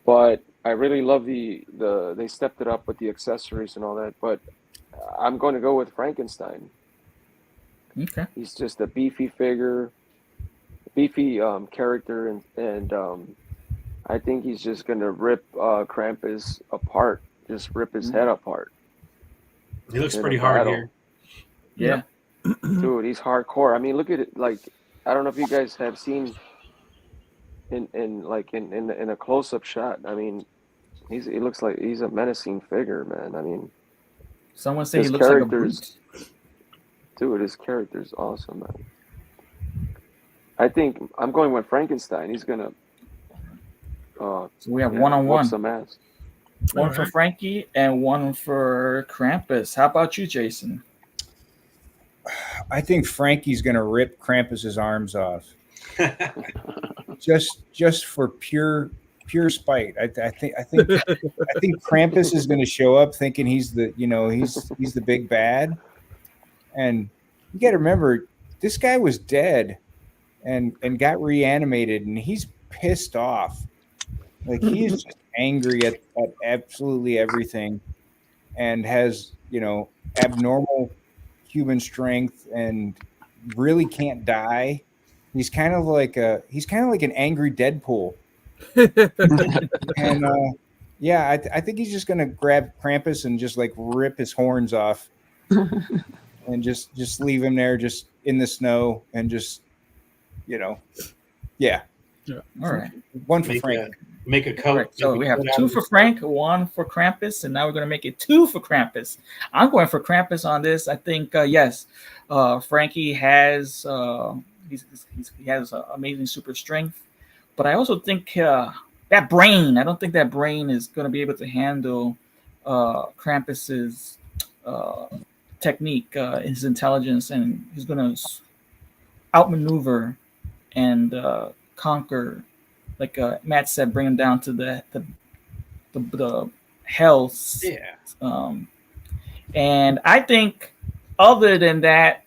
But I really love they stepped it up with the accessories and all that. But I'm going to go with Frankenstein. Okay. He's just a beefy figure, beefy character, and I think he's just gonna rip Krampus apart, just rip his head apart. He looks pretty hard here. Yeah. Dude, he's hardcore. I mean, look at it. Like, I don't know if you guys have seen in a close-up shot. I mean, he looks like he's a menacing figure, man. I mean, someone say he looks like a brute. Dude, his character's awesome, man. I think I'm going with Frankenstein. He's gonna. So we have one-on-one. Some ass. One for Frankie and one for Krampus. How about you, Jason? I think Frankie's going to rip Krampus's arms off, just for pure spite. I think Krampus is going to show up thinking he's the big bad, and you got to remember this guy was dead and got reanimated, and he's pissed off. Like, he is just angry at absolutely everything, and has abnormal human strength and really can't die. He's kind of like an angry Deadpool. And I think he's just gonna grab Krampus and just like rip his horns off, and just leave him there just in the snow, and just yeah. All right, one for Frank. Make a coat. Right, so we have two for Frank, one for Krampus, and now we're going to make it two for Krampus. I'm going for Krampus on this. I think yes, Frankie has he has amazing super strength, but I also think that brain. I don't think that brain is going to be able to handle Krampus's technique, his intelligence, and he's going to outmaneuver and conquer. Like Matt said, bring him down to the hells. Yeah. And I think, other than that,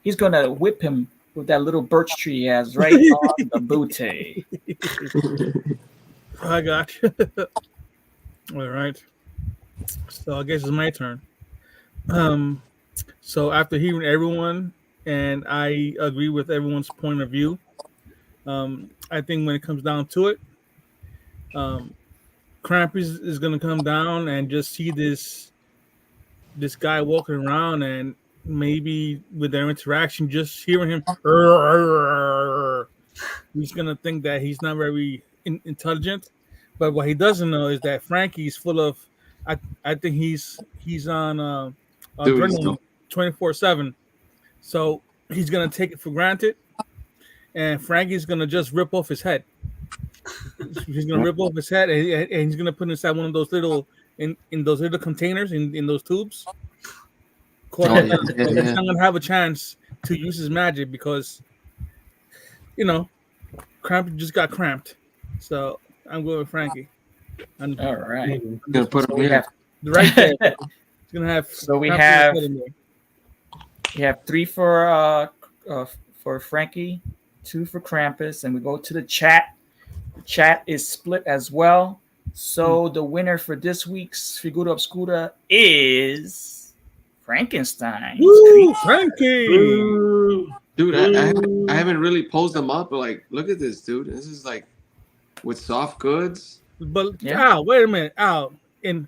he's gonna whip him with that little birch tree he has right on the booty. I got you. All right. So I guess it's my turn. So after hearing everyone, and I agree with everyone's point of view. I think when it comes down to it, Krampus is going to come down and just see this guy walking around, and maybe with their interaction, just hearing him, he's going to think that he's not very intelligent. But what he doesn't know is that Frankie's full of, I think he's on adrenaline 24/7. So he's going to take it for granted. And Frankie's gonna just rip off his head. He's gonna rip off his head, and he's gonna put it inside one of those little in those little containers in those tubes. He's not gonna have a chance to use his magic because Krampus just got cramped. So I'm going with Frankie. All right. Gonna put him here. Right there. He's gonna have. So we have three for Frankie. 2 for Krampus, and we go to the chat. The chat is split as well. So the winner for this week's Figura Obscura is Frankenstein. Woo, Frankie! Dude, I haven't really posed them up, but like, look at this, dude. This is like with soft goods. But wait a minute, in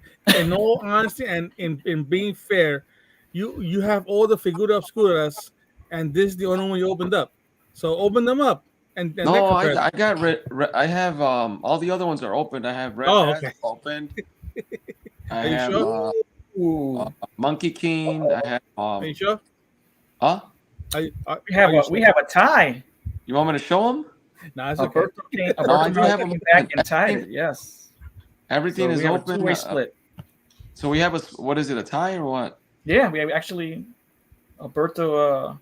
all honesty and in being fair, you have all the Figura Obscuras, and this is the only one you opened up. So open them up. And no, I got red. I have all the other ones are open. I have red open. I have Monkey King. I have. Are you sure? Huh? We have a tie. You want me to show them? No, it's okay. I do have them back and tied. Yes. Everything is open. Two-way split. So we have what is it? A tie or what? Yeah, we actually. Alberto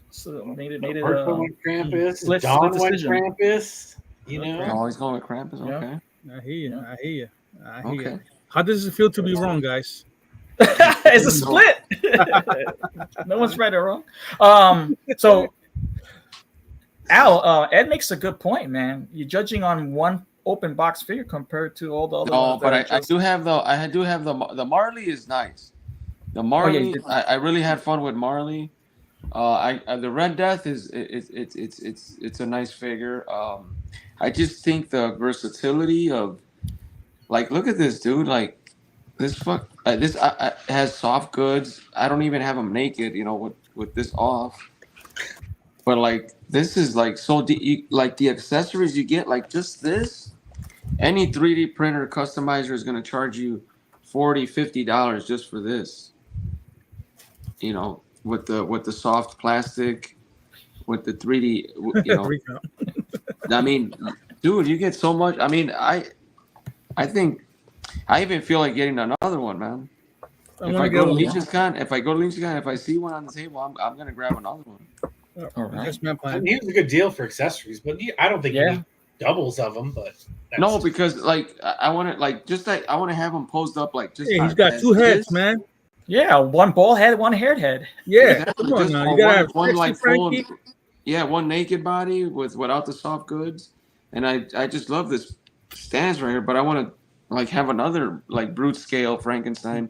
so made it Alberto went Krampus. split Don went decision. Krampus. You know, Oh, he's going with Krampus. Yeah. Okay. I hear you. I hear you. I hear Okay. you. How does it feel to be wrong, guys? It's a split. No one's right or wrong. So Al, Ed makes a good point, man. You're judging on one open box figure compared to all the other No, ones. but I do have the Marley is nice. The Marley, I really had fun with Marley. The Red Death it's a nice figure. I just think the versatility of, like, look at this dude, like this has soft goods. I don't even have him naked, with this off. But like this is like so like the accessories you get, like just this. Any 3D printer customizer is going to charge you $40-$50 just for this. With the soft plastic, with the 3D. I mean, dude, you get so much. I mean, I think I even feel like getting another one, man. If I go to Legion's Con, if I see one on the table, I'm going to grab another one. All right. That's my plan. I mean, he's a good deal for accessories, but I don't think you need doubles of them. But no, because like I want to I want to have him posed up like just. Hey, he's got two heads, man. Yeah, one bald head, one haired head. Yeah, come on now. You gotta have one like full. Frankie. One naked body without the soft goods, and I just love this stance right here. But I want to like have another like brute scale Frankenstein,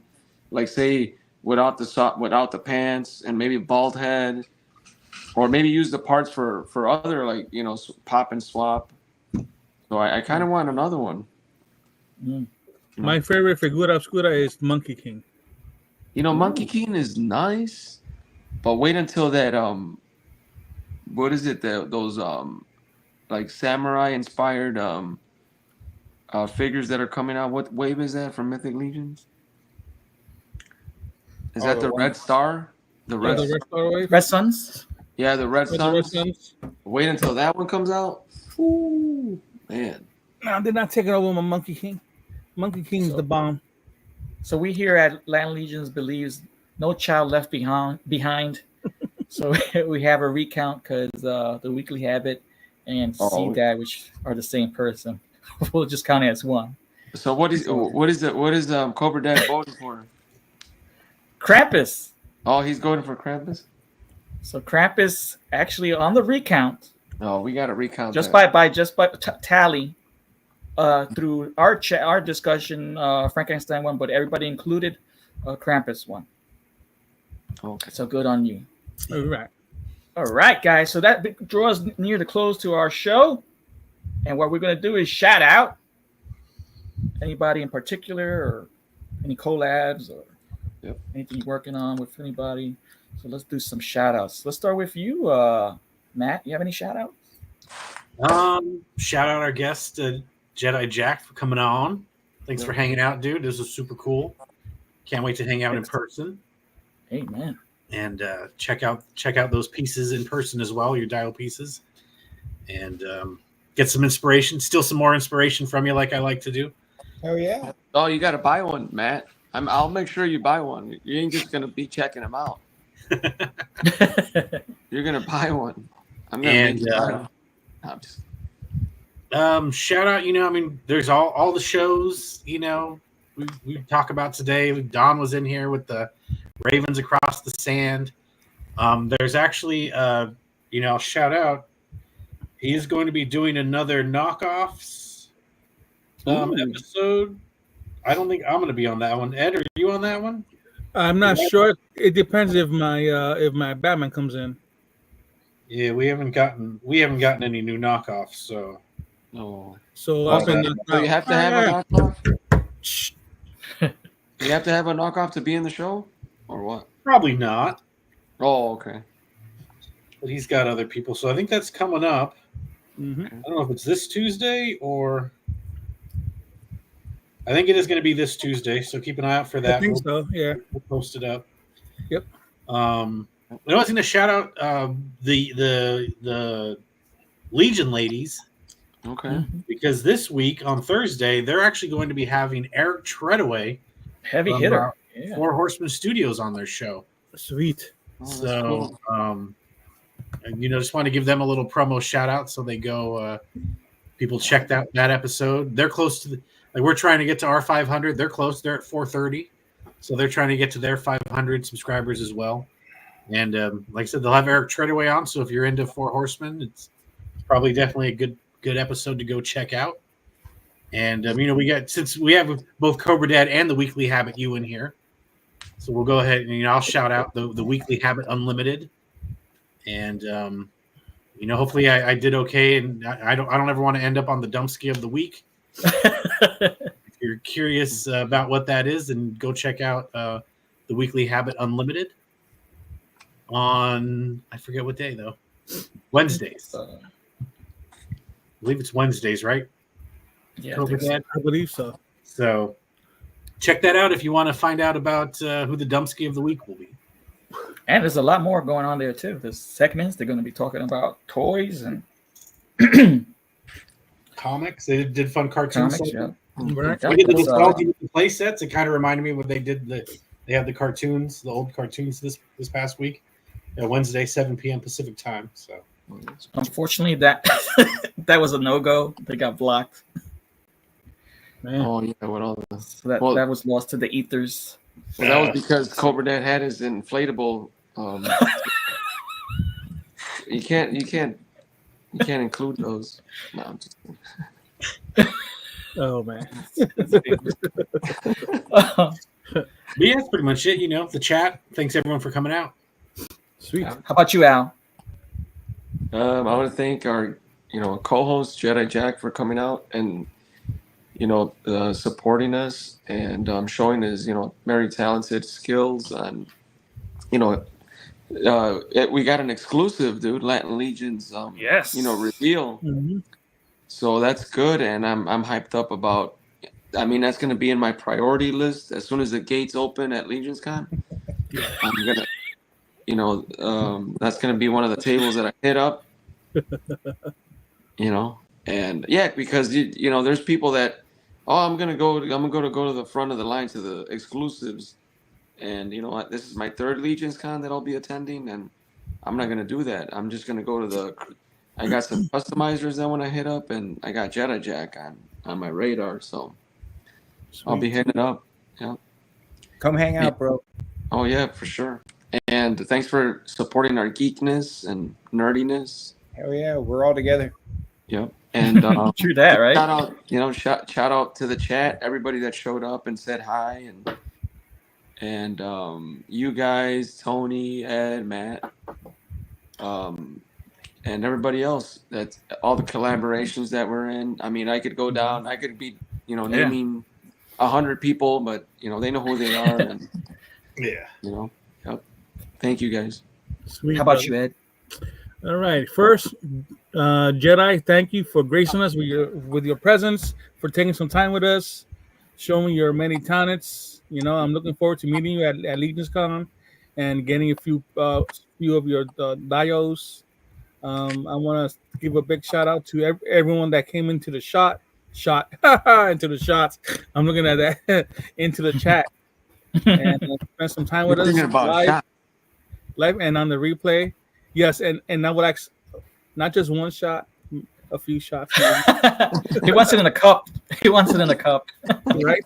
like say without the pants and maybe bald head. Or maybe use the parts for other, like, pop and swap. So I kind of want another one. My favorite figura obscura is Monkey King. Monkey King is nice, but wait until that what is it? Those like samurai inspired figures that are coming out. What wave is that from Mythic Legions? Is that the Red Star? The Red Star wave? Red Suns? Yeah, the Red Suns. Wait until that one comes out. Ooh, man. No, they're not taking over my Monkey King. Monkey King's the bomb. So we here at Land Legions believes no child left behind. So we have a recount because the Weekly Habit and See Dad, which are the same person, we'll just count it as one. So what is Cobra Dad voting for? Krampus. Oh, he's going for Krampus. So Krampus actually on the recount. Oh, we got to recount just by tally through our discussion. Frankenstein won, but everybody included Krampus won. Okay, so good on you. All right, guys. So that draws near the close to our show, and what we're going to do is shout out anybody in particular, or any collabs, or anything you're working on with anybody. So let's do some shout outs. Let's start with you, Matt. You have any shout outs? Shout out our guest, Jedi Jack, for coming on. Thanks for hanging out, dude. This was super cool. Can't wait to hang out in person. Amen. And check out those pieces in person as well, your dial pieces. And get some inspiration, steal some more inspiration from you like I like to do. Oh, yeah. Oh, you got to buy one, Matt. I'll make sure you buy one. You ain't just going to be checking them out. You're gonna buy one. I'm gonna make you buy one. Shout out, there's all the shows, we talk about today. Don was in here with the Ravens Across the Sand. There's actually shout out. He is going to be doing another knockoffs episode. I don't think I'm going to be on that one. Ed, are you on that one? I'm not sure. It depends if my Batman comes in. Yeah, we haven't gotten any new knockoffs, so. No. So you have to have a knockoff. You have to have a knockoff to be in the show, or what? Probably not. Oh, okay. But he's got other people, so I think that's coming up. Mm-hmm. I don't know if it's this Tuesday or. I think it is going to be this Tuesday, so keep an eye out for that. I think so, yeah. We'll post it up. Yep. I was going to shout out the Legion ladies. Okay. Because this week on Thursday, they're actually going to be having Eric Treadaway, heavy hitter, Four Horsemen Studios on their show. Sweet. So, just want to give them a little promo shout out. So they go, people checked out that episode. They're close to we're trying to get to our 500. They're close. They're at 430. So they're trying to get to their 500 subscribers as well. And like I said, they'll have Eric Treadaway on. So if you're into Four Horsemen, it's probably definitely a good episode to go check out. And since we have both Cobra Dad and the Weekly Habit in here, so we'll go ahead and I'll shout out the Weekly Habit Unlimited, and hopefully I did okay, and I don't ever want to end up on the Dumpski of the week. If you're curious about what that is, then go check out the Weekly Habit Unlimited on I forget what day though, Wednesdays. I believe it's Wednesdays, right? Yeah, I believe so. So check that out if you want to find out about who the Dumpski of the week will be. And there's a lot more going on there too. There's segments. They're going to be talking about toys and comics. They did fun cartoons. Yeah. Right. We did the nostalgia with the play sets. It kind of reminded me when they did they have the cartoons, the old cartoons this past week. Wednesday, 7 p.m. Pacific time. So unfortunately that was a no-go. They got blocked. Man. Oh yeah, what all the so that was lost to the ethers. Well, that was because Cobra Dad had his inflatable. You can't include those. No, I'm just kidding. Oh man. But yeah, that's pretty much it. The chat. Thanks everyone for coming out. Sweet. How about you, Al? I want to thank our co-host Jedi Jack for coming out and supporting us and showing his very talented skills and we got an exclusive, dude, Latin Legion's yes, reveal. Mm-hmm. So that's good, and I'm hyped up about. I mean, that's going to be in my priority list as soon as the gates open at Legion's Con. I'm gonna, that's going to be one of the tables that I hit up. And yeah, because there's people that, I'm gonna go to the front of the line to the exclusives, and this is my third Legion's Con that I'll be attending, and I'm not gonna do that. I'm just gonna go to I got some customizers that want to hit up, and I got Jedi Jack on my radar, so sweet. I'll be hitting it up. Yeah, come hang out, bro. Oh yeah, for sure. And thanks for supporting our geekness and nerdiness. Hell yeah, we're all together. Yep. And true that, right? Shout out to the chat, everybody that showed up and said hi, and you guys, Tony, Ed, Matt, and everybody else. That's all the collaborations that we're in. I mean, I could go down. I could be, naming 100 people, but they know who they are. And, yeah. Yep. Thank you guys. Sweet. How about you, Ed? All right. First, Jedi, thank you for gracing us with your presence, for taking some time with us, showing your many talents. I'm looking forward to meeting you at Legion's Con and getting a few of your dios. I want to give a big shout out to everyone that came into the shot into the shots. I'm looking at that into the chat and spend some time with us live and on the replay. Yes, and I would not just one shot, a few shots. He wants it in a cup. Right.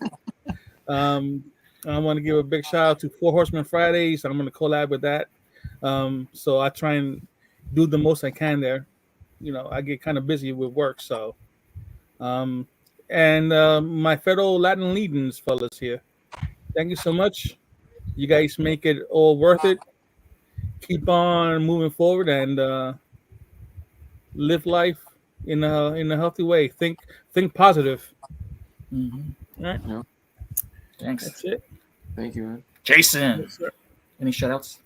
I want to give a big shout out to Four Horsemen Fridays. I'm going to collab with that. So I try and do the most I can there. I get kind of busy with work. So, and my fellow Latin Legions fellas here, thank you so much. You guys make it all worth it. Keep on moving forward and live life in a healthy way. Think positive. Mm-hmm. All right. Yeah. Thanks. That's it. Thank you, man. Jason. Yes, sir. Any shout outs?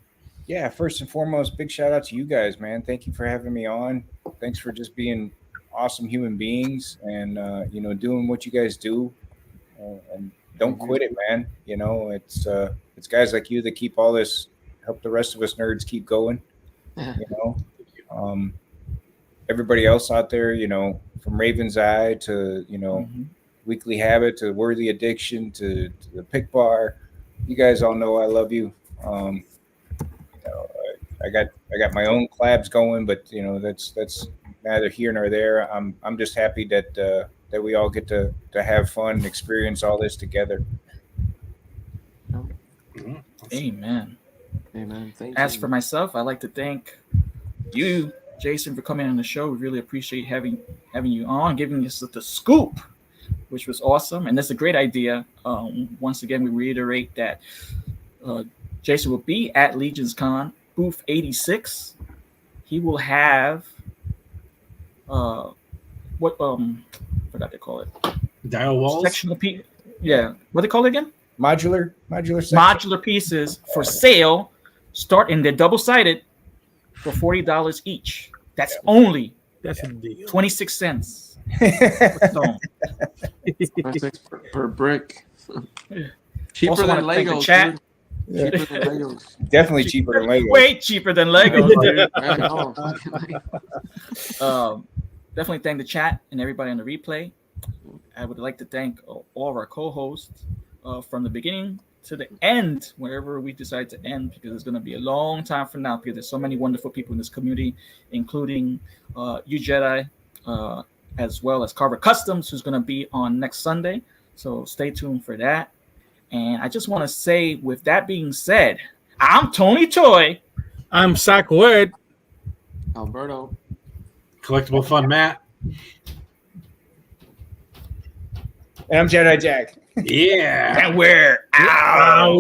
Yeah, first and foremost, big shout out to you guys, man. Thank you for having me on. Thanks for just being awesome human beings and doing what you guys do. And don't quit it, man. It's guys like you that keep all this, help the rest of us nerds keep going. Everybody else out there, from Raven's Eye to Weekly Habit to Worthy Addiction to the Pick Bar, you guys all know I love you. I got my own collabs going, but you know that's neither here nor there. I'm just happy that we all get to have fun and experience all this together. Amen. Amen. Thank As you. for myself, I'd like to thank you, Jason, for coming on the show. We really appreciate having you on, giving us the scoop, which was awesome. And that's a great idea. Once again, we reiterate that Jason will be at Legion's Con, booth 86. He will have forgot to call it. Dial walls? Sectional what they call it again? Modular section. Modular pieces for sale, start in they're double-sided for $40 each. That's only That's a deal. 26 cents. per brick. Cheaper Also than wanna thank the Legos. chat. Yeah. Cheaper than Legos. Definitely cheaper than Legos. Way cheaper than Legos. I know. Definitely thank the chat and everybody on the replay. I would like to thank all of our co-hosts from the beginning to the end, wherever we decide to end, because it's going to be a long time from now, because there's so many wonderful people in this community, including you Jedi, as well as Carver Customs, who's going to be on next Sunday. So stay tuned for that. And I just want to say, with that being said, I'm Tony Toy. I'm Zach Word. Alberto. Collectible Fun Matt. And I'm Jedi Jack. Yeah. And we're out.